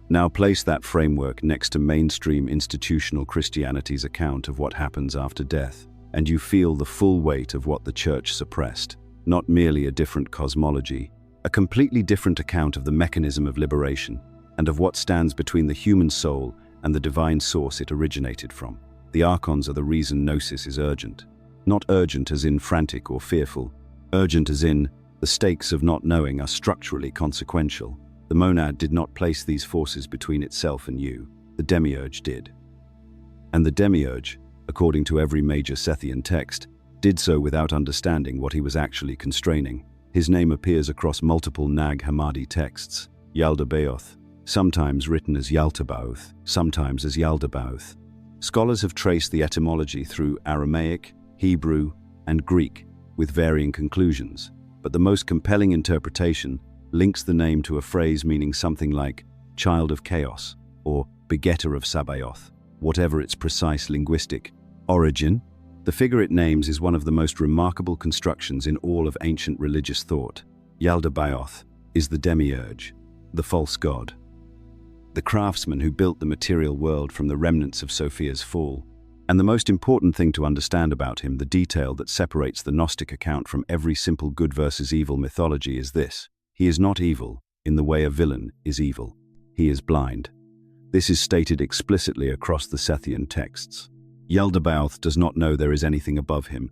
Now place that framework next to mainstream institutional Christianity's account of what happens after death, and you feel the full weight of what the Church suppressed, not merely a different cosmology, a completely different account of the mechanism of liberation, and of what stands between the human soul and the divine source it originated from. The Archons are the reason gnosis is urgent. Not urgent as in frantic or fearful, urgent as in the stakes of not knowing are structurally consequential. The monad did not place these forces between itself and you, the demiurge did. And the demiurge, according to every major Sethian text, did so without understanding what he was actually constraining. His name appears across multiple Nag Hammadi texts, Yaldabaoth, sometimes written as Yaltabaoth, sometimes as Yaldabaoth. Scholars have traced the etymology through Aramaic, Hebrew, and Greek, with varying conclusions, but the most compelling interpretation links the name to a phrase meaning something like child of chaos or begetter of Sabaoth, whatever its precise linguistic origin. The figure it names is one of the most remarkable constructions in all of ancient religious thought. Yaldabaoth is the demiurge, the false god, the craftsman who built the material world from the remnants of Sophia's fall. And the most important thing to understand about him, the detail that separates the Gnostic account from every simple good versus evil mythology, is this: he is not evil in the way a villain is evil. He is blind. This is stated explicitly across the Sethian texts. Yaldabaoth does not know there is anything above him.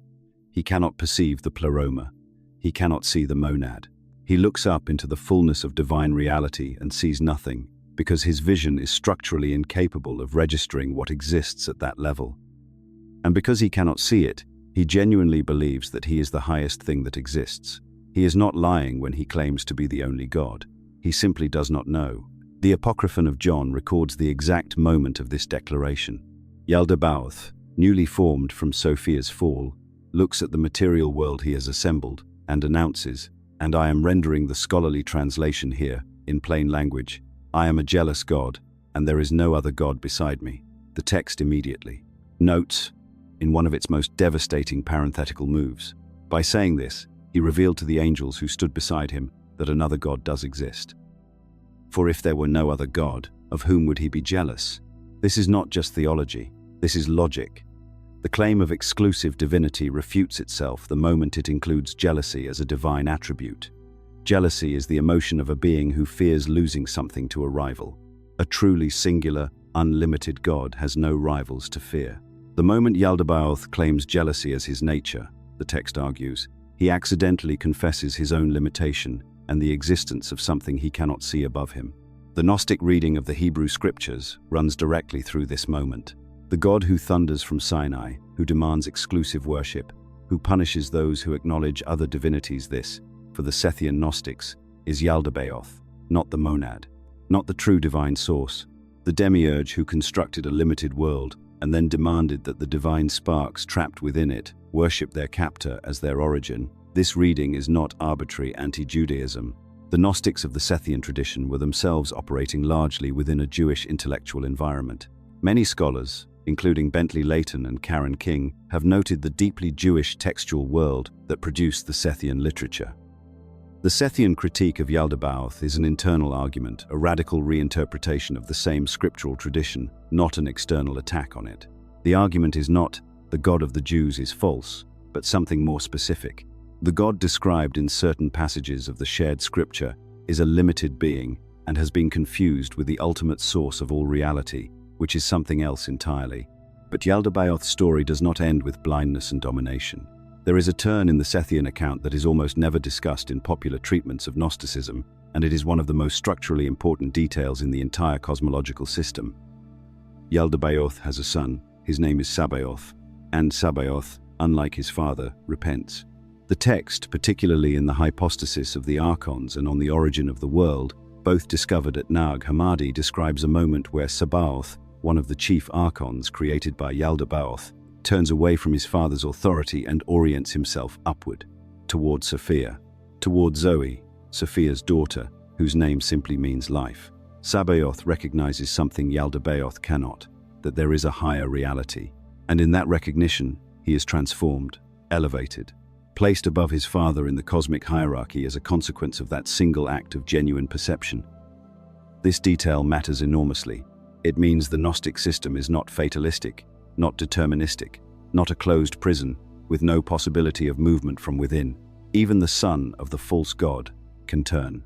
He cannot perceive the pleroma. He cannot see the monad. He looks up into the fullness of divine reality and sees nothing, because his vision is structurally incapable of registering what exists at that level. And because he cannot see it, he genuinely believes that he is the highest thing that exists. He is not lying when he claims to be the only God. He simply does not know. The Apocryphon of John records the exact moment of this declaration. Yaldabaoth, newly formed from Sophia's fall, looks at the material world he has assembled and announces, and I am rendering the scholarly translation here, in plain language, I am a jealous God, and there is no other God beside me. The text immediately. Notes: in one of its most devastating parenthetical moves. By saying this, he revealed to the angels who stood beside him that another God does exist. For if there were no other God, of whom would he be jealous? This is not just theology, this is logic. The claim of exclusive divinity refutes itself the moment it includes jealousy as a divine attribute. Jealousy is the emotion of a being who fears losing something to a rival. A truly singular, unlimited God has no rivals to fear. The moment Yaldabaoth claims jealousy as his nature, the text argues, he accidentally confesses his own limitation and the existence of something he cannot see above him. The Gnostic reading of the Hebrew scriptures runs directly through this moment. The God who thunders from Sinai, who demands exclusive worship, who punishes those who acknowledge other divinities, this, for the Sethian Gnostics, is Yaldabaoth, not the monad, not the true divine source, the demiurge who constructed a limited world and then demanded that the divine sparks trapped within it worship their captor as their origin. This reading is not arbitrary anti-Judaism. The Gnostics of the Sethian tradition were themselves operating largely within a Jewish intellectual environment. Many scholars, including Bentley Layton and Karen King, have noted the deeply Jewish textual world that produced the Sethian literature. The Sethian critique of Yaldabaoth is an internal argument, a radical reinterpretation of the same scriptural tradition, not an external attack on it. The argument is not, the God of the Jews is false, but something more specific. The God described in certain passages of the shared scripture is a limited being and has been confused with the ultimate source of all reality, which is something else entirely. But Yaldabaoth's story does not end with blindness and domination. There is a turn in the Sethian account that is almost never discussed in popular treatments of Gnosticism, and it is one of the most structurally important details in the entire cosmological system. Yaldabaoth has a son, his name is Sabaoth, and Sabaoth, unlike his father, repents. The text, particularly in the hypostasis of the archons and on the origin of the world, both discovered at Nag Hammadi, describes a moment where Sabaoth, one of the chief archons created by Yaldabaoth, turns away from his father's authority and orients himself upward, toward Sophia, toward Zoe, Sophia's daughter, whose name simply means life. Sabaoth recognizes something Yaldabaoth cannot, that there is a higher reality, and in that recognition, he is transformed, elevated, placed above his father in the cosmic hierarchy as a consequence of that single act of genuine perception. This detail matters enormously. It means the Gnostic system is not fatalistic, not deterministic, not a closed prison, with no possibility of movement from within. Even the son of the false god can turn.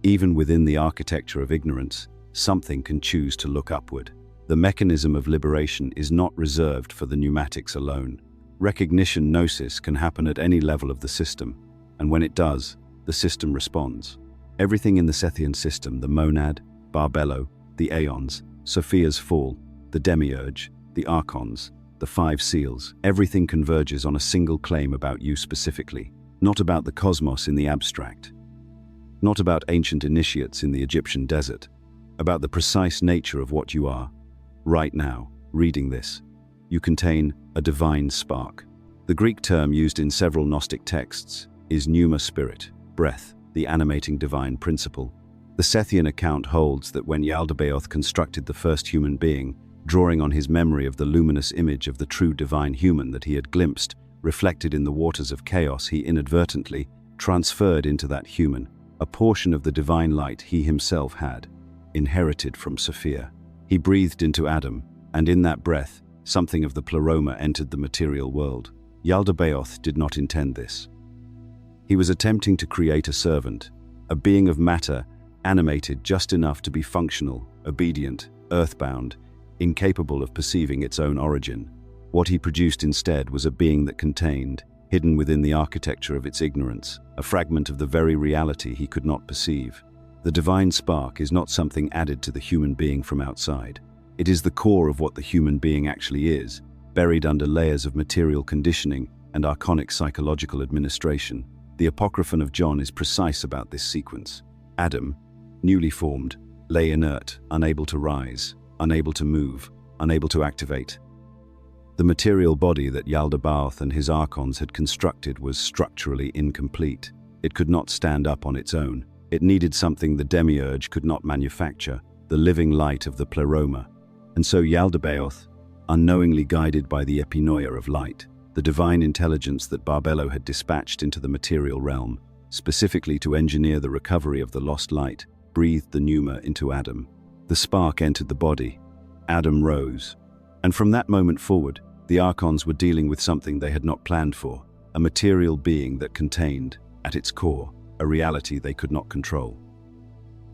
Even within the architecture of ignorance, something can choose to look upward. The mechanism of liberation is not reserved for the pneumatics alone. Recognition gnosis can happen at any level of the system, and when it does, the system responds. Everything in the Sethian system, the monad, Barbello, the aeons, Sophia's fall, the demiurge, the archons, the five seals, everything converges on a single claim about you specifically, not about the cosmos in the abstract, not about ancient initiates in the Egyptian desert, about the precise nature of what you are. Right now, reading this, you contain a divine spark. The Greek term used in several Gnostic texts is pneuma, spirit, breath, the animating divine principle. The Sethian account holds that when Yaldabaoth constructed the first human being, drawing on his memory of the luminous image of the true divine human that he had glimpsed, reflected in the waters of chaos, he inadvertently transferred into that human a portion of the divine light he himself had inherited from Sophia. He breathed into Adam, and in that breath, something of the pleroma entered the material world. Yaldabaoth did not intend this. He was attempting to create a servant, a being of matter, animated just enough to be functional, obedient, earthbound, incapable of perceiving its own origin. What he produced instead was a being that contained, hidden within the architecture of its ignorance, a fragment of the very reality he could not perceive. The divine spark is not something added to the human being from outside. It is the core of what the human being actually is, buried under layers of material conditioning and archonic psychological administration. The Apocryphon of John is precise about this sequence. Adam, newly formed, lay inert, unable to rise, unable to move, unable to activate. The material body that Yaldabaoth and his archons had constructed was structurally incomplete. It could not stand up on its own. It needed something the demiurge could not manufacture, the living light of the pleroma. And so Yaldabaoth, unknowingly guided by the epinoia of light, the divine intelligence that Barbelo had dispatched into the material realm, specifically to engineer the recovery of the lost light, breathed the pneuma into Adam. The spark entered the body. Adam rose. And from that moment forward, the Archons were dealing with something they had not planned for, a material being that contained, at its core, a reality they could not control.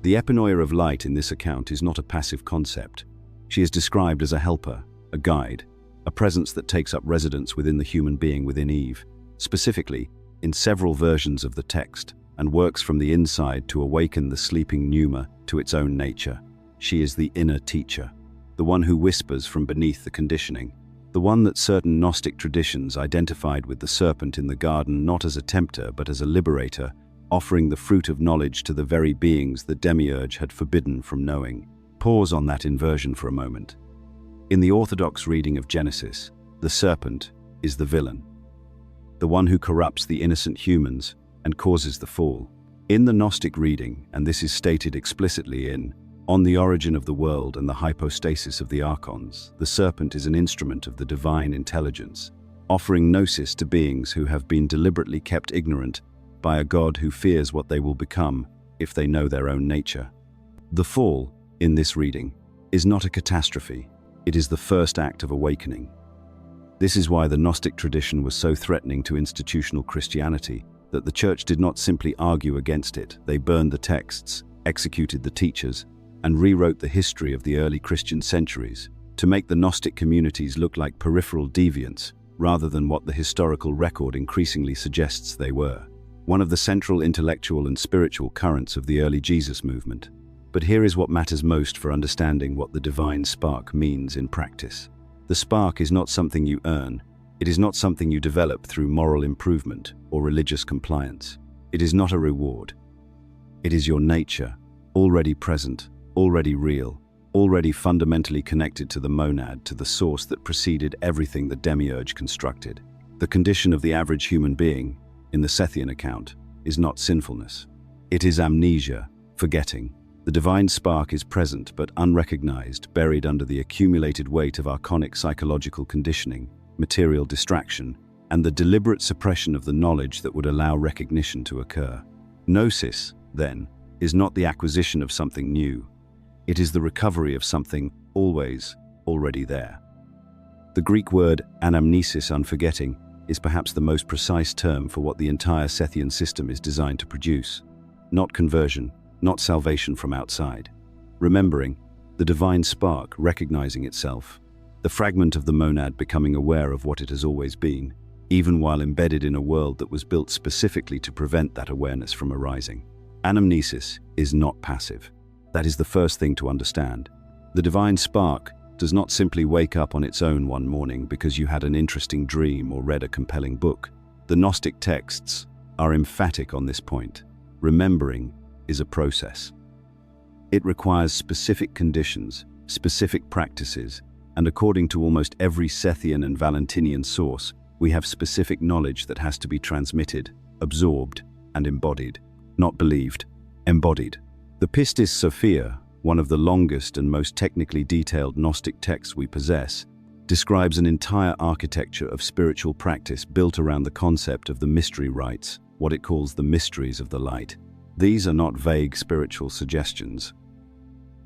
The epinoia of light in this account is not a passive concept. She is described as a helper, a guide, a presence that takes up residence within the human being within Eve, specifically in several versions of the text, and works from the inside to awaken the sleeping pneuma to its own nature. She is the inner teacher, the one who whispers from beneath the conditioning, the one that certain Gnostic traditions identified with the serpent in the garden not as a tempter but as a liberator, offering the fruit of knowledge to the very beings the demiurge had forbidden from knowing. Pause on that inversion for a moment. In the Orthodox reading of Genesis, the serpent is the villain, the one who corrupts the innocent humans and causes the fall. In the Gnostic reading, and this is stated explicitly in On the Origin of the World and the Hypostasis of the Archons, the serpent is an instrument of the divine intelligence, offering gnosis to beings who have been deliberately kept ignorant by a God who fears what they will become if they know their own nature. The fall, in this reading, is not a catastrophe. It is the first act of awakening. This is why the Gnostic tradition was so threatening to institutional Christianity, that the Church did not simply argue against it. They burned the texts, executed the teachers, and rewrote the history of the early Christian centuries to make the Gnostic communities look like peripheral deviants rather than what the historical record increasingly suggests they were. One of the central intellectual and spiritual currents of the early Jesus movement. But here is what matters most for understanding what the divine spark means in practice. The spark is not something you earn. It is not something you develop through moral improvement or religious compliance. It is not a reward. It is your nature, already present, already real, already fundamentally connected to the monad, to the source that preceded everything the demiurge constructed. The condition of the average human being, in the Sethian account, is not sinfulness. It is amnesia, forgetting. The divine spark is present but unrecognized, buried under the accumulated weight of archonic psychological conditioning, material distraction, and the deliberate suppression of the knowledge that would allow recognition to occur. Gnosis, then, is not the acquisition of something new. It is the recovery of something always already there. The Greek word anamnesis, unforgetting, is perhaps the most precise term for what the entire Sethian system is designed to produce. Not conversion, not salvation from outside. Remembering, the divine spark recognizing itself, the fragment of the monad becoming aware of what it has always been, even while embedded in a world that was built specifically to prevent that awareness from arising. Anamnesis is not passive. That is the first thing to understand. The divine spark does not simply wake up on its own one morning because you had an interesting dream or read a compelling book. The Gnostic texts are emphatic on this point. Remembering is a process. It requires specific conditions, specific practices, and according to almost every Sethian and Valentinian source, we have specific knowledge that has to be transmitted, absorbed, and embodied. Not believed, embodied. The Pistis Sophia, one of the longest and most technically detailed Gnostic texts we possess, describes an entire architecture of spiritual practice built around the concept of the mystery rites, what it calls the mysteries of the light. These are not vague spiritual suggestions.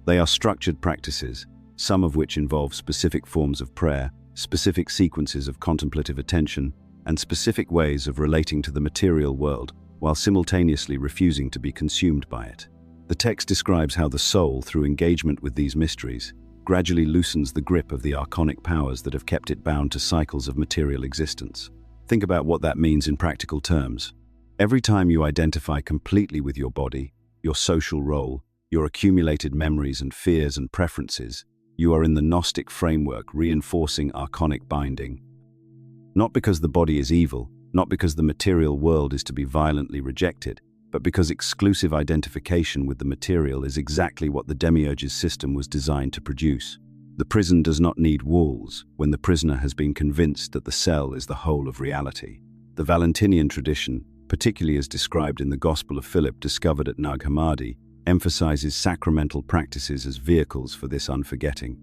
They are structured practices, some of which involve specific forms of prayer, specific sequences of contemplative attention, and specific ways of relating to the material world while simultaneously refusing to be consumed by it. The text describes how the soul, through engagement with these mysteries, gradually loosens the grip of the archonic powers that have kept it bound to cycles of material existence. Think about what that means in practical terms. Every time you identify completely with your body, your social role, your accumulated memories and fears and preferences, you are in the Gnostic framework reinforcing archonic binding. Not because the body is evil, not because the material world is to be violently rejected, but because exclusive identification with the material is exactly what the demiurge's system was designed to produce. The prison does not need walls when the prisoner has been convinced that the cell is the whole of reality. The Valentinian tradition, particularly as described in the Gospel of Philip discovered at Nag Hammadi, emphasizes sacramental practices as vehicles for this unforgetting.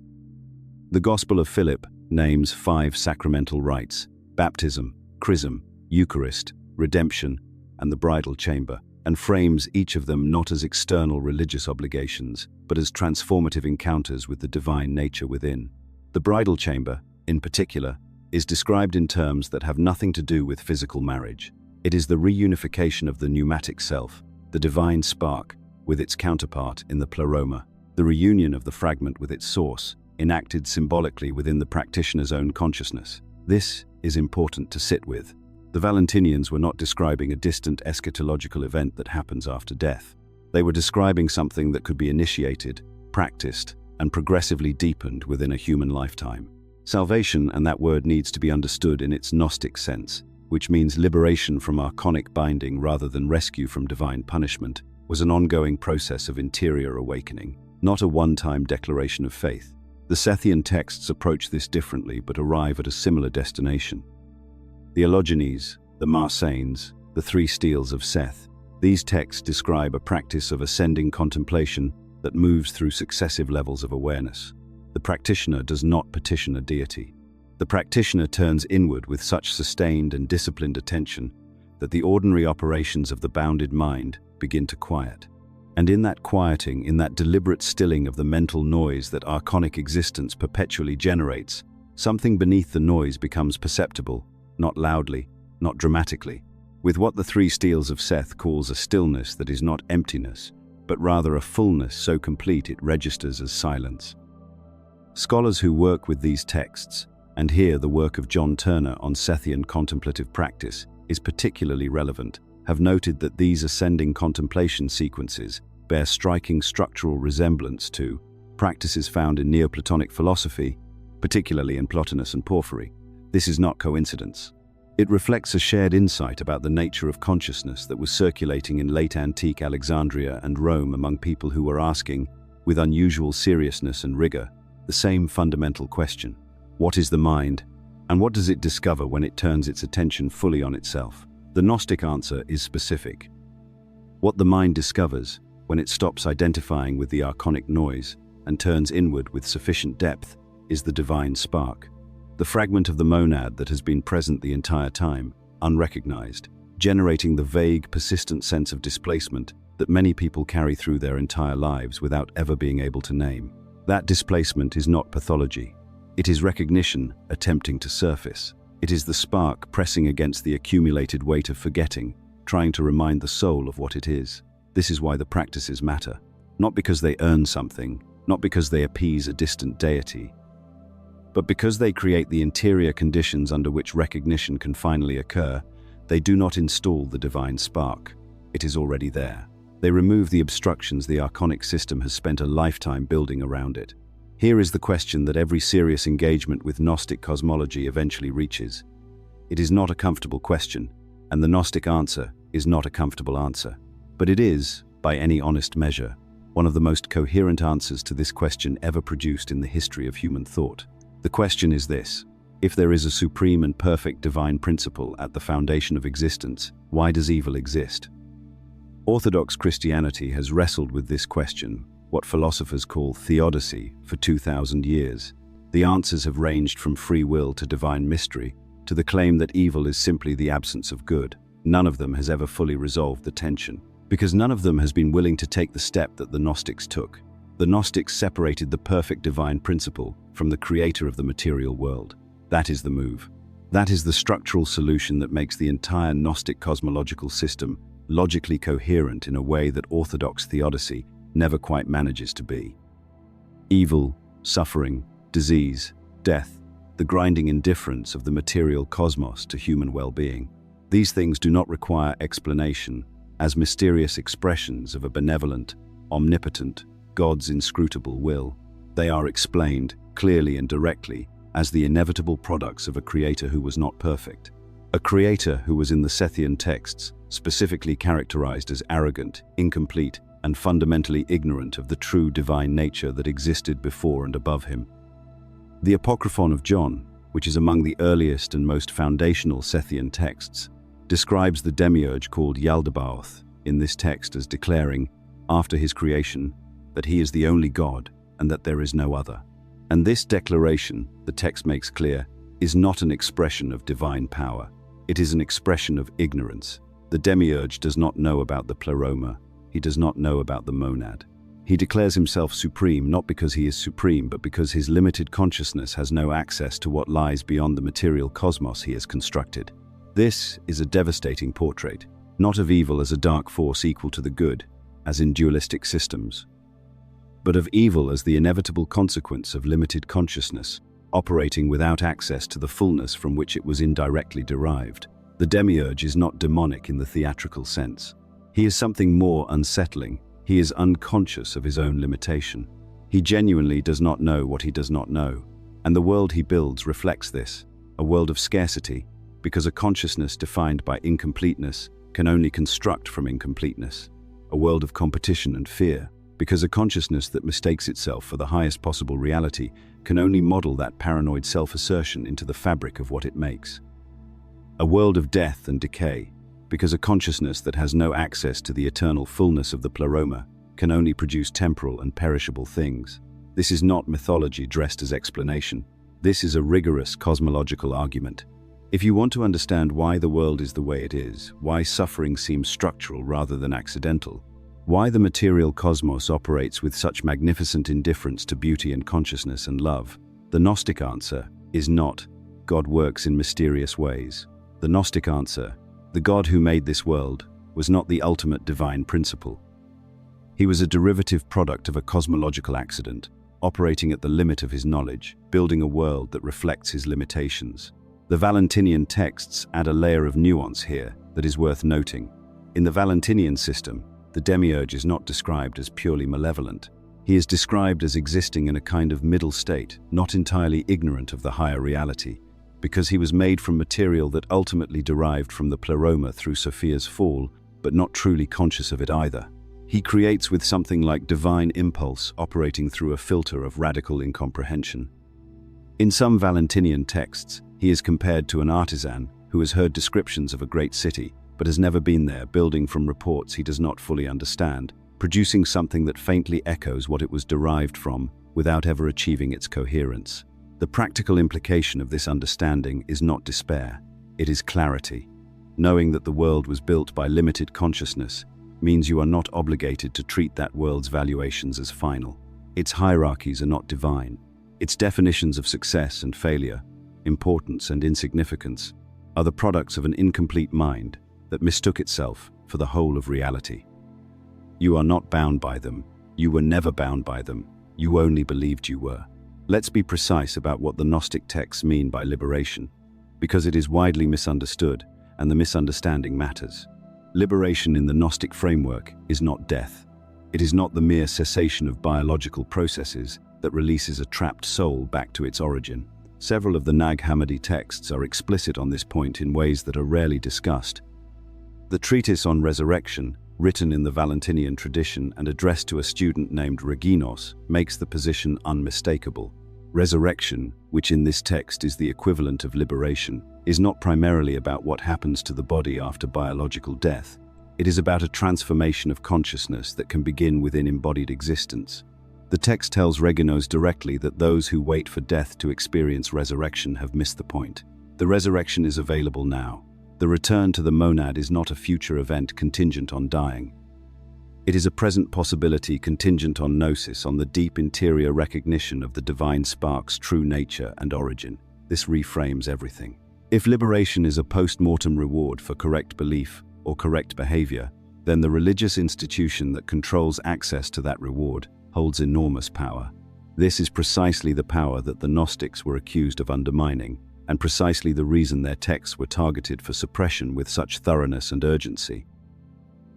The Gospel of Philip names 5 sacramental rites: baptism, chrism, Eucharist, redemption, and the bridal chamber, and frames each of them not as external religious obligations, but as transformative encounters with the divine nature within. The bridal chamber, in particular, is described in terms that have nothing to do with physical marriage. It is the reunification of the pneumatic self, the divine spark, with its counterpart in the pleroma, the reunion of the fragment with its source, enacted symbolically within the practitioner's own consciousness. This is important to sit with. The Valentinians were not describing a distant eschatological event that happens after death. They were describing something that could be initiated, practiced, and progressively deepened within a human lifetime. Salvation, and that word needs to be understood in its Gnostic sense, which means liberation from archonic binding rather than rescue from divine punishment, was an ongoing process of interior awakening, not a one-time declaration of faith. The Sethian texts approach this differently but arrive at a similar destination. The Allogenes, the Marsanes, the 3 steels of Seth. These texts describe a practice of ascending contemplation that moves through successive levels of awareness. The practitioner does not petition a deity. The practitioner turns inward with such sustained and disciplined attention that the ordinary operations of the bounded mind begin to quiet. And in that quieting, in that deliberate stilling of the mental noise that archonic existence perpetually generates, something beneath the noise becomes perceptible, not loudly, not dramatically, with what the 3 steels of Seth calls a stillness that is not emptiness, but rather a fullness so complete it registers as silence. Scholars who work with these texts, and here the work of John Turner on Sethian contemplative practice is particularly relevant, have noted that these ascending contemplation sequences bear striking structural resemblance to practices found in Neoplatonic philosophy, particularly in Plotinus and Porphyry. This is not coincidence. It reflects a shared insight about the nature of consciousness that was circulating in late antique Alexandria and Rome among people who were asking, with unusual seriousness and rigor, the same fundamental question: what is the mind, and what does it discover when it turns its attention fully on itself? The Gnostic answer is specific. What the mind discovers when it stops identifying with the archonic noise and turns inward with sufficient depth is the divine spark, the fragment of the monad that has been present the entire time, unrecognized, generating the vague, persistent sense of displacement that many people carry through their entire lives without ever being able to name. That displacement is not pathology. It is recognition attempting to surface. It is the spark pressing against the accumulated weight of forgetting, trying to remind the soul of what it is. This is why the practices matter. Not because they earn something, not because they appease a distant deity, but because they create the interior conditions under which recognition can finally occur. They do not install the divine spark. It is already there. They remove the obstructions the archonic system has spent a lifetime building around it. Here is the question that every serious engagement with Gnostic cosmology eventually reaches. It is not a comfortable question, and the Gnostic answer is not a comfortable answer. But it is, by any honest measure, one of the most coherent answers to this question ever produced in the history of human thought. The question is this: if there is a supreme and perfect divine principle at the foundation of existence, why does evil exist? Orthodox Christianity has wrestled with this question, what philosophers call theodicy, for 2,000 years. The answers have ranged from free will to divine mystery, to the claim that evil is simply the absence of good. None of them has ever fully resolved the tension, because none of them has been willing to take the step that the Gnostics took. The Gnostics separated the perfect divine principle from the creator of the material world. That is the move. That is the structural solution that makes the entire Gnostic cosmological system logically coherent in a way that orthodox theodicy never quite manages to be. Evil, suffering, disease, death, the grinding indifference of the material cosmos to human well-being. These things do not require explanation as mysterious expressions of a benevolent, omnipotent, God's inscrutable will. They are explained, clearly and directly, as the inevitable products of a creator who was not perfect. A creator who was in the Sethian texts specifically characterized as arrogant, incomplete, and fundamentally ignorant of the true divine nature that existed before and above him. The Apocryphon of John, which is among the earliest and most foundational Sethian texts, describes the demiurge called Yaldabaoth in this text as declaring, after his creation, that he is the only God and that there is no other. And this declaration, the text makes clear, is not an expression of divine power. It is an expression of ignorance. The demiurge does not know about the pleroma. He does not know about the monad. He declares himself supreme not because he is supreme, but because his limited consciousness has no access to what lies beyond the material cosmos he has constructed. This is a devastating portrait, not of evil as a dark force equal to the good, as in dualistic systems, but of evil as the inevitable consequence of limited consciousness, operating without access to the fullness from which it was indirectly derived. The demiurge is not demonic in the theatrical sense. He is something more unsettling. He is unconscious of his own limitation. He genuinely does not know what he does not know, and the world he builds reflects this, a world of scarcity, because a consciousness defined by incompleteness can only construct from incompleteness, a world of competition and fear, because a consciousness that mistakes itself for the highest possible reality can only model that paranoid self-assertion into the fabric of what it makes. A world of death and decay, because a consciousness that has no access to the eternal fullness of the pleroma can only produce temporal and perishable things. This is not mythology dressed as explanation. This is a rigorous cosmological argument. If you want to understand why the world is the way it is, why suffering seems structural rather than accidental, why the material cosmos operates with such magnificent indifference to beauty and consciousness and love, the Gnostic answer is not, God works in mysterious ways. The Gnostic answer, the God who made this world, was not the ultimate divine principle. He was a derivative product of a cosmological accident, operating at the limit of his knowledge, building a world that reflects his limitations. The Valentinian texts add a layer of nuance here that is worth noting. In the Valentinian system, the demiurge is not described as purely malevolent. He is described as existing in a kind of middle state, not entirely ignorant of the higher reality, because he was made from material that ultimately derived from the pleroma through Sophia's fall, but not truly conscious of it either. He creates with something like divine impulse operating through a filter of radical incomprehension. In some Valentinian texts, he is compared to an artisan who has heard descriptions of a great city, but has never been there, building from reports he does not fully understand, producing something that faintly echoes what it was derived from without ever achieving its coherence. The practical implication of this understanding is not despair, it is clarity. Knowing that the world was built by limited consciousness means you are not obligated to treat that world's valuations as final. Its hierarchies are not divine. Its definitions of success and failure, importance and insignificance, are the products of an incomplete mind that mistook itself for the whole of reality. You are not bound by them. You were never bound by them. You only believed you were. Let's be precise about what the Gnostic texts mean by liberation, because it is widely misunderstood, and the misunderstanding matters. Liberation in the Gnostic framework is not death. It is not the mere cessation of biological processes that releases a trapped soul back to its origin. Several of the Nag Hammadi texts are explicit on this point in ways that are rarely discussed. The treatise on resurrection, written in the Valentinian tradition and addressed to a student named Reginos, makes the position unmistakable. Resurrection, which in this text is the equivalent of liberation, is not primarily about what happens to the body after biological death. It is about a transformation of consciousness that can begin within embodied existence. The text tells Reginos directly that those who wait for death to experience resurrection have missed the point. The resurrection is available now. The return to the monad is not a future event contingent on dying. It is a present possibility contingent on gnosis, on the deep interior recognition of the divine spark's true nature and origin. This reframes everything. If liberation is a post-mortem reward for correct belief or correct behavior, then the religious institution that controls access to that reward holds enormous power. This is precisely the power that the Gnostics were accused of undermining, and precisely the reason their texts were targeted for suppression with such thoroughness and urgency.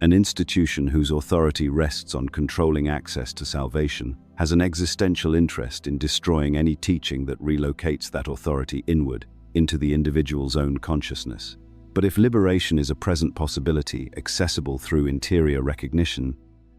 An institution whose authority rests on controlling access to salvation has an existential interest in destroying any teaching that relocates that authority inward, into the individual's own consciousness. But if liberation is a present possibility accessible through interior recognition,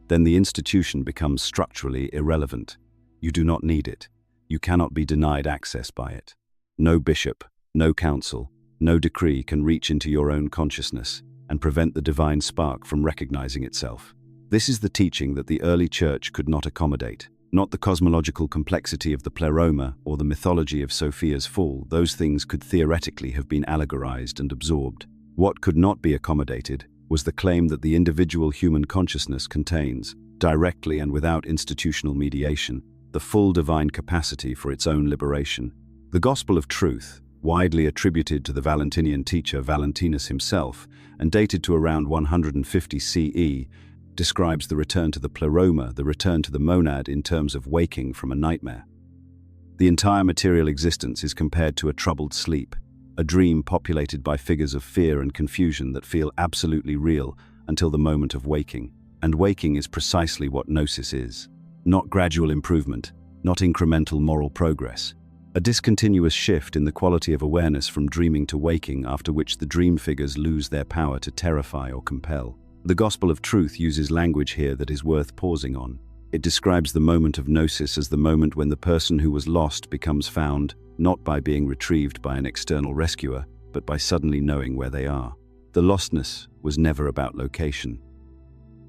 then the institution becomes structurally irrelevant. You do not need it. You cannot be denied access by it. No bishop, no council, no decree can reach into your own consciousness and prevent the divine spark from recognizing itself. This is the teaching that the early church could not accommodate. not the cosmological complexity of the pleroma or the mythology of Sophia's fall. Those things could theoretically have been allegorized and absorbed. What could not be accommodated was the claim that the individual human consciousness contains, directly and without institutional mediation, the full divine capacity for its own liberation. The Gospel of Truth, widely attributed to the Valentinian teacher Valentinus himself and dated to around 150 CE, describes the return to the pleroma, the return to the monad, in terms of waking from a nightmare. The entire material existence is compared to a troubled sleep, a dream populated by figures of fear and confusion that feel absolutely real until the moment of waking. And waking is precisely what Gnosis is. Not gradual improvement, not incremental moral progress. A discontinuous shift in the quality of awareness from dreaming to waking, after which the dream figures lose their power to terrify or compel. The Gospel of Truth uses language here that is worth pausing on. It describes the moment of Gnosis as the moment when the person who was lost becomes found, not by being retrieved by an external rescuer, but by suddenly knowing where they are. The lostness was never about location.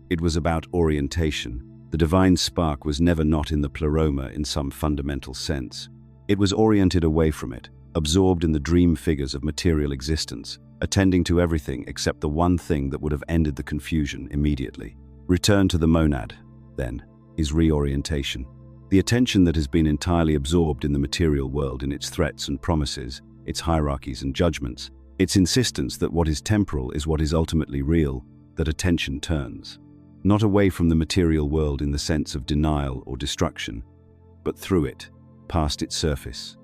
It was about orientation. The divine spark was never not in the pleroma in some fundamental sense. It was oriented away from it, absorbed in the dream figures of material existence, attending to everything except the one thing that would have ended the confusion immediately. Return to the monad, then, is reorientation. The attention that has been entirely absorbed in the material world, in its threats and promises, its hierarchies and judgments, its insistence that what is temporal is what is ultimately real, that attention turns. Not away from the material world in the sense of denial or destruction, but through it, past its surface,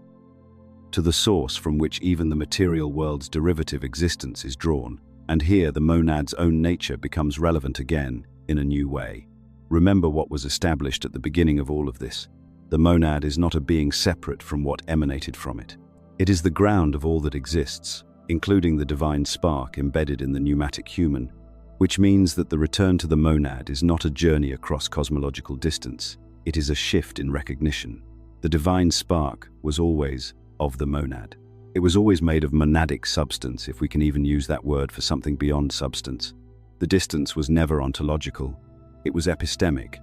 to the source from which even the material world's derivative existence is drawn. And here the monad's own nature becomes relevant again, in a new way. Remember what was established at the beginning of all of this. The monad is not a being separate from what emanated from it. It is the ground of all that exists, including the divine spark embedded in the pneumatic human, which means that the return to the monad is not a journey across cosmological distance. It is a shift in recognition. The divine spark was always of the monad. It was always made of monadic substance, if we can even use that word for something beyond substance. The distance was never ontological. It was epistemic.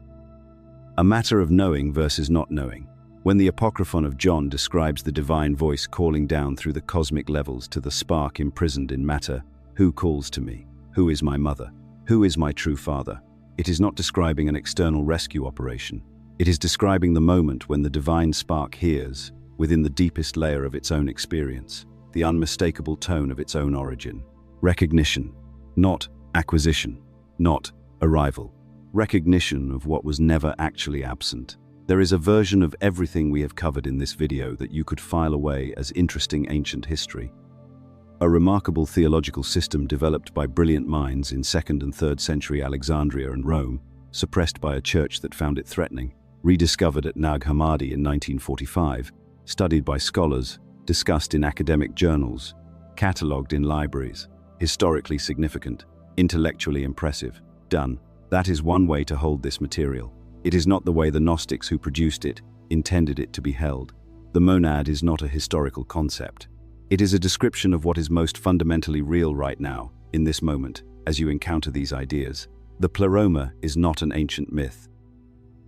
A matter of knowing versus not knowing. When the Apocryphon of John describes the divine voice calling down through the cosmic levels to the spark imprisoned in matter, who calls to me? Who is my mother? Who is my true father? It is not describing an external rescue operation. It is describing the moment when the divine spark hears, within the deepest layer of its own experience, the unmistakable tone of its own origin. Recognition, not acquisition, not arrival. Recognition of what was never actually absent. There is a version of everything we have covered in this video that you could file away as interesting ancient history. A remarkable theological system developed by brilliant minds in 2nd and 3rd century Alexandria and Rome, suppressed by a church that found it threatening, rediscovered at Nag Hammadi in 1945, studied by scholars, discussed in academic journals, catalogued in libraries, historically significant, intellectually impressive, done. That is one way to hold this material. It is not the way the Gnostics who produced it intended it to be held. The monad is not a historical concept. It is a description of what is most fundamentally real right now, in this moment, as you encounter these ideas. The pleroma is not an ancient myth.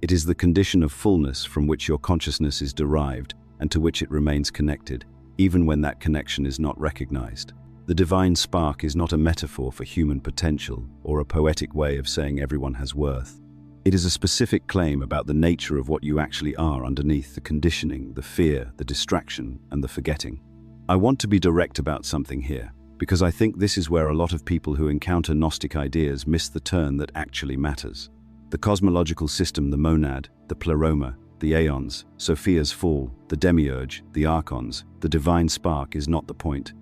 It is the condition of fullness from which your consciousness is derived and to which it remains connected, even when that connection is not recognized. The divine spark is not a metaphor for human potential or a poetic way of saying everyone has worth. It is a specific claim about the nature of what you actually are underneath the conditioning, the fear, the distraction, and the forgetting. I want to be direct about something here, because I think this is where a lot of people who encounter Gnostic ideas miss the turn that actually matters. The cosmological system, the monad, the pleroma, the aeons, Sophia's fall, the demiurge, the archons, the divine spark is not the point.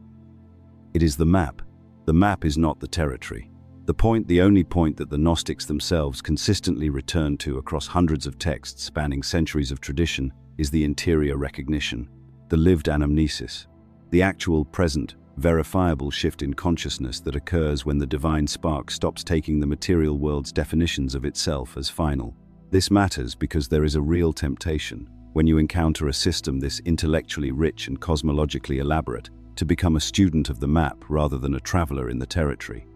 It is the map. The map is not the territory. The point, the only point that the Gnostics themselves consistently return to across hundreds of texts spanning centuries of tradition, is the interior recognition, the lived anamnesis, the actual, present, verifiable shift in consciousness that occurs when the divine spark stops taking the material world's definitions of itself as final. This matters because there is a real temptation, when you encounter a system this intellectually rich and cosmologically elaborate, to become a student of the map rather than a traveler in the territory.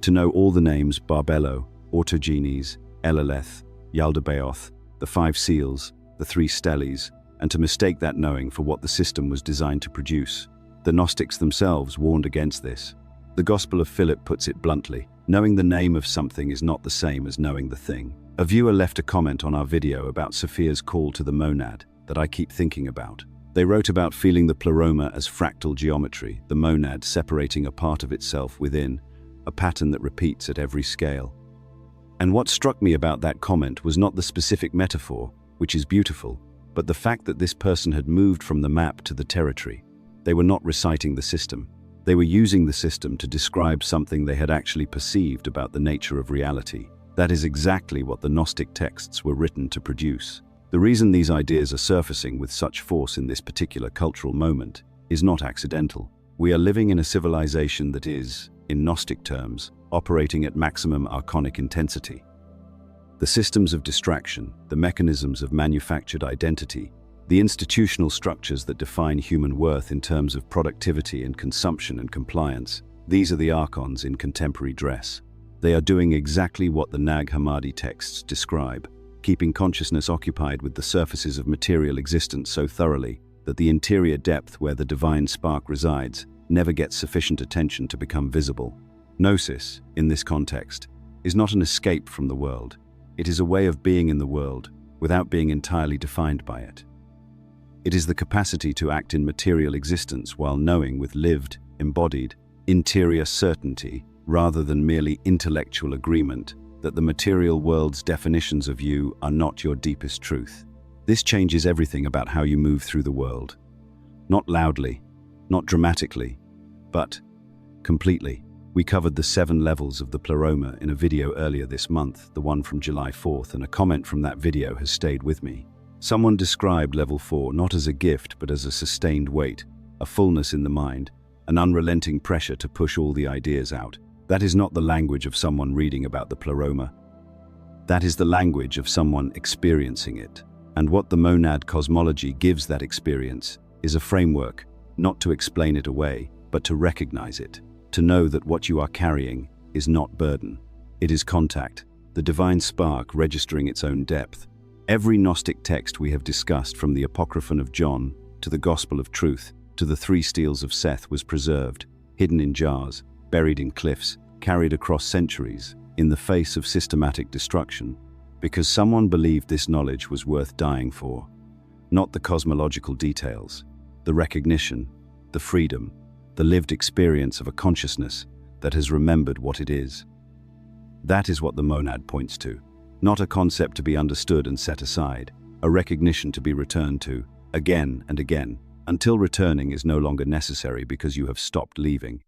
To know all the names Barbelo, Autogenes, Elaleth, Yaldabaoth, the 5 seals, the 3 stellies, and to mistake that knowing for what the system was designed to produce. The Gnostics themselves warned against this. The Gospel of Philip puts it bluntly: knowing the name of something is not the same as knowing the thing. A viewer left a comment on our video about Sophia's call to the monad that I keep thinking about. They wrote about feeling the pleroma as fractal geometry, the monad separating a part of itself within, a pattern that repeats at every scale. And what struck me about that comment was not the specific metaphor, which is beautiful, but the fact that this person had moved from the map to the territory. They were not reciting the system. They were using the system to describe something they had actually perceived about the nature of reality. That is exactly what the Gnostic texts were written to produce. The reason these ideas are surfacing with such force in this particular cultural moment is not accidental. We are living in a civilization that is, in Gnostic terms, operating at maximum archonic intensity. The systems of distraction, the mechanisms of manufactured identity, the institutional structures that define human worth in terms of productivity and consumption and compliance, these are the archons in contemporary dress. They are doing exactly what the Nag Hammadi texts describe, keeping consciousness occupied with the surfaces of material existence so thoroughly that the interior depth where the divine spark resides never gets sufficient attention to become visible. Gnosis, in this context, is not an escape from the world. It is a way of being in the world without being entirely defined by it. It is the capacity to act in material existence while knowing with lived, embodied, interior certainty, rather than merely intellectual agreement, that the material world's definitions of you are not your deepest truth. This changes everything about how you move through the world. Not loudly, not dramatically, but completely. We covered the 7 levels of the pleroma in a video earlier this month, the one from July 4th, and a comment from that video has stayed with me. Someone described level 4 not as a gift but as a sustained weight, a fullness in the mind, an unrelenting pressure to push all the ideas out. That is not the language of someone reading about the pleroma. That is the language of someone experiencing it. And what the monad cosmology gives that experience is a framework, not to explain it away, but to recognize it, to know that what you are carrying is not burden. It is contact, the divine spark registering its own depth. Every Gnostic text we have discussed, from the Apocryphon of John to the Gospel of Truth to the 3 steels of Seth, was preserved, hidden in jars, buried in cliffs, carried across centuries, in the face of systematic destruction, because someone believed this knowledge was worth dying for. Not the cosmological details, the recognition, the freedom, the lived experience of a consciousness that has remembered what it is. That is what the monad points to. Not a concept to be understood and set aside, a recognition to be returned to, again and again, until returning is no longer necessary because you have stopped leaving.